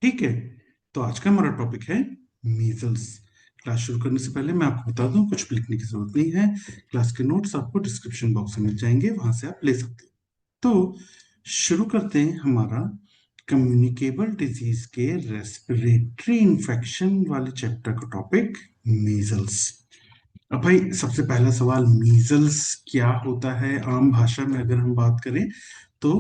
ठीक है। तो आज का हमारा टॉपिक है मीजल्स। क्लास शुरू करने से पहले मैं आपको बता दूं, कुछ भी लिखने की जरूरत नहीं है। क्लास के नोट्स आपको डिस्क्रिप्शन बॉक्स में मिल जाएंगे, वहां से आप ले सकते हैं। तो शुरू करते हैं हमारा कम्युनिकेबल डिजीज के रेस्पिरेटरी इन्फेक्शन वाले चैप्टर का टॉपिक मीजल्स। अब भाई सबसे पहला सवाल, मीजल्स क्या होता है? आम भाषा में अगर हम बात करें तो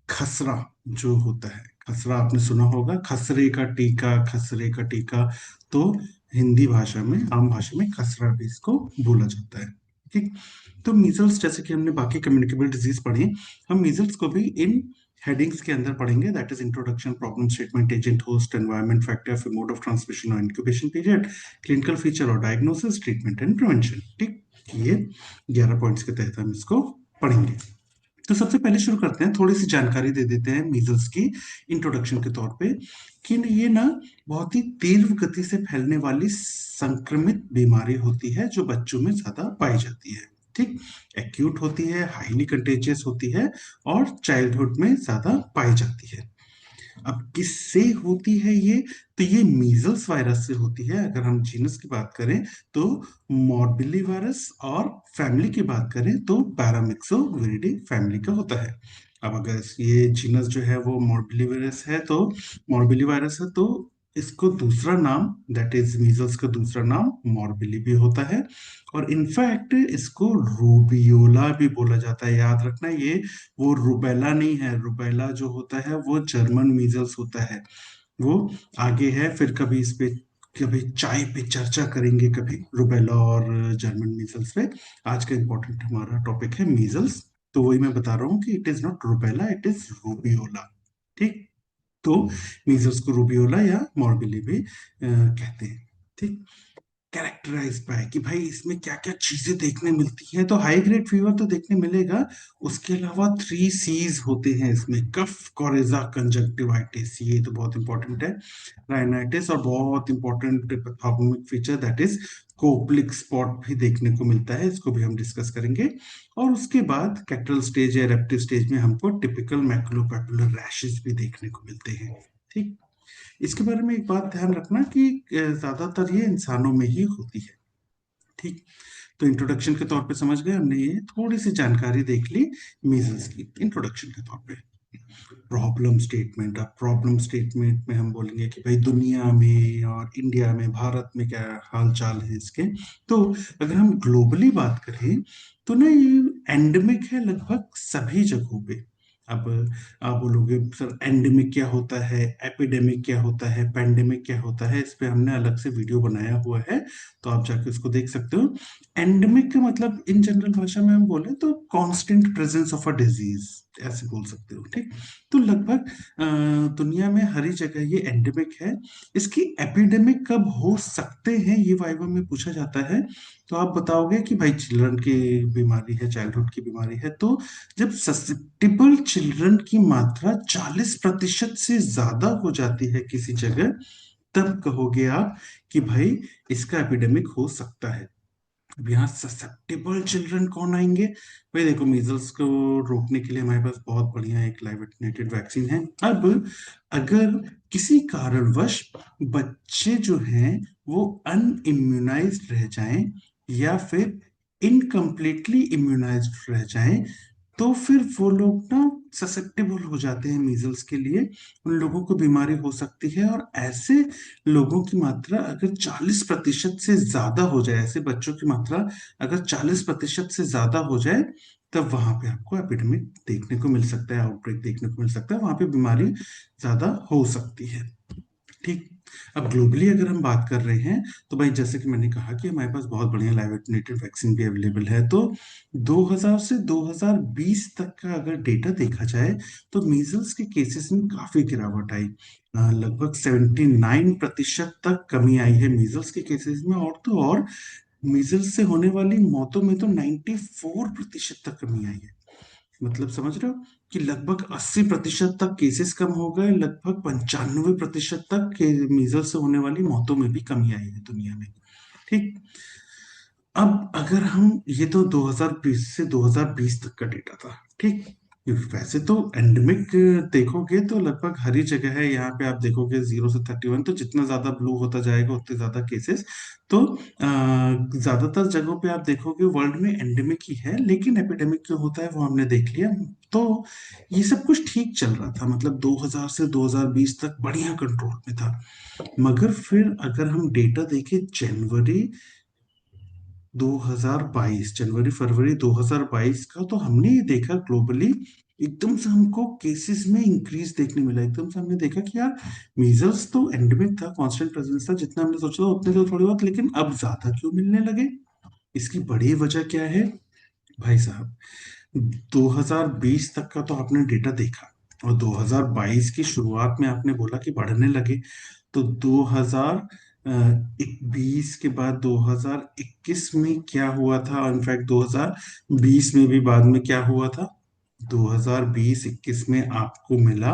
खसरा जो होता है, खसरा आपने सुना होगा, खसरे का टीका, खसरे का टीका। तो हिंदी भाषा में, आम भाषा में खसरा भी इसको बोला जाता है। ठीक। तो मीजल्स, जैसे कि हमने बाकी कम्युनिकेबल डिजीज पढ़ी, हम मीजल्स को भी इन हेडिंग्स के अंदर पढ़ेंगे। That is introduction, problem statement, agent, host, environment, factor, फिर मोड ऑफ ट्रांसमिशन और इंक्यूबेशन पीरियड, क्लिनिकल फीचर और डायग्नोसिस, ट्रीटमेंट एंड प्रिवेंशन। ठीक। ये 11 पॉइंट्स के तहत हम इसको पढ़ेंगे। तो सबसे पहले शुरू करते हैं, थोड़ी सी जानकारी दे देते हैं मीजल्स की इंट्रोडक्शन के तौर पे, कि ये ना बहुत ही तीव्र गति से फैलने वाली संक्रमित बीमारी होती है जो बच्चों में ज्यादा पाई जाती है। ठीक। एक्यूट होती है, हाईली कंटेजियस होती है और चाइल्डहुड में ज्यादा पाई जाती है। अब किससे होती है ये? तो ये मीजल्स वायरस से होती है। अगर हम जीनस की बात करें तो मॉर्बिली वायरस, और फैमिली की बात करें तो पैरामिक्सोविरिडी फैमिली का होता है। अब अगर ये जीनस जो है वो मॉर्बिली वायरस है, तो मॉर्बिली वायरस है, तो इसको दूसरा नाम, दैट इज मीजल्स का दूसरा नाम मॉर्बिली भी होता है। और इनफैक्ट इसको रूबियोला भी बोला जाता है। याद रखना, ये वो रुबेला नहीं है। रुबेला जो होता है वो जर्मन मीजल्स होता है, वो आगे है। फिर कभी इस पे, कभी चाय पे चर्चा करेंगे, कभी रुबेला और जर्मन मीजल्स पे। आज का इंपॉर्टेंट हमारा टॉपिक है मीजल्स। तो वही मैं बता रहा हूँ कि it is not rubella, it is rubeola. ठीक। तो मीजल्स को रूबियोला या मॉर्बिली भी कहते हैं। ठीक। कैरेक्टराइज बाय, कि भाई इसमें क्या क्या चीजें देखने मिलती हैं। तो हाई ग्रेड फीवर तो देखने मिलेगा, उसके अलावा 3 C's होते हैं इसमें, कफ, कोरेजा, कंजक्टिवाइटिस, ये तो बहुत इंपॉर्टेंट है। राइनाइटिस, और बहुत important pathogenic feature that is Koplik spot भी देखने को मिलता है, इसको भी हम डिस्कस करेंगे। और उसके बाद कैक्टल स्टेज या रेप्टिव स्टेज में हमको टिपिकल मैकुलोपैपुलर रैशेस भी देखने को मिलते हैं। ठीक। इसके बारे में एक बात ध्यान रखना कि ज्यादातर ये इंसानों में ही होती है। ठीक। तो इंट्रोडक्शन के तौर पे समझ गए हमने, ये थोड़ी सी जानकारी देख ली मीजल्स की इंट्रोडक्शन के तौर पे। प्रॉब्लम स्टेटमेंट, अब प्रॉब्लम स्टेटमेंट में हम बोलेंगे कि भाई दुनिया में और इंडिया में, भारत में क्या हाल चाल है इसके। तो अगर हम ग्लोबली बात करें तो ना ये एंडेमिक है लगभग सभी जगहों पे। अब आप बोलोगे सर एंडेमिक क्या होता है, एपिडेमिक क्या होता है, पैंडेमिक क्या होता है, इस पे हमने अलग से वीडियो बनाया हुआ है, तो आप जाके उसको देख सकते हो। एंडेमिक का मतलब इन जनरल भाषा में हम बोले तो constant presence of a disease, ऐसे बोल सकते हो। ठीक। तो लगभग दुनिया में हर ही जगह ये एंडेमिक है। इसकी एपिडेमिक कब हो सकते हैं, ये वाइवा में पूछा जाता है। तो आप बताओगे कि भाई चिल्ड्रन की बीमारी है, चाइल्डहुड की बीमारी है, तो जब ससेप्टिबल चिल्ड्रन की मात्रा 40% से ज्यादा हो जाती है किसी जगह, तब कहोगे आप कि भाई इसका एपिडेमिक हो सकता है। अब यहाँ ससेप्टेबल चिल्ड्रन कौन आएंगे? भाई देखो, मीजल्स को रोकने के लिए हमारे पास बहुत बढ़िया एक लाइव एटेन्यूएटेड वैक्सीन है। अब अगर किसी कारणवश बच्चे जो हैं वो अनइम्यूनाइज्ड रह जाएं या फिर इनकम्प्लीटली इम्यूनाइज्ड रह जाएं, तो फिर वो लोग ना ससेप्टेबल हो जाते हैं मीजल्स के लिए। उन लोगों को बीमारी हो सकती है, और ऐसे लोगों की मात्रा अगर 40% से ज्यादा हो जाए, ऐसे बच्चों की मात्रा अगर 40% से ज्यादा हो जाए, तब वहां पे आपको एपिडेमिक देखने को मिल सकता है, आउटब्रेक देखने को मिल सकता है, वहां पे बीमारी ज्यादा हो सकती है। ठीक। अब ग्लोबली अगर हम बात कर रहे हैं, तो भाई जैसे कि मैंने कहा कि हमारे पास बहुत बढ़िया लाइव एटेन्यूएटेड वैक्सीन भी अवेलेबल है। तो 2000 से 2020 तक का अगर डेटा देखा जाए, तो मीजल्स के केसेस में काफी गिरावट आई। लगभग 79% तक कमी आई है मीजल्स के केसेस में। और तो और मीजल्स से होने वाली मौतों में तो 94% तक कमी आई है। मतलब समझ रहे हो कि लगभग 80% तक केसेस कम हो गए, लगभग 95% तक के मीजल्स से होने वाली मौतों में भी कमी आई है दुनिया में। ठीक। अब अगर हम, ये तो 2020 से 2020 तक का डेटा था। ठीक। वैसे तो एंडेमिक देखोगे तो लगभग हर ही जगह है। यहाँ पे आप देखोगे 0 से 31, तो जितना ज्यादा ब्लू होता जाएगा उतने ज्यादा केसेस। तो ज्यादातर जगहों पे आप देखोगे वर्ल्ड में एंडेमिक ही है, लेकिन एपिडेमिक क्यों होता है वो हमने देख लिया। तो ये सब कुछ ठीक चल रहा था, मतलब 2000 से 2020 तक बढ़िया कंट्रोल में था। मगर फिर अगर हम डेटा देखें जनवरी 2022, जनवरी फरवरी 2022 का, तो हमने ये देखा ग्लोबली एकदम से हमको केसेस में इंक्रीज देखने मिला। एकदम से हमने देखा कि यार मीजल्स तो एंडेमिक था, कांस्टेंट प्रेजेंस था, जितना हमने सोचा था उतने तो थोड़ी बहुत, लेकिन अब ज्यादा क्यों मिलने लगे? इसकी बड़ी वजह क्या है भाई साहब? 2020 तक का तो आपने डेटा देखा, और 2022 की शुरुआत में आपने बोला कि बढ़ने लगे। तो 2020 के बाद 2021 में क्या हुआ था, इनफैक्ट 2020 में भी बाद में क्या हुआ था, 2020-21 में आपको मिला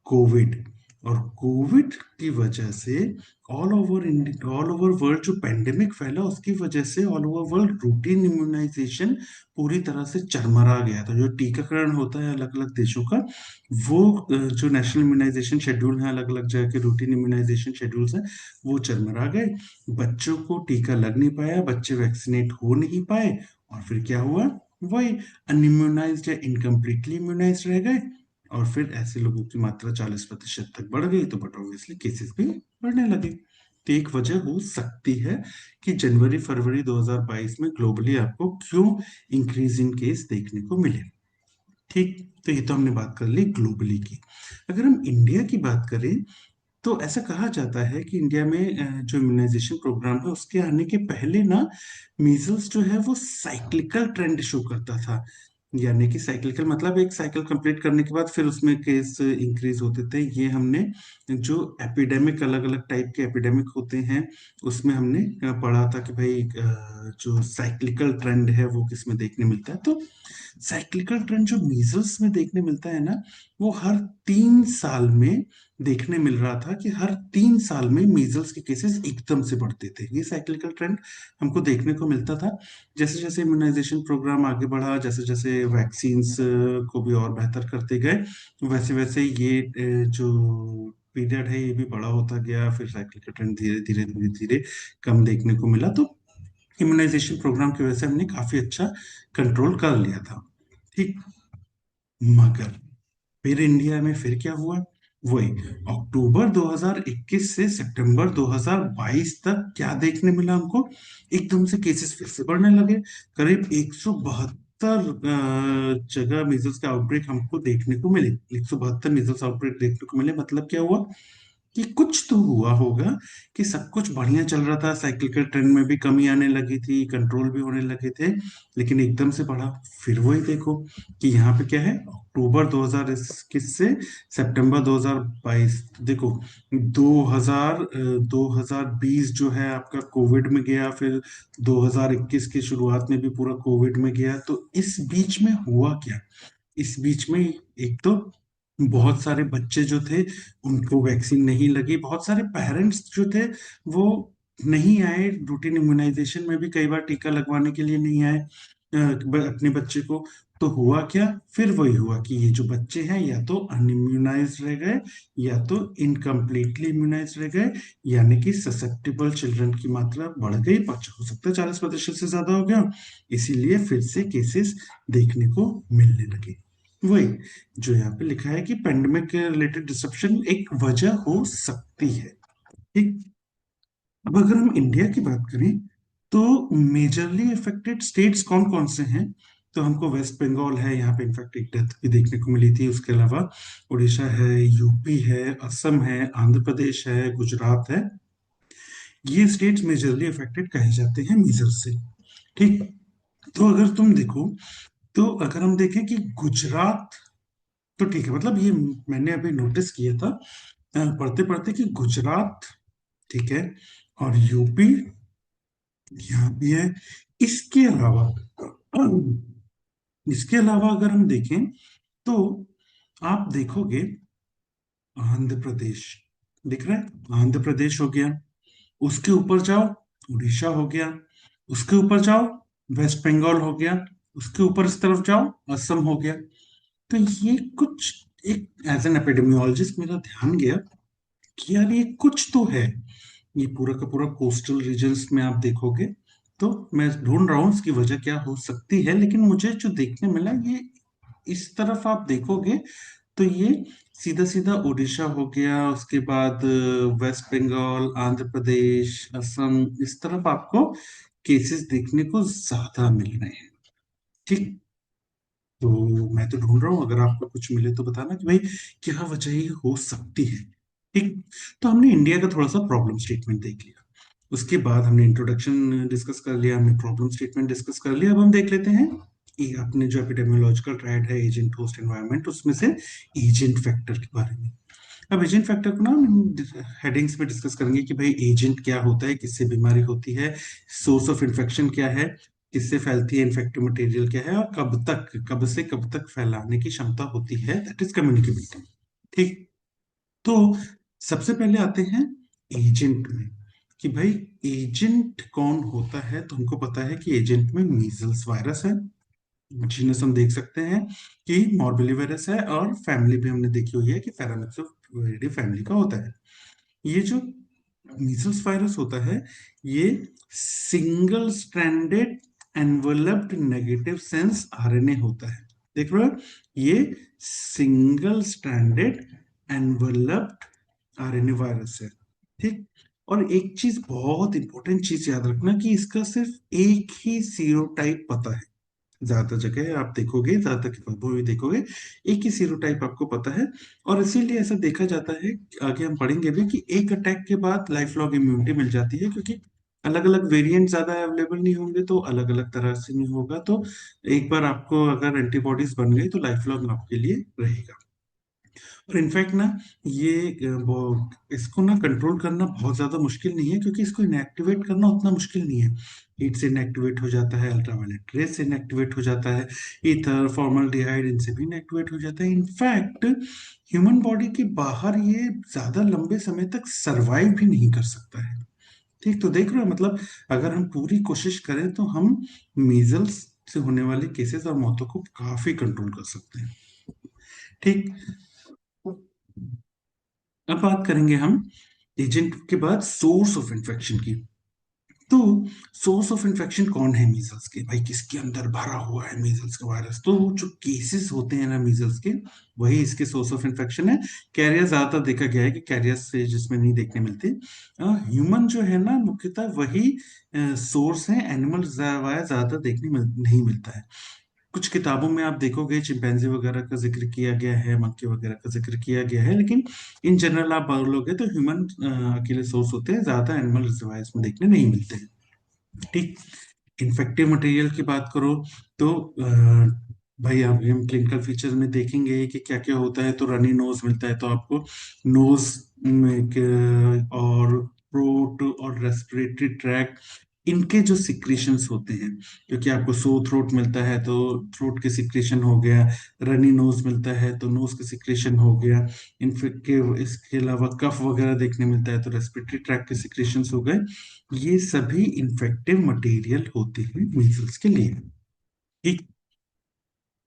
कोविड। और कोविड की वजह से ऑल ओवर वर्ल्ड जो पेंडेमिक फैला, उसकी वजह से all over world routine immunization पूरी तरह से चरमरा गया था। जो टीकाकरण होता है अलग अलग देशों का, वो जो नेशनल इम्यूनाइजेशन शेड्यूल है, अलग अलग जगह के रूटीन इम्यूनाइजेशन शेड्यूल्स हैं, वो चरमरा गए। बच्चों को टीका लग नहीं पाया, बच्चे वैक्सीनेट हो नहीं पाए, और फिर क्या हुआ? वही अनइम्यूनाइज्ड या इनकम्प्लीटली इम्यूनाइज्ड रह गए। और फिर ऐसे लोगों की मात्रा 40% तक बढ़ गई, तो बट ऑब्वियसली केसेस भी बढ़ने लगे। तो एक वजह हो सकती है कि जनवरी फरवरी 2022 में ग्लोबली आपको क्यों इंक्रीज इन केस देखने को मिले। ठीक, तो ये तो हमने बात कर ली ग्लोबली की। अगर हम इंडिया की बात करें, तो ऐसा कहा जाता है कि इंडिया में जो इम्यूनाइजेशन प्रोग्राम है उसके आने के पहले ना, मीजल्स जो है वो साइक्लिकल ट्रेंड शो करता था। यानी कि साइक्लिकल मतलब एक साइकिल कंप्लीट करने के बाद फिर उसमें केस इंक्रीज होते थे। ये हमने जो एपिडेमिक, अलग अलग टाइप के एपिडेमिक होते हैं, उसमें हमने पढ़ा था कि भाई जो साइक्लिकल ट्रेंड है वो किस में देखने मिलता है। तो साइक्लिकल ट्रेंड जो मीजल्स में देखने मिलता है ना, वो हर 3 साल में देखने मिल रहा था कि हर 3 साल में मीजल्स के केसेस एकदम से बढ़ते थे। ये साइक्लिकल ट्रेंड हमको देखने को मिलता था। जैसे जैसे इम्यूनाइजेशन प्रोग्राम आगे बढ़ा, जैसे जैसे वैक्सीन्स को भी और बेहतर करते गए, वैसे वैसे ये जो पीरियड है ये भी बड़ा होता गया। फिर साइक्लिकल ट्रेंड धीरे धीरे धीरे धीरे कम देखने को मिला। तो इम्यूनाइजेशन प्रोग्राम की वजह से हमने काफी अच्छा कंट्रोल कर लिया था। ठीक, मगर फिर इंडिया में फिर क्या हुआ? वही अक्टूबर 2021 से सितंबर 2022 तक क्या देखने मिला हमको? एकदम से केसेस फिर से बढ़ने लगे। करीब 172 जगह मीजल्स का आउटब्रेक हमको देखने को मिले। 172 मीजल्स आउटब्रेक देखने को मिले। मतलब क्या हुआ कि कुछ तो हुआ होगा कि सब कुछ बढ़िया चल रहा था, साइक्लिकल ट्रेंड में भी कमी आने लगी थी, कंट्रोल भी होने लगे थे, लेकिन एकदम से बढ़ा। फिर वही देखो कि यहाँ पे क्या है, अक्टूबर 2021 से सितंबर 2022, देखो 2020 जो है आपका कोविड में गया, फिर 2021 की शुरुआत में भी पूरा कोविड में गया। तो इस बीच में हुआ क्या? इस बीच में एक तो बहुत सारे बच्चे जो थे उनको वैक्सीन नहीं लगी, बहुत सारे पेरेंट्स जो थे वो नहीं आए रूटीन इम्यूनाइजेशन में भी, कई बार टीका लगवाने के लिए नहीं आए अपने बच्चे को। तो हुआ क्या? फिर वही हुआ कि ये जो बच्चे हैं या तो अनइम्यूनाइज रह गए, या तो इनकम्प्लीटली इम्यूनाइज रह गए। यानी कि ससेप्टेबल चिल्ड्रन की मात्रा बढ़ गई, हो सकता है 40% से ज्यादा हो गया। इसीलिए फिर से केसेस देखने को मिलने लगे। वही जो यहाँ पे लिखा है कि पेंडेमिक के रिलेटेड डिसरप्शन एक वजह हो सकती है। ठीक, अब अगर हम इंडिया की बात करें, तो मेजरली इफेक्टेड स्टेट्स कौन कौन से हैं? तो हमको वेस्ट बंगाल है, यहाँ पे इनफैक्ट एक डेथ भी देखने को मिली थी। उसके अलावा उड़ीसा है, यूपी है, असम है, आंध्र प्रदेश है, गुजरात है। ये स्टेट्स मेजरली इफेक्टेड कहे जाते हैं मीजल्स से। ठीक, तो अगर तुम देखो, तो अगर हम देखें कि गुजरात, तो ठीक है, मतलब ये मैंने अभी नोटिस किया था पढ़ते पढ़ते कि गुजरात, ठीक है, और यूपी यहाँ भी है। इसके अलावा इसके अलावा अगर हम देखें, तो आप देखोगे आंध्र प्रदेश, दिख रहा है, आंध्र प्रदेश हो गया। उसके ऊपर जाओ, उड़ीसा हो गया। उसके ऊपर जाओ, वेस्ट बंगाल हो गया। उसके ऊपर इस तरफ जाओ, असम हो गया। तो ये कुछ एक एज एन एपिडेमियोलॉजिस्ट मेरा ध्यान गया कि यार ये कुछ तो है। ये पूरा का पूरा कोस्टल रीजन्स में आप देखोगे, तो मैं ढूंढ रहा हूँ इसकी वजह क्या हो सकती है, लेकिन मुझे जो देखने मिला ये इस तरफ आप देखोगे तो ये सीधा सीधा उड़ीसा हो गया, उसके बाद वेस्ट बंगाल, आंध्र प्रदेश, असम, इस तरफ आपको केसेस देखने को ज्यादा मिल रहे हैं। ठीक। तो मैं तो ढूंढ रहा हूँ, अगर आपको कुछ मिले तो बताना कि भाई क्या वजह ये हो सकती है। ठीक। तो हमने इंडिया का थोड़ा सा प्रॉब्लम स्टेटमेंट देख लिया, उसके बाद हमने इंट्रोडक्शन डिस्कस कर लिया, हमने प्रॉब्लम स्टेटमेंट डिस्कस कर लिया। अब हम देख लेते हैं ये अपने जो एपिडेमियोलॉजिकल ट्रायड है, एजेंट, होस्ट, एनवायरनमेंट, उसमें से एजेंट फैक्टर के बारे में। अब एजेंट फैक्टर को ना हम हेडिंग्स में डिस्कस करेंगे कि भाई एजेंट क्या होता है, किससे बीमारी होती है, सोर्स ऑफ इन्फेक्शन क्या है, किससे फैलती है, इन्फेक्टिव मटेरियल क्या है, और कब तक, कब से कब तक फैलाने की क्षमता होती है, दैट इज कम्युनिकेबिलिटी। ठीक। तो सबसे पहले आते हैं एजेंट में, कि भाई एजेंट कौन होता है। तो हमको पता है कि एजेंट में मीजल्स वायरस है, जीनस हम देख सकते हैं कि मॉर्बेलिवायरस है, और फैमिली भी हमने देखी हुई है कि पैरामिक्सोविरिडी फैमिली का होता है। ये जो मीजल्स वायरस होता है, ये single stranded enveloped negative sense RNA होता है। देख रहे हो, ये single stranded enveloped RNA virus है। ठीक। और एक चीज, बहुत इंपॉर्टेंट चीज याद रखना कि इसका सिर्फ एक ही सीरोटाइप पता है। ज्यादातर जगह आप देखोगे, ज्यादातर किताबों में देखोगे एक ही सीरोटाइप आपको पता है। और इसीलिए ऐसा देखा जाता है, आगे हम पढ़ेंगे भी, कि एक अटैक के बाद लाइफ लॉन्ग इम्यूनिटी मिल जाती है, क्योंकि अलग अलग वेरिएंट ज्यादा अवेलेबल नहीं होंगे तो अलग अलग तरह से नहीं होगा। तो एक बार आपको अगर एंटीबॉडीज बन गई तो लाइफ लॉन्ग आपके लिए रहेगा। और इनफैक्ट ना ये वो इसको ना कंट्रोल करना बहुत ज्यादा मुश्किल नहीं है, क्योंकि इसको इनएक्टिवेट करना उतना मुश्किल नहीं है। हीट से इनएक्टिवेट हो जाता है, अल्ट्रावायलेट रेस से इनएक्टिवेट हो जाता है, ईथर, फॉर्मल्डिहाइड, इनसे भी इनएक्टिवेट हो जाता है। इनफैक्ट ह्यूमन बॉडी के बाहर ये ज्यादा लंबे समय तक सरवाइव भी नहीं कर सकता है। ठीक। तो देख रहे हो, मतलब अगर हम पूरी कोशिश करें तो हम मीजल्स से होने वाले केसेस और मौतों को काफी कंट्रोल कर सकते हैं। ठीक। अब बात करेंगे हम एजेंट के बाद सोर्स ऑफ इन्फेक्शन की। तो सोर्स ऑफ इन्फेक्शन कौन है मीजल्स के, भाई किसके अंदर भरा हुआ है मीजल्स का वायरस। तो जो केसेस होते हैं ना मीजल्स के, वही इसके सोर्स ऑफ इन्फेक्शन है। कैरियर ज्यादातर देखा गया है कि कैरियर से जिसमें नहीं देखने मिलते, ह्यूमन जो है ना मुख्यतः वही सोर्स है, एनिमल ज्यादातर देखने नहीं मिलता है। कुछ किताबों में आप देखोगे चिंपैंजी वगैरह का जिक्र किया गया है, मंकी वगैरह का जिक्र किया गया है, लेकिन इन जनरल आप बोलोगे तो ह्यूमन अकेले सोर्स होते हैं, ज्यादा एनिमल रिजर्वायर्स में देखने नहीं मिलते हैं। ठीक। इन्फेक्टिव मटेरियल की बात करो तो भाई आप हम क्लिनिकल फीचर्स में देखेंगे कि क्या क्या होता है। तो रनी नोज मिलता है तो आपको नोज में और थ्रोट और रेस्पिरेटरी ट्रैक, इनके जो सिक्रीशंस होते हैं, क्योंकि आपको सो थ्रोट मिलता है तो थ्रोट के सिक्रीशन हो गया, रनी नोज मिलता है तो नोज के सिक्रीशन हो गया, इनफेक्टिव, इसके अलावा कफ वगैरह देखने मिलता है तो रेस्पिरेटरी ट्रैक के सिक्रीशंस हो गए। ये सभी इन्फेक्टिव मटेरियल होते हैं मीजल्स के लिए। एक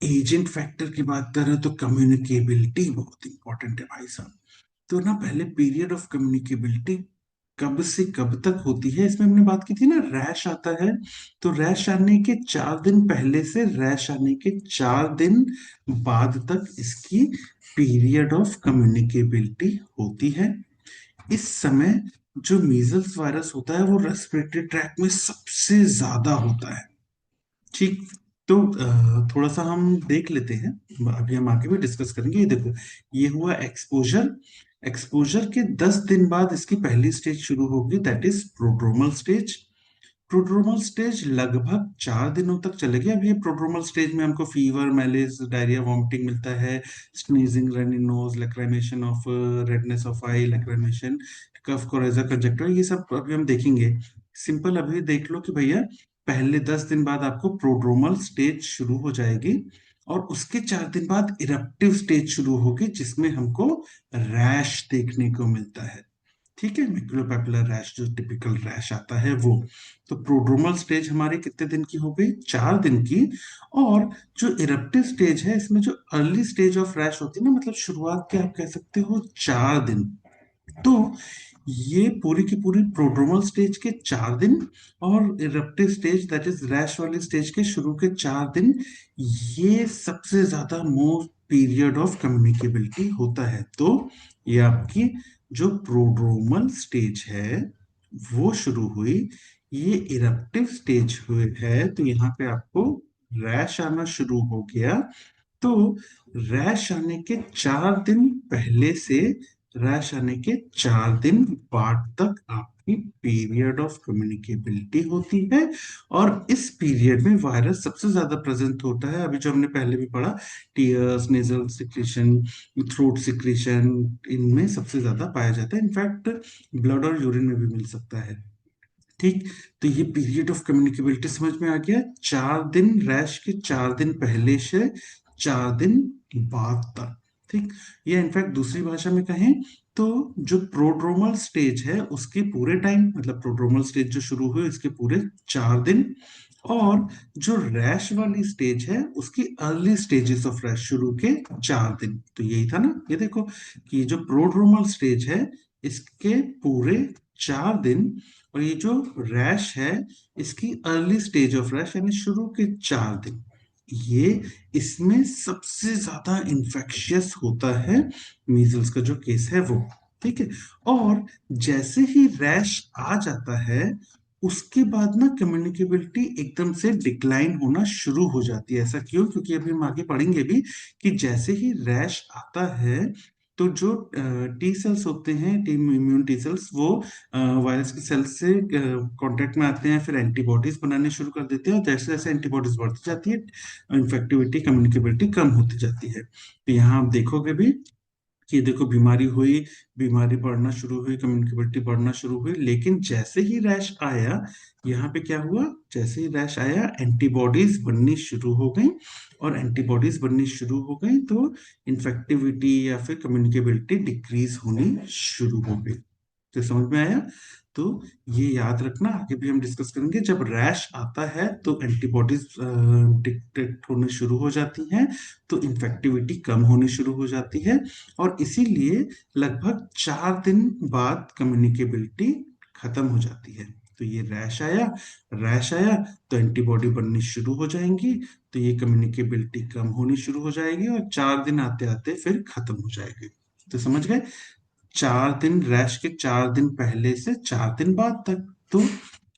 एजेंट फैक्टर की बात करें तो कम्युनिकेबिलिटी बहुत इंपॉर्टेंट है भाई साहब। तो ना पहले पीरियड ऑफ कम्युनिकेबिलिटी कब से कब तक होती है, इसमें हमने बात की थी ना, रैश आता है तो रैश आने के 4 दिन पहले से रैश आने के 4 दिन बाद तक इसकी पीरियड ऑफ कम्युनिकेबिलिटी होती है। इस समय जो मीजल्स वायरस होता है वो रेस्पिरेटरी ट्रैक में सबसे ज्यादा होता है। ठीक। तो थोड़ा सा हम देख लेते हैं, अभी हम आगे भी डिस्कस करेंगे। ये देखो, ये हुआ एक्सपोजर। एक्सपोजर के 10 दिन बाद इसकी पहली स्टेज शुरू होगी, that is prodromal stage. Prodromal stage लगभग 4 दिनों तक चलेगी। अब ये प्रोड्रोमल स्टेज में हमको फीवर, मैलेज, डायरिया, वॉमिटिंग मिलता है, sneezing, running nose, lacrimation of, redness of eye, lacrimation, cough, coryza, conjunctiva, ये सब अभी हम देखेंगे। सिंपल अभी देख लो कि भैया पहले 10 दिन बाद आपको प्रोड्रोमल स्टेज शुरू हो जाएगी, और उसके 4 दिन बाद इरप्टिव स्टेज शुरू होगी, जिसमें हमको रैश देखने को मिलता है। ठीक है, मैक्युलोपैपुलर रैश जो टिपिकल रैश आता है वो। तो प्रोड्रोमल स्टेज हमारी कितने दिन की हो गई? 4 दिन की। और जो इरप्टिव स्टेज है, इसमें जो अर्ली स्टेज ऑफ रैश होती है ना, मतलब शुरुआत के आप कह सकते हो 4 दिन। तो ये पूरी की पूरी प्रोड्रोमल स्टेज के 4 दिन और eruptive stage that is rash वाली स्टेज के शुरू के 4 दिन, ये सबसे ज्यादा मोस्ट पीरियड ऑफ कम्युनिकेबिलिटी होता है। तो ये आपकी जो प्रोड्रोमल स्टेज है वो शुरू हुई, ये इरप्टिव स्टेज हुए है, तो यहाँ पे आपको रैश आना शुरू हो गया। तो रैश आने के 4 दिन पहले से रैश आने के 4 दिन बाद तक आपकी पीरियड ऑफ कम्युनिकेबिलिटी होती है। और इस पीरियड में वायरस सबसे ज्यादा प्रेजेंट होता है, अभी जो हमने पहले भी पढ़ा, tears, nasal secretion, throat secretion, इनमें सबसे ज्यादा पाया जाता है। इनफैक्ट ब्लड और यूरिन में भी मिल सकता है। ठीक। तो ये पीरियड ऑफ कम्युनिकेबिलिटी समझ में आ गया। 4 दिन, रैश के 4 दिन पहले से 4 दिन बाद तक। ठीक। ये इनफैक्ट दूसरी भाषा में कहें तो जो प्रोड्रोमल स्टेज है उसके पूरे टाइम, मतलब प्रोड्रोमल स्टेज जो शुरू हुई इसके पूरे 4 दिन, और जो रैश वाली स्टेज है उसकी अर्ली स्टेजेस ऑफ रैश शुरू के 4 दिन। तो यही था ना, ये देखो कि जो प्रोड्रोमल स्टेज है इसके पूरे 4 दिन, और ये जो रैश है इसकी अर्ली स्टेज ऑफ रैश यानी शुरू के 4 दिन, ये इसमें सबसे ज्यादा इन्फेक्शियस होता है मीजल्स का जो केस है वो। ठीक है। और जैसे ही रैश आ जाता है उसके बाद ना कम्युनिकेबिलिटी एकदम से डिक्लाइन होना शुरू हो जाती है। ऐसा क्यों? क्योंकि अभी हम आगे पढ़ेंगे भी कि जैसे ही रैश आता है तो जो टी सेल्स होते हैं, टी इम्यून टी सेल्स, वो वायरस के सेल्स से कांटेक्ट में आते हैं, फिर एंटीबॉडीज बनाने शुरू कर देते हैं, और जैसे जैसे एंटीबॉडीज बढ़ती जाती है इन्फेक्टिविटी, कम्युनिकेबिलिटी कम होती जाती है। तो यहाँ आप देखोगे भी कि देखो बीमारी हुई, बीमारी बढ़ना शुरू हुई, कम्युनिकेबिलिटी बढ़ना शुरू हुई, लेकिन जैसे ही रैश आया, यहाँ पे क्या हुआ? जैसे ही रैश आया एंटीबॉडीज बननी शुरू हो गई, और एंटीबॉडीज बननी शुरू हो गई तो इन्फेक्टिविटी या फिर कम्युनिकेबिलिटी डिक्रीज होनी शुरू हो गई। तो समझ में आया? तो ये याद रखना, आगे भी हम डिस्कस करेंगे। जब रैश आता है तो एंटीबॉडीज डिटेक्ट होने शुरू हो जाती हैं, तो इन्फेक्टिविटी कम होनी शुरू हो जाती है, और इसीलिए लगभग 4 दिन बाद कम्युनिकेबिलिटी खत्म हो जाती है। तो ये रैश आया तो एंटीबॉडी बननी शुरू हो जाएंगी, तो ये कम्युनिकेबिलिटी कम होनी शुरू हो जाएगी, और 4 दिन आते आते फिर खत्म हो जाएगी। तो समझ गए? 4 दिन, रैश के 4 दिन पहले से 4 दिन बाद तक। तो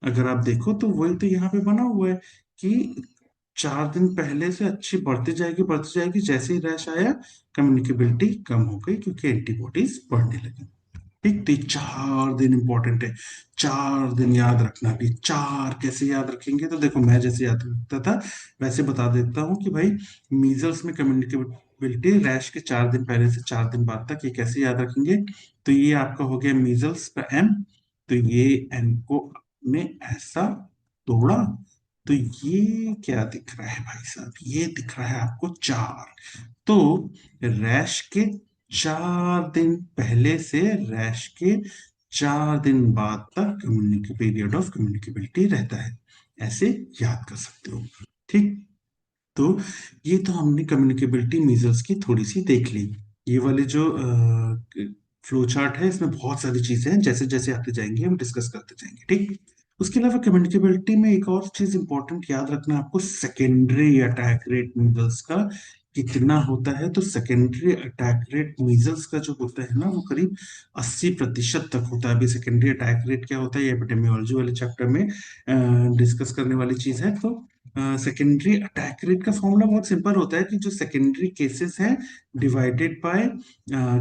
अगर आप देखो तो वही तो यहाँ पे बना हुआ है कि 4 दिन पहले से अच्छी बढ़ती जाएगी, जैसे ही रैश आया कम्युनिकेबिलिटी कम हो गई क्योंकि एंटीबॉडीज बढ़ने लगी। ठीक। तो 4 दिन इंपॉर्टेंट है। 4 दिन याद रखना भी। चार कैसे याद रखेंगे? तो देखो, मैं जैसे याद रखता था वैसे बता देता हूँ कि भाई मीजल्स में कम्युनिकेबिलिटी रैश के 4 दिन पहले से 4 दिन बाद तक, ये कैसे याद रखेंगे? तो ये आपका हो गया मीजल्स का एम। तो ये एम को आपने ऐसा तोड़ा, तो ये क्या दिख रहा है भाई साहब? ये दिख रहा है आपको 4। तो रैश के 4 दिन पहले से रैश के 4 दिन बाद तक कम्युनिके पीरियड ऑफ कम्युनिकेबिलिटी रहता है। ऐसे याद कर सकते हो। ठीक। तो ये तो हमने कम्युनिकेबिलिटी मीजल्स की थोड़ी सी देख ली। ये वाले जो फ्लो चार्ट है इसमें बहुत सारी चीजें हैं, जैसे जैसे आते जाएंगे हम डिस्कस करते जाएंगे। ठीक। उसके अलावा कम्युनिकेबिलिटी में एक और चीज इंपॉर्टेंट याद रखना आपको, सेकेंडरी अटैक रेट मीजल्स का कितना होता है। तो सेकेंडरी अटैक रेट मीजल्स का जो होता है ना, वो करीब 80% तक होता है। अभी सेकेंडरी अटैक रेट क्या होता है ये एपिडेमियोलॉजी वाले चैप्टर में डिस्कस करने वाली चीज है। तो सेकेंडरी अटैक रेट का फॉर्मूला बहुत सिंपल होता है कि जो सेकेंडरी केसेस हैं डिवाइडेड बाय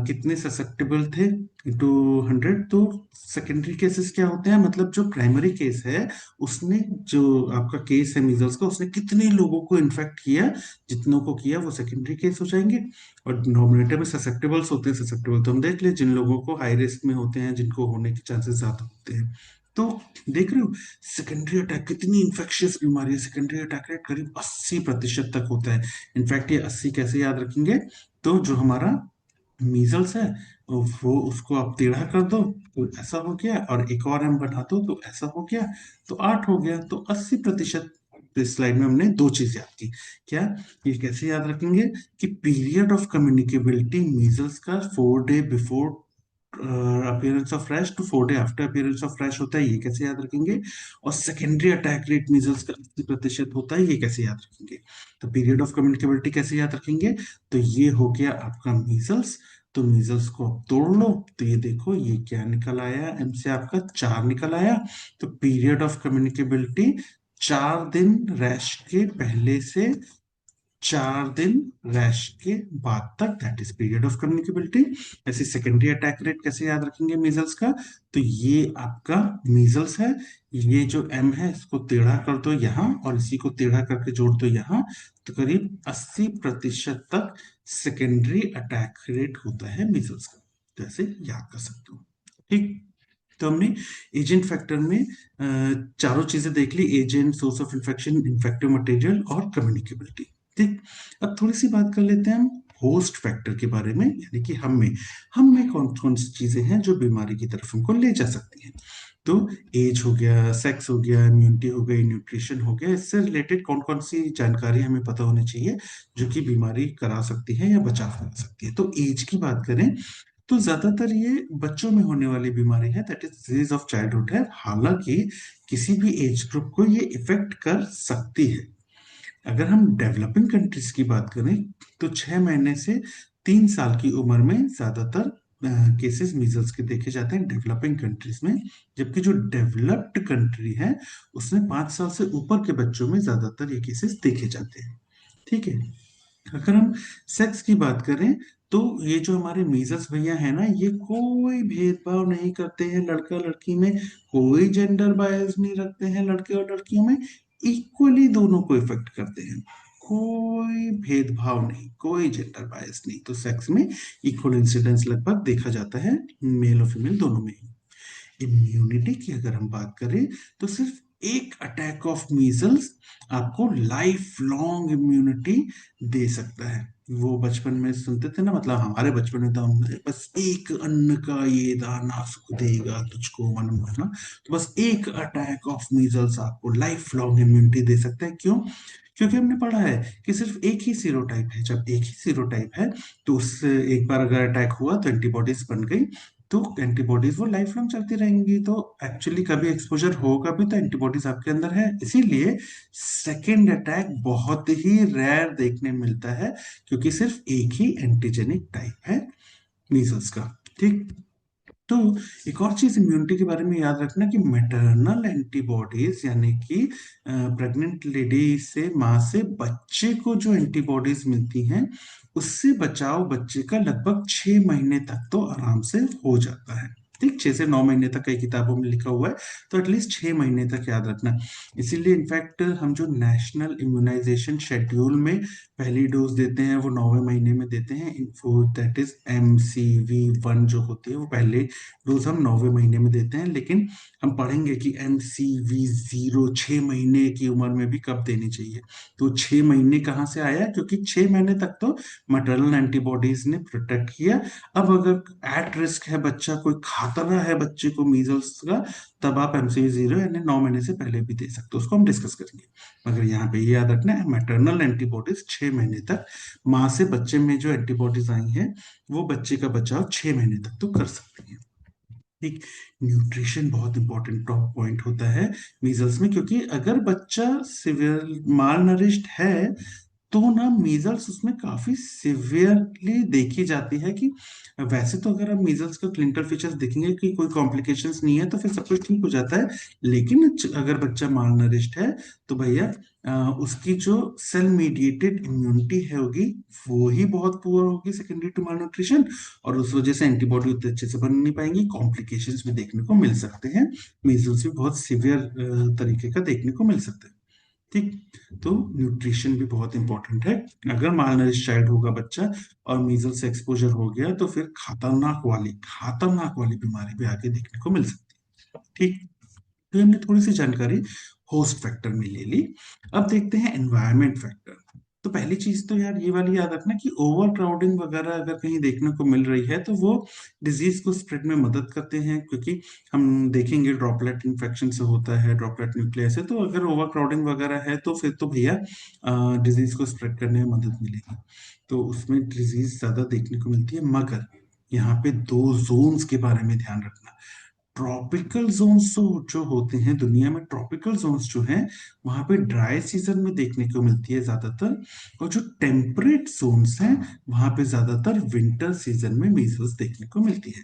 कितने ससेप्टेबल थे इंटू 100। तो सेकेंडरी केसेस क्या होते हैं? मतलब जो प्राइमरी केस है उसने, जो आपका केस है मीजल्स का, उसने कितने लोगों को इन्फेक्ट किया, जितनों को किया वो सेकेंडरी केस हो जाएंगे। और डिनोमिनेटर में ससेप्टेबल्स होते हैं। ससेप्टेबल तो हम देख ले, जिन लोगों को हाई रिस्क में होते हैं, जिनको होने के चांसेस ज्यादा होते हैं। तो देख रहे हो सेकेंडरी अटैक कितनी इंफेक्शियस बीमारी है। सेकेंडरी अटैक रेट करीब 80% तक होता है। इनफैक्ट ये 80 कैसे याद रखेंगे? तो जो हमारा मीजल्स है, वो उसको आप टेढ़ा कर दो तो ऐसा हो गया, और एक और एम बढ़ा दो तो ऐसा हो गया, तो 8 हो गया। तो 80%। इस स्लाइड में हमने दो चीज याद की। क्या? ये कैसे याद रखेंगे कि पीरियड ऑफ कम्युनिकेबिलिटी मीजल्स का 4 day before appearance of rash to 4 day after appearance of rash होता है, ये कैसे याद रखेंगे? और सेकेंडरी अटैक रेट मीजल्स का 80% होता है, ये कैसे याद रखेंगे? तो पीरियड ऑफ कम्युनिकेबिलिटी कैसे याद रखेंगे? तो ये हो गया आपका मीजल्स। तो मीजल्स को आप तोड़ लो, तो ये देखो ये क्या निकल आया, एम से आपका 4 निकल आया। तो पीरियड ऑफ कम्युनिकेबिलिटी 4 दिन रैश के पहले से 4 दिन रैश के बाद तक, that is period of communicability. ऐसे सेकेंडरी अटैक रेट कैसे याद रखेंगे मीजल्स का? तो ये आपका मीजल्स है, ये जो एम है इसको टेढ़ा कर दो यहाँ, और इसी को टेढ़ा करके जोड़ दो यहाँ, तो करीब 80% तक सेकेंडरी अटैक रेट होता है मीजल्स का। तो ऐसे याद कर सकते हो। ठीक। तो हमने एजेंट फैक्टर में चारों चीजें देख ली, agent, source of infection, infective material और कम्युनिकेबिलिटी। ठीक। अब थोड़ी सी बात कर लेते हैं हम होस्ट फैक्टर के बारे में, यानी कि हम में कौन कौन सी चीजें हैं जो बीमारी की तरफ हमको ले जा सकती हैं। तो एज हो गया, सेक्स हो गया, इम्यूनिटी हो गई, न्यूट्रिशन हो गया, इससे रिलेटेड कौन कौन सी जानकारी हमें पता होनी चाहिए जो कि बीमारी करा सकती है या बचाव करा सकती है। तो एज की बात करें तो ज्यादातर ये बच्चों में होने वाली बीमारी है, that is disease of childhood है। हालांकि किसी भी एज ग्रुप को ये इफेक्ट कर सकती है। अगर हम डेवलपिंग कंट्रीज की बात करें तो 6 महीने से 3 साल की उम्र में ज्यादातर केसेस मीजल्स के देखे जाते हैं डेवलपिंग कंट्रीज में। जबकि जो डेवलप्ड कंट्री है उसमें 5 साल से ऊपर के बच्चों में ज्यादातर ये केसेस देखे जाते हैं। ठीक है। अगर हम सेक्स की बात करें तो ये जो हमारे मीजल्स भैया है ना, ये कोई भेदभाव नहीं करते हैं लड़का लड़की में, कोई जेंडर बायस नहीं रखते हैं लड़के और लड़कियों में, इक्वली दोनों को इफेक्ट करते हैं। कोई भेदभाव नहीं, कोई जेंडर बायस नहीं, तो सेक्स में इक्वल इंसिडेंस लगभग देखा जाता है, मेल और फीमेल दोनों में ही। इम्यूनिटी की अगर हम बात करें तो सिर्फ एक अटैक ऑफ मीजल्स आपको लाइफ लॉन्ग इम्यूनिटी दे सकता है। वो बचपन में सुनते थे ना, मतलब हमारे बचपन में तो हम बस एक अन्न का ये दाना सुख देगा तुझको मन माना, तो बस एक अटैक ऑफ मीजल्स आपको लाइफ लॉन्ग इम्यूनिटी दे सकता है। क्यों? क्योंकि हमने पढ़ा है कि सिर्फ एक ही सीरोटाइप है, जब एक ही सीरोटाइप है तो उससे एक बार अगर अटैक हुआ तो एंटीबॉडीज बन गई, तो एंटीबॉडीज वो लाइफ लॉन्ग चलती रहेंगी। तो एक्चुअली कभी एक्सपोजर होगा भी तो एंटीबॉडीज आपके अंदर है, इसीलिए सेकेंड अटैक बहुत ही रेयर देखने मिलता है, क्योंकि सिर्फ एक ही एंटीजेनिक टाइप है मीजल्स का। ठीक। तो एक और चीज इम्यूनिटी के बारे में याद रखना कि मैटरनल एंटीबॉडीज, यानी कि प्रेग्नेंट लेडी से, माँ से बच्चे को जो एंटीबॉडीज मिलती हैं उससे बचाव बच्चे का लगभग 6 महीने तक तो आराम से हो जाता है। ठीक, 6 से 9 महीने तक कई किताबों में लिखा हुआ है, तो एटलीस्ट 6 महीने तक याद रखना। इसीलिए इनफैक्ट हम जो नेशनल इम्यूनाइजेशन शेड्यूल में पहली डोज देते हैं वो 9वें महीने में देते हैं, वो दैट इज MCV1 जो होती है वो पहले डोज हम 9वें महीने में देते हैं। लेकिन हम पढ़ेंगे कि MCV0 6 महीने की उम्र में भी कब देनी चाहिए। तो 6 महीने कहाँ से आया? क्योंकि 6 महीने तक तो मैटरनल एंटीबॉडीज ने प्रोटेक्ट किया। अब अगर एट रिस्क है बच्चा, कोई खतरा है बच्चे को मीजल्स का, तब आप MCV0 यानी 9 महीने से पहले भी दे सकते हो, उसको हम डिस्कस करेंगे। मगर यहाँ पे ये याद रखना है, मैटरनल एंटीबॉडीज 6 महीने तक, माँ से बच्चे में जो एंटीबॉडीज आई हैं वो बच्चे का बचाव 6 महीने तक तो कर सकती हैं। ठीक। न्यूट्रिशन बहुत इंपॉर्टेंट टॉप पॉइंट होता है मीजल्स में, क्योंकि अगर बच्चा सिवियर माल नरिश्ड है तो ना मीजल्स उसमें काफी सिवियरली देखी जाती है। कि वैसे तो अगर आप मीजल्स का क्लिनिकल फीचर्स देखेंगे कि कोई कॉम्प्लिकेशंस नहीं है तो फिर सब कुछ ठीक हो जाता है। लेकिन अगर बच्चा माल नरिश्ड है तो भैया उसकी जो सेल मीडिएटेड इम्यूनिटी है होगी वो ही बहुत पुअर होगी सेकेंडरी टू माल न्यूट्रिशन, और उस वजह से एंटीबॉडी उतने अच्छे से बन नहीं पाएंगी, कॉम्प्लिकेशंस भी देखने को मिल सकते हैं। मीजल्स भी बहुत सिवियर तरीके का देखने को मिल सकता है। ठीक। तो न्यूट्रिशन भी बहुत इंपॉर्टेंट है। अगर मालनरिश चाइल्ड होगा बच्चा और मीजल से एक्सपोजर हो गया तो फिर खतरनाक वाली बीमारी भी आगे देखने को मिल सकती है। ठीक। तो हमने थोड़ी सी जानकारी होस्ट फैक्टर में ले ली। अब देखते हैं एनवायरमेंट फैक्टर। तो पहली चीज तो यार ये वाली याद रखना कि ओवर क्राउडिंग वगैरह अगर कहीं देखने को मिल रही है तो वो डिजीज को स्प्रेड में मदद करते हैं, क्योंकि हम देखेंगे ड्रॉपलेट इन्फेक्शन से होता है, ड्रॉपलेट न्यूक्लियस से, तो अगर ओवर क्राउडिंग वगैरह है तो फिर तो भैया डिजीज को स्प्रेड करने में मदद मिलेगी। तो उसमें डिजीज ज्यादा देखने को मिलती है, मगर यहाँ पे दो जोन्स के बारे में ध्यान रखना। ट्रॉपिकल जोन्स जो होते हैं दुनिया में, ट्रॉपिकल जोन्स जो हैं वहां पे ड्राई सीजन में देखने को मिलती है ज्यादातर, और जो टेम्परेट जोन्स हैं वहां पे ज्यादातर विंटर सीजन में मीजल्स देखने को मिलती है।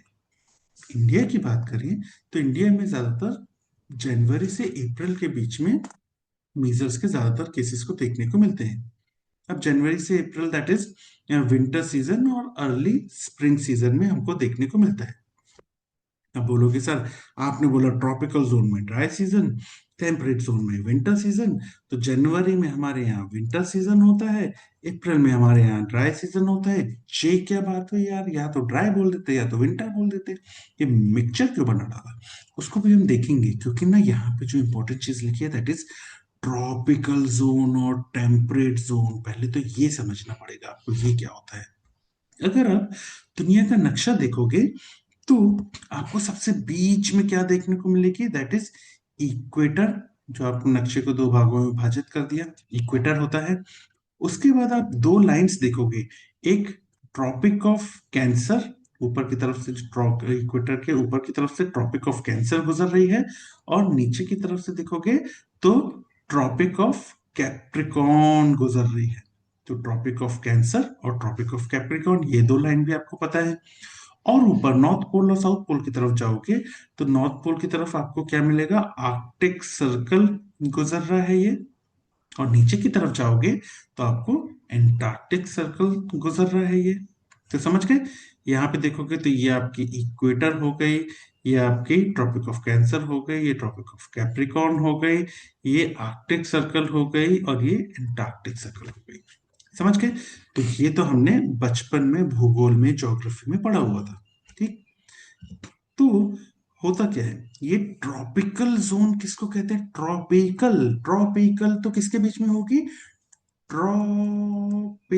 इंडिया की बात करें तो इंडिया में ज्यादातर जनवरी से अप्रैल के बीच में मीजल्स के ज्यादातर केसेस को देखने को मिलते हैं। अब जनवरी से अप्रैल दैट इज विंटर सीजन, और अर्ली स्प्रिंग सीजन में हमको देखने को मिलता है। अब बोलोगे सर आपने बोला ट्रॉपिकल जोन में ड्राई सीजन, टेम्परेट जोन में विंटर सीजन, तो जनवरी में हमारे यहाँ विंटर सीजन होता है, अप्रैल में हमारे यहाँ ड्राई सीजन होता है। ये क्या बात हुई यार, या तो ड्राई बोल देते या तो विंटर बोल देते, ये मिक्सचर क्यों बना डाला? उसको भी हम देखेंगे, क्योंकि ना यहाँ पे जो इंपॉर्टेंट चीज लिखी है दैट इज ट्रॉपिकल जोन और टेम्परेट जोन। पहले तो ये समझना पड़ेगा आपको ये क्या होता है। अगर आप दुनिया का नक्शा देखोगे तो आपको सबसे बीच में क्या देखने को मिलेगी, दैट इज इक्वेटर। जो आपको नक्शे को दो भागों में विभाजित कर दिया, इक्वेटर होता है। उसके बाद आप दो लाइंस देखोगे, एक ट्रॉपिक ऑफ कैंसर, ऊपर की तरफ से इक्वेटर के ऊपर की तरफ से ट्रॉपिक ऑफ कैंसर गुजर रही है, और नीचे की तरफ से देखोगे तो ट्रॉपिक ऑफ कैप्रिकॉर्न गुजर रही है। तो ट्रॉपिक ऑफ कैंसर और ट्रॉपिक ऑफ कैप्रिकॉर्न, ये दो लाइन भी आपको पता है। और ऊपर नॉर्थ पोल और साउथ पोल की तरफ जाओगे तो नॉर्थ पोल की तरफ आपको क्या मिलेगा, आर्कटिक सर्कल गुजर रहा है ये, और नीचे की तरफ जाओगे तो आपको एंटार्क्टिक सर्कल गुजर रहा है ये। तो समझ गए? यहाँ पे देखोगे तो ये आपकी इक्वेटर हो गई, ये आपकी ट्रॉपिक ऑफ कैंसर हो गई, ये ट्रॉपिक ऑफ कैप्रिकॉर्न हो गई, ये आर्कटिक सर्कल हो गई, और ये एंटार्क्टिक सर्कल हो गई। समझ गए? तो ये तो हमने बचपन में भूगोल में ज्योग्राफी में पढ़ा हुआ था। ठीक। तो होता क्या है, ये ट्रॉपिकल जोन किसको कहते हैं? ट्रॉपिकल। ट्रॉपिकल तो किसके बीच में होगी? ट्रॉपिकल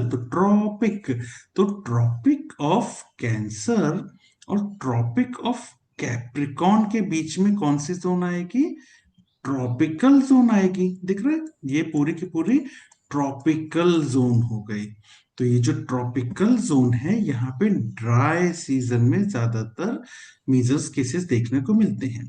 तो ट्रॉपिक, तो ट्रॉपिक ऑफ कैंसर और ट्रॉपिक ऑफ कैप्रिकॉर्न के बीच में कौन सी जोन आएगी? ट्रॉपिकल जोन आएगी। दिख रहा है, ये पूरी की पूरी ट्रॉपिकल जोन हो गई। तो ये जो ट्रॉपिकल जोन है यहाँ पे ड्राई सीजन में ज्यादातर मीजल्स केसेस देखने को मिलते हैं।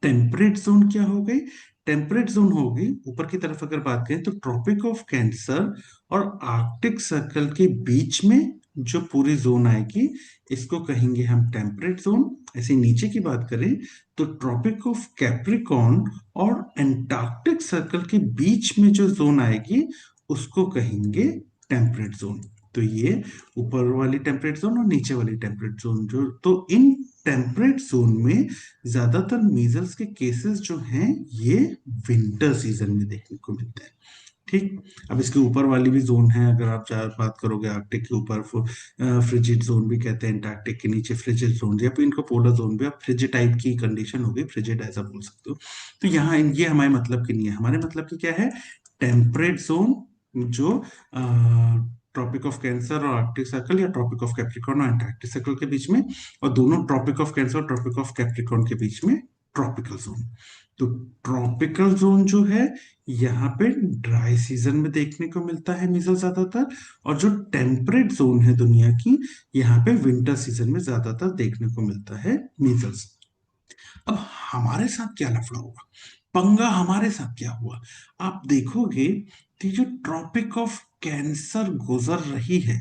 टेम्परेट जोन क्या हो गई? टेम्परेट जोन होगी ऊपर की तरफ अगर बात करें तो ट्रॉपिक ऑफ कैंसर और आर्कटिक सर्कल के बीच में जो पूरी जोन आएगी इसको कहेंगे हम टेम्परेट जोन। ऐसे नीचे की बात करें तो ट्रॉपिक ऑफ कैप्रिकॉर्न और एंटार्क्टिक सर्कल के बीच में जो जोन आएगी उसको कहेंगे टेम्परेट जोन। तो ये ऊपर वाली टेम्परेट जोन और नीचे वाली टेम्परेट जोन, जो तो इन टेम्परेट जोन में ज्यादातर मीजल्स के केसेस जो हैं ये विंटर सीजन में देखने को मिलते हैं। ठीक। अब इसके ऊपर वाली भी जोन है, अगर आप बात करोगे आर्कटिक के ऊपर फ्रिजिड जोन भी कहते हैं, एंटार्क्टिक के नीचे फ्रिजिड जोन, या फिर इनको पोलर जोन भी, आप फ्रिजिड टाइप की कंडीशन हो गई, फ्रिजिड ऐसा बोल सकते हो। तो यहाँ ये हमारे मतलब की नहीं है, हमारे मतलब की क्या है? टेम्परेट जोन जो ट्रॉपिक ऑफ कैंसर और आर्कटिक सर्कल, या ट्रॉपिक ऑफ कैप्रिकॉर्न और एंटार्क्टिक सर्कल के बीच में, और दोनों ट्रॉपिक ऑफ कैंसर और ट्रॉपिक ऑफ कैप्रिकॉर्न के बीच में ट्रॉपिकल जोन। तो ट्रॉपिकल जोन जो है यहाँ पे ड्राई सीजन में देखने को मिलता है मीजल्स ज्यादातर, और जो टेम्परेट जोन है दुनिया की यहाँ पे विंटर सीजन में ज्यादातर देखने को मिलता है मीजल्स। अब हमारे साथ क्या लफड़ा हुआ, पंगा हमारे साथ क्या हुआ? आप देखोगे कि जो ट्रॉपिक ऑफ कैंसर गुजर रही है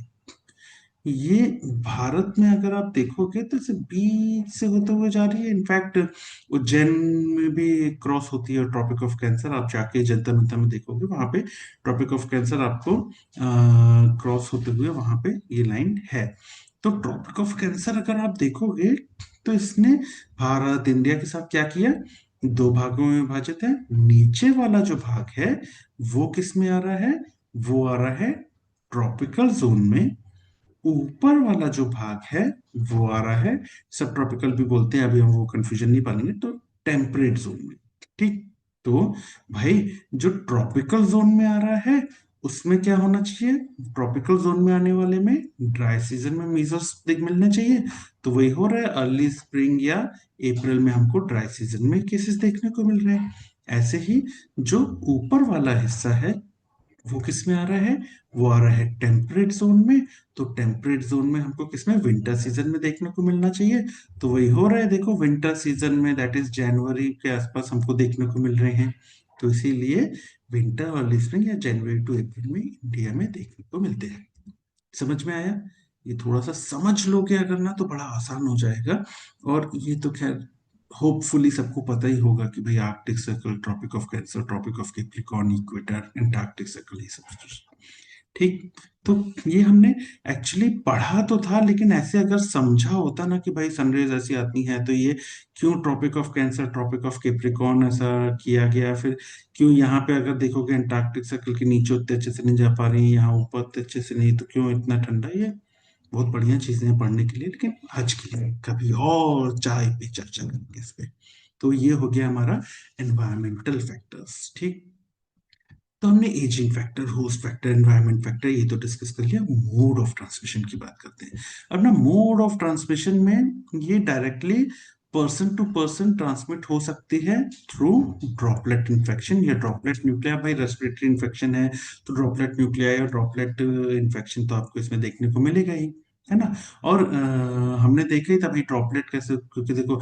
ये भारत में अगर आप देखोगे तो इसे बीच से होते हुए जा रही है। इनफैक्ट उज्जैन में भी क्रॉस होती है ट्रॉपिक ऑफ कैंसर, आप जाके जंतर मंतर में देखोगे वहां पे ट्रॉपिक ऑफ कैंसर आपको क्रॉस होते हुए वहां पे ये लाइन है। तो ट्रॉपिक ऑफ कैंसर अगर आप देखोगे तो इसने भारत इंडिया के साथ क्या किया, दो भागों में विभाजित है। नीचे वाला जो भाग है वो किस में आ रहा है? वो आ रहा है ट्रॉपिकल जोन में। ऊपर वाला जो भाग है वो आ रहा है, सब ट्रॉपिकल भी बोलते हैं, अभी हम वो कंफ्यूजन नहीं पालेंगे, तो टेम्परेट जोन में। ठीक। तो भाई जो ट्रॉपिकल जोन में आ रहा है उसमें क्या होना चाहिए, ट्रॉपिकल जोन में आने वाले में ड्राई सीजन में मीजल्स देख मिलने चाहिए। तो वही हो रहा है, अर्ली स्प्रिंग या अप्रैल में हमको ड्राई सीजन में केसेस देखने को मिल रहे हैं। ऐसे ही जो ऊपर वाला हिस्सा है वो किस में आ रहा है, वो आ रहा है टेम्परेट जोन में। तो टेम्परेट जोन में हमको किसमें, विंटर सीजन में देखने को मिलना चाहिए। तो वही हो रहा है, देखो विंटर सीजन में दैट इज जनवरी के आसपास हमको देखने को मिल रहे हैं। तो इसीलिए विंटर और स्प्रिंग या जनवरी टू अप्रैल में इंडिया में देखने को मिलते हैं। समझ में आया? ये थोड़ा सा समझ लोगे अगर ना तो बड़ा आसान हो जाएगा। और ये तो खैर होपफुली सबको पता ही होगा कि भाई Arctic Circle, Tropic of Cancer, Tropic of Capricorn, equator, Antarctic Circle, ये सब कुछ। ठीक। तो ये हमने एक्चुअली पढ़ा तो था, लेकिन ऐसे अगर समझा होता ना कि भाई सनरेज ऐसी आती हैं तो ये क्यों Tropic of Cancer, Tropic of Capricorn ऐसा किया गया, फिर क्यों यहाँ पे अगर देखोगे एंटार्क्टिक सर्कल के नीचे उतने अच्छे से नहीं जा पा रही है, यहाँ ऊपर उतने अच्छे से नहीं, तो क्यों इतना ठंडा, ये बहुत बढ़िया चीजें हैं पढ़ने के लिए, लेकिन आज के लिए कभी और चाय पे चर्चा करेंगे इस पे। तो ये हो गया हमारा एनवायरमेंटल फैक्टर्स। ठीक। तो हमने ageing factor, host factor, environment factor ये तो डिस्कस कर लिया। मोड ऑफ ट्रांसमिशन की बात करते हैं। अब ना मोड ऑफ ट्रांसमिशन में ये directly person to person transmit हो सकती है थ्रू ड्रॉपलेट इन्फेक्शन या ड्रॉपलेट न्यूक्लिया। भाई रेस्पिरेटरी इन्फेक्शन है तो ड्रॉपलेट न्यूक्लिया या ड्रॉपलेट इन्फेक्शन तो आपको इसमें देखने को मिलेगा ही, है ना। और हमने देखा ही था भाई ड्रॉपलेट कैसे, क्योंकि देखो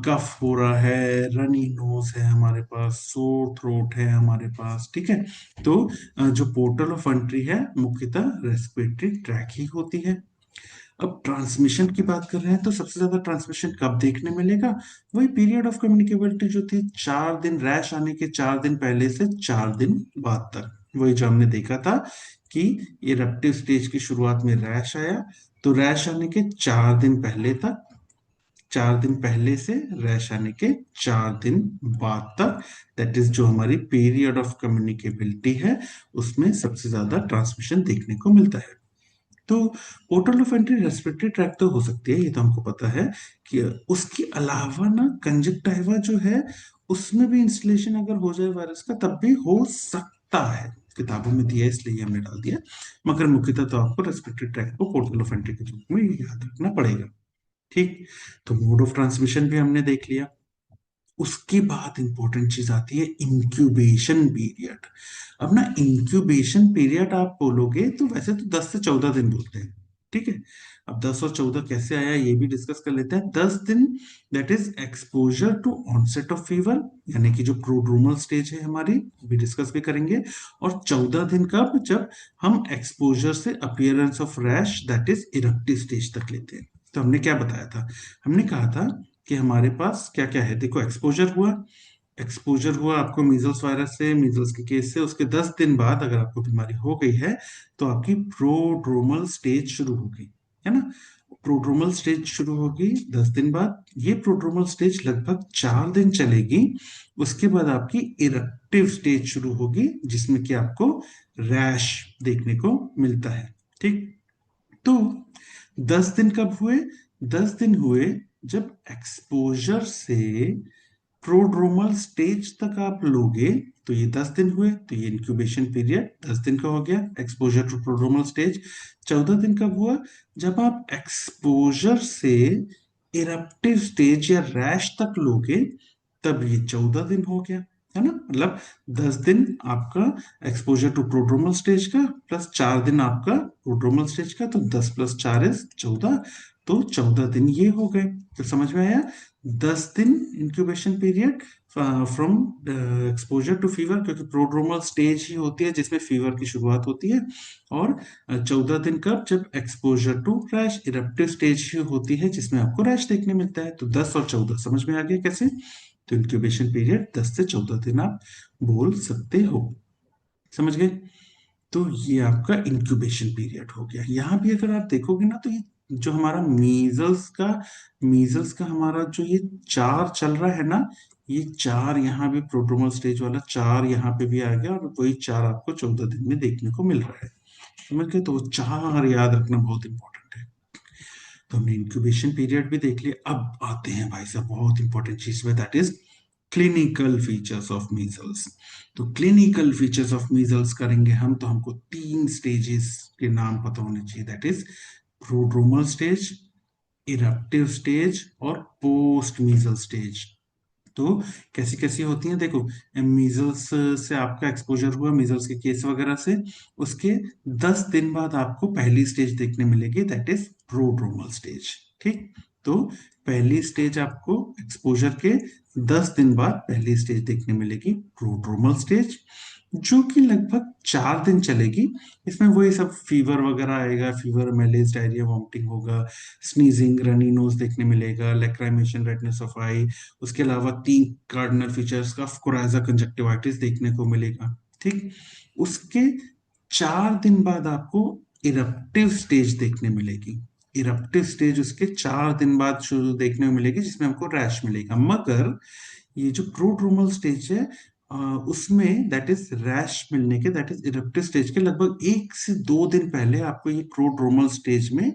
कफ हो रहा है, रनी नोज है हमारे पास, सोर थ्रोट है हमारे पास, ठीक है। तो जो पोर्टल ऑफ एंट्री है मुख्यतः रेस्पिरेटरी ट्रैक ही होती है। अब ट्रांसमिशन की बात कर रहे हैं तो सबसे ज्यादा ट्रांसमिशन कब देखने मिलेगा, वही पीरियड ऑफ कम्युनिकेबिलिटी जो थी 4 दिन, रैश आने के 4 दिन पहले से 4 दिन बाद तक। वही जो हमने देखा था कि इरप्टिव स्टेज की शुरुआत में रैश आया, तो रैश आने के 4 दिन पहले तक, 4 दिन पहले से रैश आने के 4 दिन बाद तक, दैट इज जो हमारी पीरियड ऑफ कम्युनिकेबिलिटी है, उसमें सबसे ज्यादा ट्रांसमिशन देखने को मिलता है। तो portal of entry respiratory tract तो हो सकती है, ये तो हमको पता है कि उसके अलावा ना कंजक्टाइवा जो है उसमें भी इंस्टॉलेशन अगर हो जाए वायरस का तब भी हो सकता है। किताबों में दिया है इसलिए हमने डाल दिया, मगर मुख्यतः तो आपको रेस्पिरेटरी ट्रैक को पोर्टल ऑफ एंट्री के रूप में याद रखना पड़ेगा। ठीक। तो मोड ऑफ ट्रांसमिशन भी हमने देख लिया। उसके बाद इंपॉर्टेंट चीज आती है इंक्यूबेशन पीरियड। अब ना इंक्यूबेशन पीरियड आप बोलोगे तो वैसे तो 10 से 14 दिन बोलते हैं, ठीक है। अब 10 और 14 कैसे आया ये भी डिस्कस कर लेते हैं। 10 दिन that is exposure to onset of fever, यानी कि जो प्रोड्रोमल स्टेज है हमारी, भी डिस्कस भी करेंगे। और 14 दिन कब, जब हम एक्सपोजर से appearance of rash that is eruptive stage तक लेते हैं। तो हमने क्या बताया था, हमने कहा था कि हमारे पास क्या क्या है, देखो एक्सपोजर हुआ, एक्सपोजर हुआ आपको मीजल्स वायरस से, मीजल्स के केस से, उसके 10 दिन बाद अगर आपको बीमारी हो गई है तो आपकी प्रोड्रोमल स्टेज शुरू होगी, है ना। प्रोड्रोमल स्टेज शुरू होगी 10 दिन बाद। ये प्रोड्रोमल स्टेज लगभग 4 दिन चलेगी। उसके बाद आपकी इरप्टिव स्टेज शुरू होगी जिसमें कि आपको रैश देखने को मिलता है। ठीक। तो 10 दिन कब हुए, 10 दिन हुए जब एक्सपोजर से प्रोड्रोमल स्टेज तक आप लोगे, तो ये 10 दिन हुए, तो ये इंक्यूबेशन पीरियड 10 दिन का हो गया, एक्सपोजर टू प्रोड्रोमल स्टेज। 14 दिन कब हुआ, जब आप एक्सपोजर से इरप्टिव स्टेज या रैश तक लोगे, तब ये 14 दिन हो गया, है ना। मतलब 10 दिन आपका एक्सपोजर टू प्रोड्रोमल स्टेज का, प्लस 4 दिन आपका प्रोड्रोमल स्टेज का, तो 10 + 4 = 14। तो 14 दिन ये हो गए। तो समझ में आया, 10 दिन incubation period from exposure to fever, क्योंकि प्रोड्रोमल स्टेज ही होती है जिसमें फीवर की शुरुआत होती है। और 14 दिन कब, जब exposure to rash, eruptive stage ही होती है जिसमें आपको रैश देखने मिलता है। तो 10 और 14 समझ में आ गया कैसे। तो इंक्यूबेशन पीरियड 10 से 14 दिन आप बोल सकते हो। समझ गए। तो ये आपका इंक्यूबेशन पीरियड हो गया। यहाँ भी अगर आप देखोगे ना तो ये जो हमारा मीजल्स का हमारा जो ये 4 चल रहा है ना, ये 4 यहाँ भी प्रोड्रोमल स्टेज वाला 4 यहाँ पे भी आ गया, और वही 4 आपको 14 दिन में देखने को मिल रहा है। समझ गए। तो वो 4 याद रखना बहुत इंपॉर्टेंट है। तो हमने इंक्यूबेशन पीरियड भी देख लिया। अब आते हैं भाई साहब बहुत इंपॉर्टेंट चीज में, that is clinical features of measles. तो क्लिनिकल फीचर्स ऑफ मीजल्स करेंगे हम, तो हमको 3 स्टेजेस के नाम पता होने चाहिए, that is prodromal stage, eruptive stage और पोस्ट मीजल स्टेज। तो कैसी कैसी होती हैं देखो, मीजल्स से आपका एक्सपोजर हुआ, मीजल्स के केस वगैरह से, उसके 10 दिन बाद आपको पहली स्टेज देखने मिलेगी, दैट इज प्रोड्रोमल स्टेज। ठीक, तो पहली स्टेज आपको एक्सपोजर के 10 दिन बाद पहली स्टेज देखने मिलेगी, प्रोड्रोमल स्टेज, जो कि लगभग 4 दिन चलेगी। इसमें वही सब फीवर वगैरह आएगा, फीवर, मैलेज, डायरिया, वॉमिटिंग होगा, स्नीजिंग, रनी नोज देखने मिलेगा, लैक्राइमेशन, रेडनेस ऑफ आई, उसके अलावा 3 कार्डिनल फीचर्स का कोराइजा कंजक्टिवाइटिस देखने को मिलेगा। ठीक, उसके 4 दिन बाद आपको इरप्टिव स्टेज देखने मिलेगी। इरप्टिव स्टेज उसके 4 दिन बाद शुरू देखने को मिलेगी, जिसमें हमको रैश मिलेगा। मगर ये जो प्रोड्रोमल स्टेज है, उसमें दैट इज रैश मिलने के, दैट इज इरप्टिव स्टेज के लगभग 1 से 2 दिन पहले आपको ये प्रोड्रोमल स्टेज में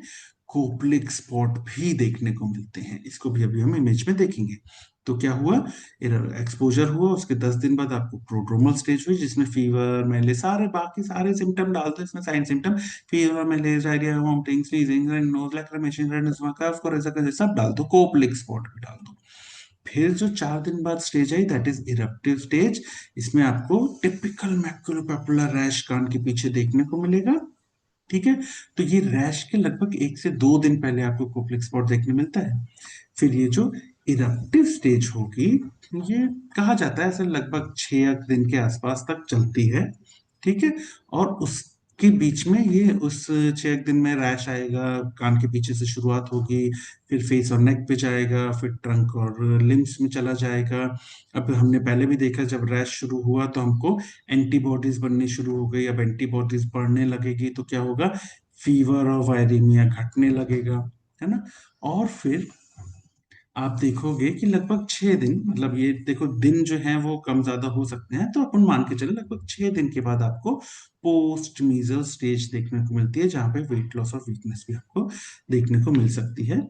कोपलिक स्पॉट भी देखने को मिलते हैं। इसको भी अभी हम इमेज में देखेंगे। तो क्या हुआ, एक्सपोजर हुआ, उसके 10 दिन बाद आपको प्रोड्रोमल स्टेज हुई, जिसमें फीवर, मैले, सारे बाकी सारे सिम्टम डाल दो इसमें, sign symptom, fever, malaise, diarrhoea, vomiting, sneezing, nose, lacrimation, redness, cough, coryza, सब डाल दो, कोपलिक स्पॉट भी डाल दो। फिर जो 4 दिन बाद stage I, that is eruptive stage. इसमें आपको टिपिकल मैक्युलोपैपुलर रैश कान के पीछे देखने को मिलेगा। ठीक है, तो ये रैश के लगभग 1 से 2 दिन पहले आपको कोपलिक स्पॉट देखने मिलता है। फिर ये जो इरप्टिव स्टेज होगी, ये कहा जाता है ऐसे लगभग 6 दिन के आसपास तक चलती है। ठीक है, और उसके बीच में ये उस 6 दिन में रैश आएगा, कान के पीछे से शुरुआत होगी, फिर फेस और नेक पे जाएगा, फिर ट्रंक और लिम्स में चला जाएगा। अब हमने पहले भी देखा, जब रैश शुरू हुआ तो हमको एंटीबॉडीज बननी शुरू हो गई। अब एंटीबॉडीज बढ़ने लगेगी तो क्या होगा, फीवर और वायरिमिया घटने लगेगा, है ना। और फिर आप देखोगे कि लगभग 6 दिन, मतलब ये देखो दिन जो है वो कम ज्यादा हो सकते हैं, तो अपन मान के चले लगभग 6 दिन के बाद आपको पोस्ट मीजल स्टेज देखने को मिलती है, जहां पे वेट लॉस और वीकनेस भी आपको देखने को मिल सकती है।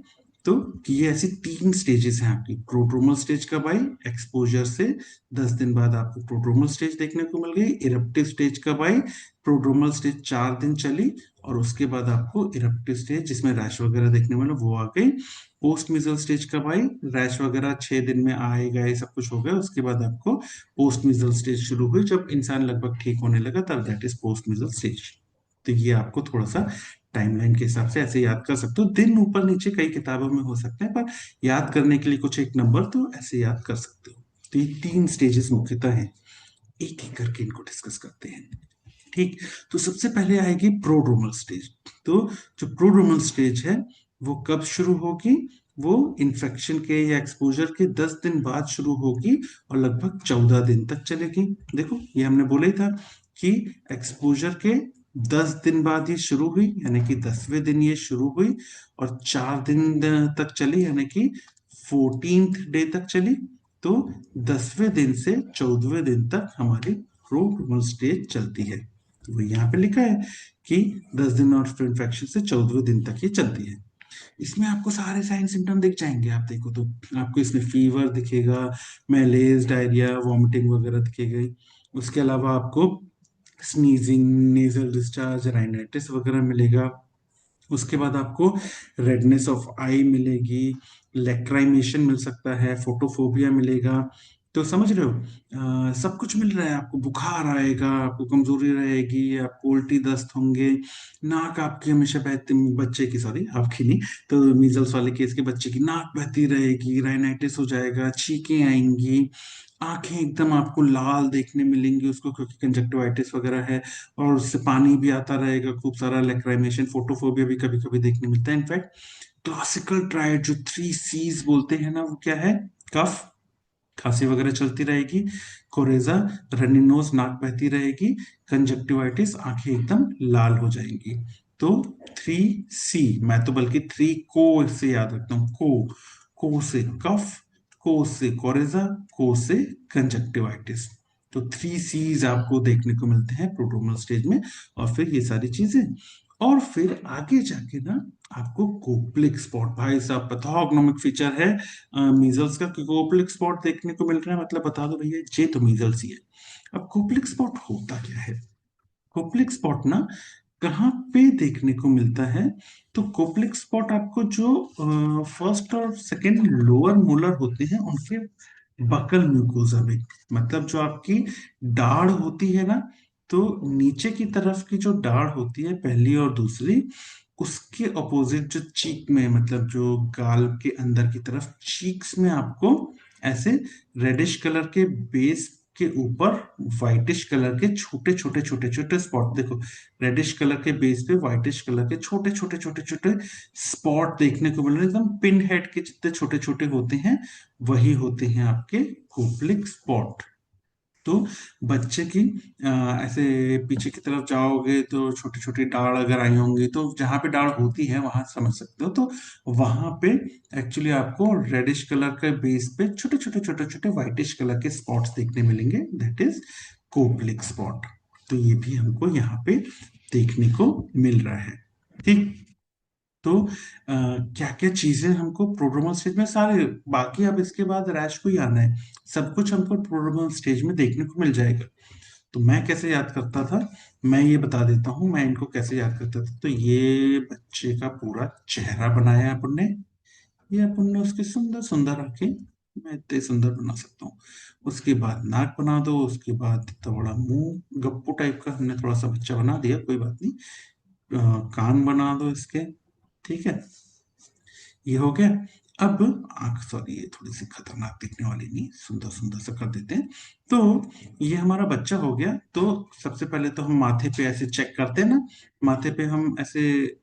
तो ये ऐसी 3 स्टेजेस हैं आपकी। प्रोड्रोमल स्टेज कब आई, एक्सपोजर से 10 दिन बाद आपको प्रोड्रोमल स्टेज देखने को मिल गई। इरप्टिव स्टेज कब आई, प्रोड्रोमल स्टेज 4 दिन चली, और उसके बाद आपको इरप्टिव स्टेज जिसमें रैश वगैरह देखने वाला वो आ गई। पोस्ट मिजल स्टेज कब आई, रैश वगैरह 6 दिन में आए गए, सब कुछ हो गया, उसके बाद आपको पोस्ट मिजल स्टेज शुरू हुई, जब इंसान लगभग ठीक होने लगा, तब that is post missile stage. तो ये आपको थोड़ा सा टाइमलाइन के हिसाब से ऐसे याद कर सकते हो। दिन ऊपर नीचे कई किताबों में हो सकते हैं, पर याद करने के लिए कुछ एक नंबर तो ऐसे याद कर सकते हो। तो ये 3 स्टेजेस मुख्यतः हैं, एक एक करके इनको डिस्कस करते हैं। ठीक, तो सबसे पहले आएगी प्रोड्रोमल स्टेज। तो जो प्रोड्रोमल स्टेज है वो कब शुरू होगी, वो इन्फेक्शन के या एक्सपोजर के 10 दिन बाद शुरू होगी और लगभग 14 दिन तक चलेगी। देखो ये हमने बोला ही था कि एक्सपोजर के 10 दिन बाद ये शुरू हुई, यानी कि 10वें दिन ये शुरू हुई, और 4 दिन तक चली, यानी कि 14th डे तक चली। तो 10वें दिन से 14वें दिन तक हमारी प्रोड्रोमल स्टेज चलती है। तो वो यहाँ पे लिखा है कि 10 दिन और इन्फेक्शन से 14वें दिन तक ये चलती है। इसमें आपको सारे साइन सिम्टम दिख जाएंगे। आप देखो तो आपको इसमें फीवर दिखेगा, मैलेज, डायरिया, वॉमिटिंग वगैरह दिखेगी। उसके अलावा आपको स्नीजिंग, नेजल डिस्चार्ज, राइनाइटिस वगैरह मिलेगा। उसके बाद आपको रेडनेस ऑफ आई मिलेगी, लेक्राइमेशन मिल सकता है, फोटोफोबिया मिलेगा। तो समझ रहे हो, सब कुछ मिल रहा है आपको। बुखार आएगा, आपको कमजोरी रहेगी, आपको उल्टी दस्त होंगे, नाक आपकी हमेशा बहती, बच्चे की, सॉरी आपकी नहीं, तो मीजल्स वाले केस के बच्चे की नाक बहती रहेगी, राइनाइटिस हो जाएगा, छींकें आएंगी, आंखें एकदम आपको लाल देखने मिलेंगी उसको, क्योंकि कंजक्टिवाइटिस वगैरह है, और उससे पानी भी आता रहेगा खूब सारा, लेक्राइमेशन, फोटोफोबिया भी कभी कभी देखने मिलता है। इनफैक्ट क्लासिकल ट्रायड जो 3 C's बोलते हैं ना, वो क्या है, कफ, खांसी वगैरह चलती रहेगी, कोरेजा, रनी नोज, नाक बहती रहेगी, कंजक्टिवाइटिस, आंखें एकदम लाल हो जाएंगी। तो 3 C, मैं तो बल्कि 3 को से याद रखता हूँ। को से कफ, को से कोरेजा, को से कंजक्टिवाइटिस। तो 3 C's आपको देखने को मिलते हैं प्रोड्रोमल स्टेज में। और फिर ये सारी चीजें, और फिर आगे जाके ना आपको कोप्लिक स्पॉट, भाई साहब पैथोग्नोमिक फीचर है मीजल्स का कि कोप्लिक स्पॉट देखने को मिल रहा है, मतलब बता दो भैया ये तो मीजल्स ही है। अब कोप्लिक स्पॉट होता क्या है? कोप्लिक स्पॉट ना कहाँ पे देखने को मिलता है? तो कोप्लिक स्पॉट आपको जो फर्स्ट और सेकंड लोअर मोलर होते हैं उनके बकल म्यूकोजा में, मतलब जो आपकी दाढ़ होती है ना, तो नीचे की तरफ की जो दाढ़ होती है पहली और दूसरी, उसके अपोजिट जो चीक में, मतलब जो गाल के अंदर की तरफ चीक्स में आपको ऐसे रेडिश कलर के बेस के ऊपर व्हाइटिश कलर के छोटे छोटे छोटे छोटे स्पॉट देखो, रेडिश कलर के बेस पे व्हाइटिश कलर के छोटे छोटे छोटे छोटे स्पॉट देखने को मिल रहे हैं, एकदम पिन हेड के जितने छोटे छोटे होते हैं वही होते हैं आपके कोप्लिक स्पॉट। तो बच्चे की ऐसे पीछे की तरफ जाओगे तो छोटी छोटी दाढ़ अगर आई होंगी, तो जहां पे दाढ़ होती है वहां समझ सकते हो, तो वहां पे एक्चुअली आपको रेडिश कलर के बेस पे छोटे छोटे छोटे छोटे व्हाइटिश कलर के स्पॉट्स देखने मिलेंगे, दैट इज कोप्लिक स्पॉट। तो ये भी हमको यहाँ पे देखने को मिल रहा है। ठीक। तो क्या क्या चीजें हमको प्रोड्रोमल स्टेज में सारे, बाकी अब इसके बाद रैश को ही आना है, सब कुछ हमको प्रोड्रोमल स्टेज में देखने को मिल जाएगा। तो मैं कैसे याद करता था, मैं ये बता देता हूँ मैं इनको कैसे याद करता था। तो ये बच्चे का पूरा चेहरा बनाया अपन ने, ये अपन ने उसकी सुंदर सुंदर आंखें, मैं इतने सुंदर बना सकता हूँ। उसके बाद नाक बना दो, उसके बाद इतना बड़ा मुंह गप्पू टाइप का हमने थोड़ा सा बच्चा बना दिया, कोई बात नहीं। कान बना दो इसके, ठीक है, ये हो गया। अब आंख, सॉरी ये थोड़ी सी खतरनाक दिखने वाली नहीं, सुंदर सुंदर सा कर देते हैं। तो ये हमारा बच्चा हो गया। तो सबसे पहले तो हम माथे पे ऐसे चेक करते हैं ना, माथे पे हम ऐसे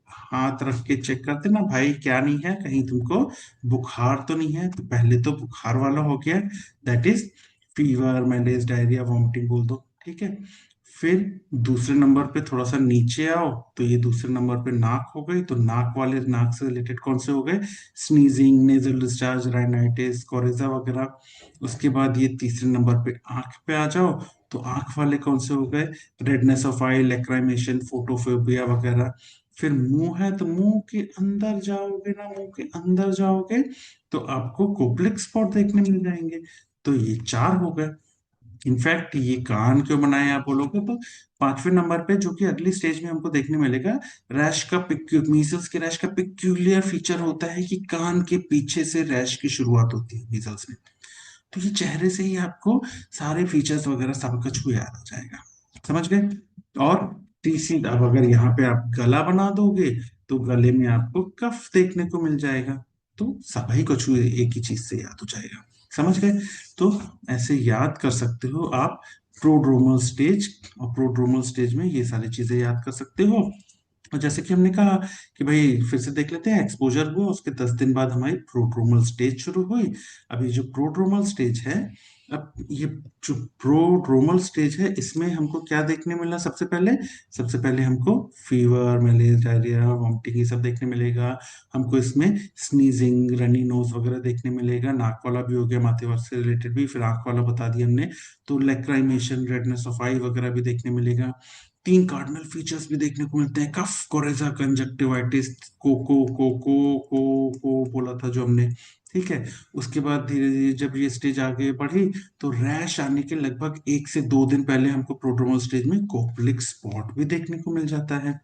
हाथ रख के चेक करते हैं ना, भाई क्या नहीं है, कहीं तुमको बुखार तो नहीं है। तो पहले तो बुखार वाला हो गया, that is fever, malaise, diarrhoea, vomiting बोल दो, ठीक है। फिर दूसरे नंबर पे थोड़ा सा नीचे आओ, तो ये दूसरे नंबर पे नाक हो गई। तो नाक वाले, नाक से रिलेटेड कौन से हो गए? स्नीजिंग, नेजल डिस्चार्ज, राइनाइटिस, कोरेजा वगैरह। उसके बाद ये तीसरे नंबर पे आंख पे आ जाओ, तो आंख वाले कौन से हो गए? रेडनेस ऑफ आई, लैक्राइमेशन, फोटोफोबिया वगैरह। फिर मुंह है, तो मुंह के अंदर जाओगे ना, मुंह के अंदर जाओगे तो आपको कोप्लिक स्पॉट देखने मिल जाएंगे। तो ये चार हो गए। इनफैक्ट ये कान क्यों बनाए आप बोलोगे, तो पांचवें नंबर पे जो कि अगली स्टेज में हमको देखने मिलेगा, रैश का मीजल्स के रैश का पिक्यूलियर फीचर होता है कि कान के पीछे से रैश की शुरुआत होती है मीजल्स में। तो ये चेहरे से ही आपको सारे फीचर्स वगैरह सब कुछ याद आ जाएगा, समझ गए। और तीसरी, अब अगर यहाँ पे आप गला बना दोगे तो गले में आपको कफ देखने को मिल जाएगा। तो सभी कुछ एक ही चीज से याद हो जाएगा, समझ गए। तो ऐसे याद कर सकते हो आप प्रोड्रोमल स्टेज, और प्रोड्रोमल स्टेज में ये सारी चीजें याद कर सकते हो। और जैसे कि हमने कहा कि भाई फिर से देख लेते हैं, एक्सपोजर हुआ उसके 10 दिन बाद हमारी प्रोड्रोमल स्टेज शुरू हुई। अभी जो प्रोड्रोमल स्टेज है, अब ये जो प्रोड्रोमल स्टेज है इसमें हमको क्या देखने मिला? सबसे पहले हमको फीवर, मलेरिया, डायरिया, वॉमिटिंग ये सब देखने मिलेगा। हमको इसमें स्नीजिंग, रनी नोज वगैरह देखने मिलेगा। नाक वाला भी हो गया, माथे वाले से रिलेटेड भी, फिर आंख वाला बता दिया हमने। तो लैक्राइमेशन, रेडनेस ऑफ आई वगैरह भी देखने मिलेगा। तीन कार्डिनल फीचर्स भी देखने को मिलते हैं, कफ, कोरेजा, कंजक्टिवाइटिस, को बोला था जो हमने, ठीक है। उसके बाद धीरे धीरे जब ये स्टेज आगे बढ़ी, तो रैश आने के लगभग 1 से 2 दिन पहले हमको प्रोड्रोमल स्टेज में कोप्लिक स्पॉट भी देखने को मिल जाता है।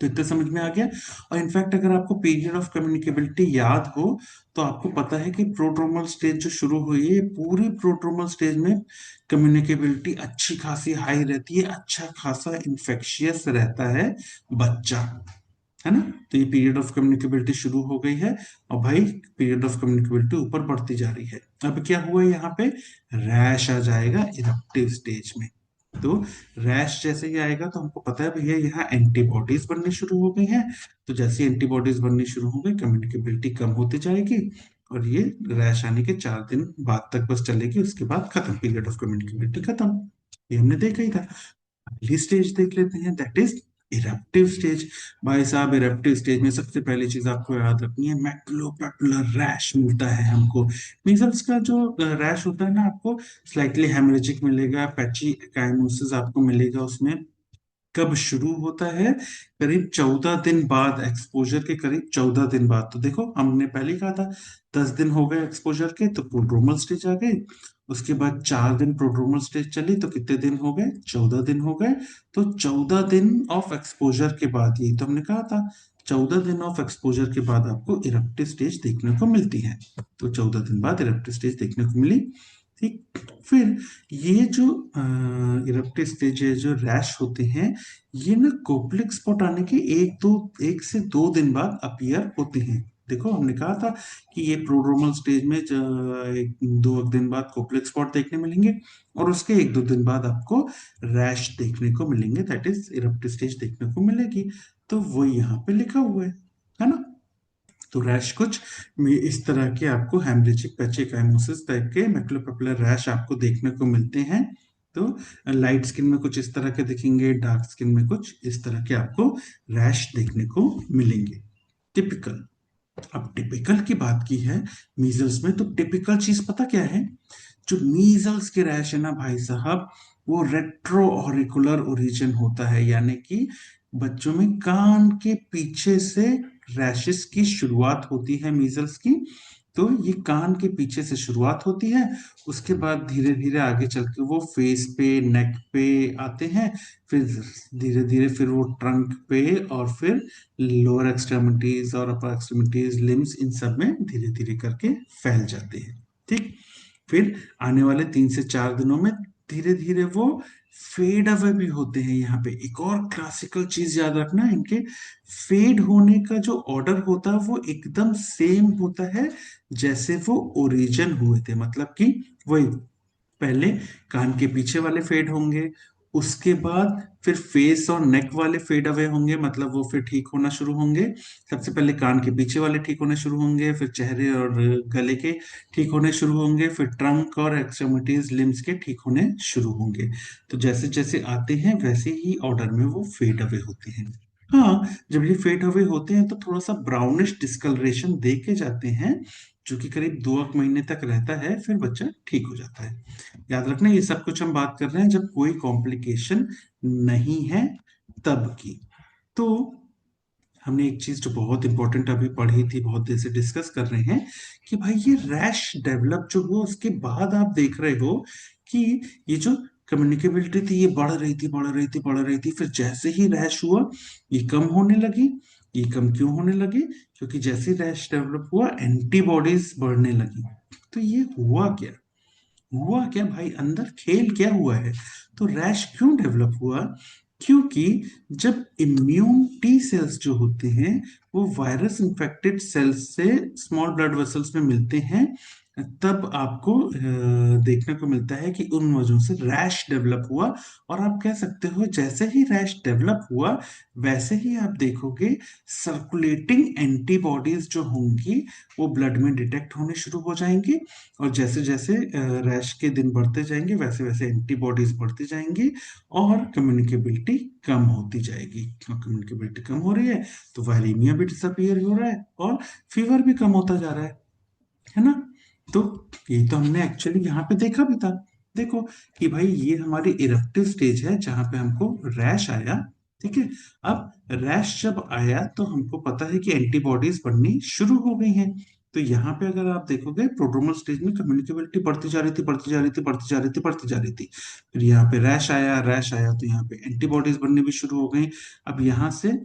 तो इतना समझ में आ गया। और इनफैक्ट अगर आपको पीरियड ऑफ कम्युनिकेबिलिटी याद हो, तो आपको पता है कि प्रोड्रोमल स्टेज जो शुरू हुई है, पूरी प्रोड्रोमल स्टेज में कम्युनिकेबिलिटी अच्छी खासी हाई रहती है, अच्छा खासा इन्फेक्शियस रहता है बच्चा, है ना। तो ये पीरियड ऑफ कम्युनिकेबिलिटी शुरू हो गई है, और भाई पीरियड ऑफ कम्युनिकेबिलिटी ऊपर बढ़ती जा रही है। अब क्या हुआ यहाँ पे? रैश आ जाएगा इरप्टिव स्टेज में। तो रैश जैसे ही आएगा तो हमको पता है भैया यहाँ एंटीबॉडीज बननी शुरू हो गई हैं। तो जैसे एंटीबॉडीज बननी शुरू हो गई, कम्युनिकेबिलिटी कम होती जाएगी, और ये रैश आने के 4 दिन बाद तक बस चलेगी, उसके बाद खत्म, पीरियड ऑफ कम्युनिकेबिलिटी खत्म। ये हमने देखा ही था। अगली स्टेज देख लेते हैं, दैट इज इरप्टिव स्टेज। भाई साहब इरप्टिव स्टेज में सबसे पहली चीज आपको याद रखनी है, मैकुलोपैपुलर रैश मिलता है हमको। मीजल्स का जो रैश होता है ना, आपको स्लाइटली हेमरेजिक मिलेगा, पैची एकाइमोसिस आपको मिलेगा उसमें, कब शुरू होता है? करीब 14 दिन बाद, एक्सपोजर के करीब 14 दिन बाद। तो देखो हमने पहले ही कहा था 10 दिन हो गए एक्सपोजर के तो प्रोड्रोमल स्टेज आ गई। उसके बाद 4 दिन प्रोड्रोमल स्टेज चली तो कितने दिन हो गए? 14 दिन हो गए। तो 14 दिन ऑफ एक्सपोजर के बाद, यही तो हमने कहा था, 14 दिन ऑफ एक्सपोजर के बाद आपको इरप्टिव स्टेज देखने को मिलती है। तो 14 दिन बाद इरप्टिव स्टेज देखने को मिली। ठीक। फिर ये जो इरप्टिव स्टेज है, जो रैश होते हैं, ये ना कोप्लिक स्पॉट आने के 1 से 2 दिन बाद अपीयर होते हैं। देखो हमने कहा था कि ये प्रोड्रोमल स्टेज में 1-2 दिन बाद कोप्लिक स्पॉट देखने मिलेंगे और उसके 1-2 दिन बाद आपको रैश देखने को मिलेंगे, दैट इज इरप्टिव स्टेज देखने को मिलेगी। तो वो यहाँ पे लिखा हुआ है ना। तो रैश कुछ इस तरह के आपको हेमरेजिक पैचिकाइमोसिस टाइप के मैक्युलोपेपुलर रैश आपको देखने को मिलते हैं। तो लाइट स्किन में कुछ इस तरह के दिखेंगे, डार्क स्किन में कुछ इस तरह के आपको रैश देखने को मिलेंगे। टिपिकल। अब टिपिकल की बात की है मीजल्स में, तो टिपिकल चीज पता क्या है? जो मीजल्स के रैश है ना भाई साहब, वो रेट्रो ऑरिकुलर ओरिजिन होता है, यानी कि बच्चों में कान के पीछे से रैशेस की शुरुआत होती है मीजल्स की। तो ये कान के पीछे से शुरुआत होती है, उसके बाद धीरे धीरे आगे चल के वो फेस पे, नेक पे आते हैं, फिर धीरे धीरे फिर वो ट्रंक पे, और फिर लोअर एक्सट्रीमिटीज और अपर एक्सट्रीमिटीज, लिम्स, इन सब में धीरे धीरे करके फैल जाते हैं। ठीक। फिर आने वाले 3 से 4 दिनों में धीरे धीरे वो फेड अवे भी होते हैं। यहाँ पे एक और क्लासिकल चीज याद रखना, इनके फेड होने का जो ऑर्डर होता है वो एकदम सेम होता है जैसे वो ओरिजिन हुए थे। मतलब कि वही, पहले कान के पीछे वाले फेड होंगे, उसके बाद फिर फेस और नेक वाले फेड अवे होंगे, मतलब वो फिर ठीक होना शुरू होंगे। सबसे पहले कान के पीछे वाले ठीक होने शुरू होंगे, फिर चेहरे और गले के ठीक होने शुरू होंगे, फिर ट्रंक और एक्सट्रीमिटीज, लिम्स के ठीक होने शुरू होंगे। तो जैसे जैसे आते हैं वैसे ही ऑर्डर में वो फेड अवे होते हैं। हाँ, जब ये फेड अवे होते हैं तो थोड़ा सा ब्राउनिश डिस्कलरेशन दे के जाते हैं, जो कि करीब 2 महीने तक रहता है, फिर बच्चा ठीक हो जाता है। याद रखना ये सब कुछ हम बात कर रहे हैं जब कोई कॉम्प्लिकेशन नहीं है तब की। तो हमने एक चीज जो बहुत इंपॉर्टेंट अभी पढ़ी थी, बहुत देर से डिस्कस कर रहे हैं, कि भाई ये रैश डेवलप जो हुआ उसके बाद आप देख रहे हो कि ये जो कम्युनिकेबिलिटी थी ये बढ़ रही थी, बढ़ रही थी, बढ़ रही थी, फिर जैसे ही रैश हुआ ये कम होने लगी। ये कम क्यों होने लगी? क्योंकि जैसे रैश डेवलप हुआ एंटीबॉडीज बढ़ने लगी। तो ये हुआ क्या? हुआ क्या भाई, अंदर खेल क्या हुआ है? तो रैश क्यों डेवलप हुआ? क्योंकि जब इम्यून टी सेल्स जो होते हैं वो वायरस इन्फेक्टेड सेल्स से स्मॉल ब्लड वेसल्स में मिलते हैं, तब आपको देखने को मिलता है कि उन वजहों से रैश डेवलप हुआ। और आप कह सकते हो जैसे ही रैश डेवलप हुआ वैसे ही आप देखोगे सर्कुलेटिंग एंटीबॉडीज जो होंगी वो ब्लड में डिटेक्ट होने शुरू हो जाएंगी। और जैसे जैसे रैश के दिन बढ़ते जाएंगे वैसे वैसे एंटीबॉडीज बढ़ती जाएंगी और कम्युनिकेबिलिटी कम होती जाएगी। और कम्युनिकेबिलिटी कम हो रही है तो वायरीमिया भी डिसअपियर हो रहा है और फीवर भी कम होता जा रहा है ना। तो ये तो हमने एक्चुअली यहाँ पे देखा भी था। देखो कि भाई ये हमारी इरप्टिव स्टेज है जहां पे हमको रैश आया। ठीक है। अब रैश जब आया तो हमको पता है कि एंटीबॉडीज बननी शुरू हो गई हैं। तो यहाँ पे अगर आप देखोगे प्रोड्रोमल स्टेज में कम्युनिकेबिलिटी बढ़ती जा रही थी, बढ़ती जा रही थी, बढ़ती जा रही थी, बढ़ती जा रही थी। फिर यहाँ पे रैश आया, रैश आया तो यहाँ पे एंटीबॉडीज बननी भी शुरू हो गई। अब यहाँ से,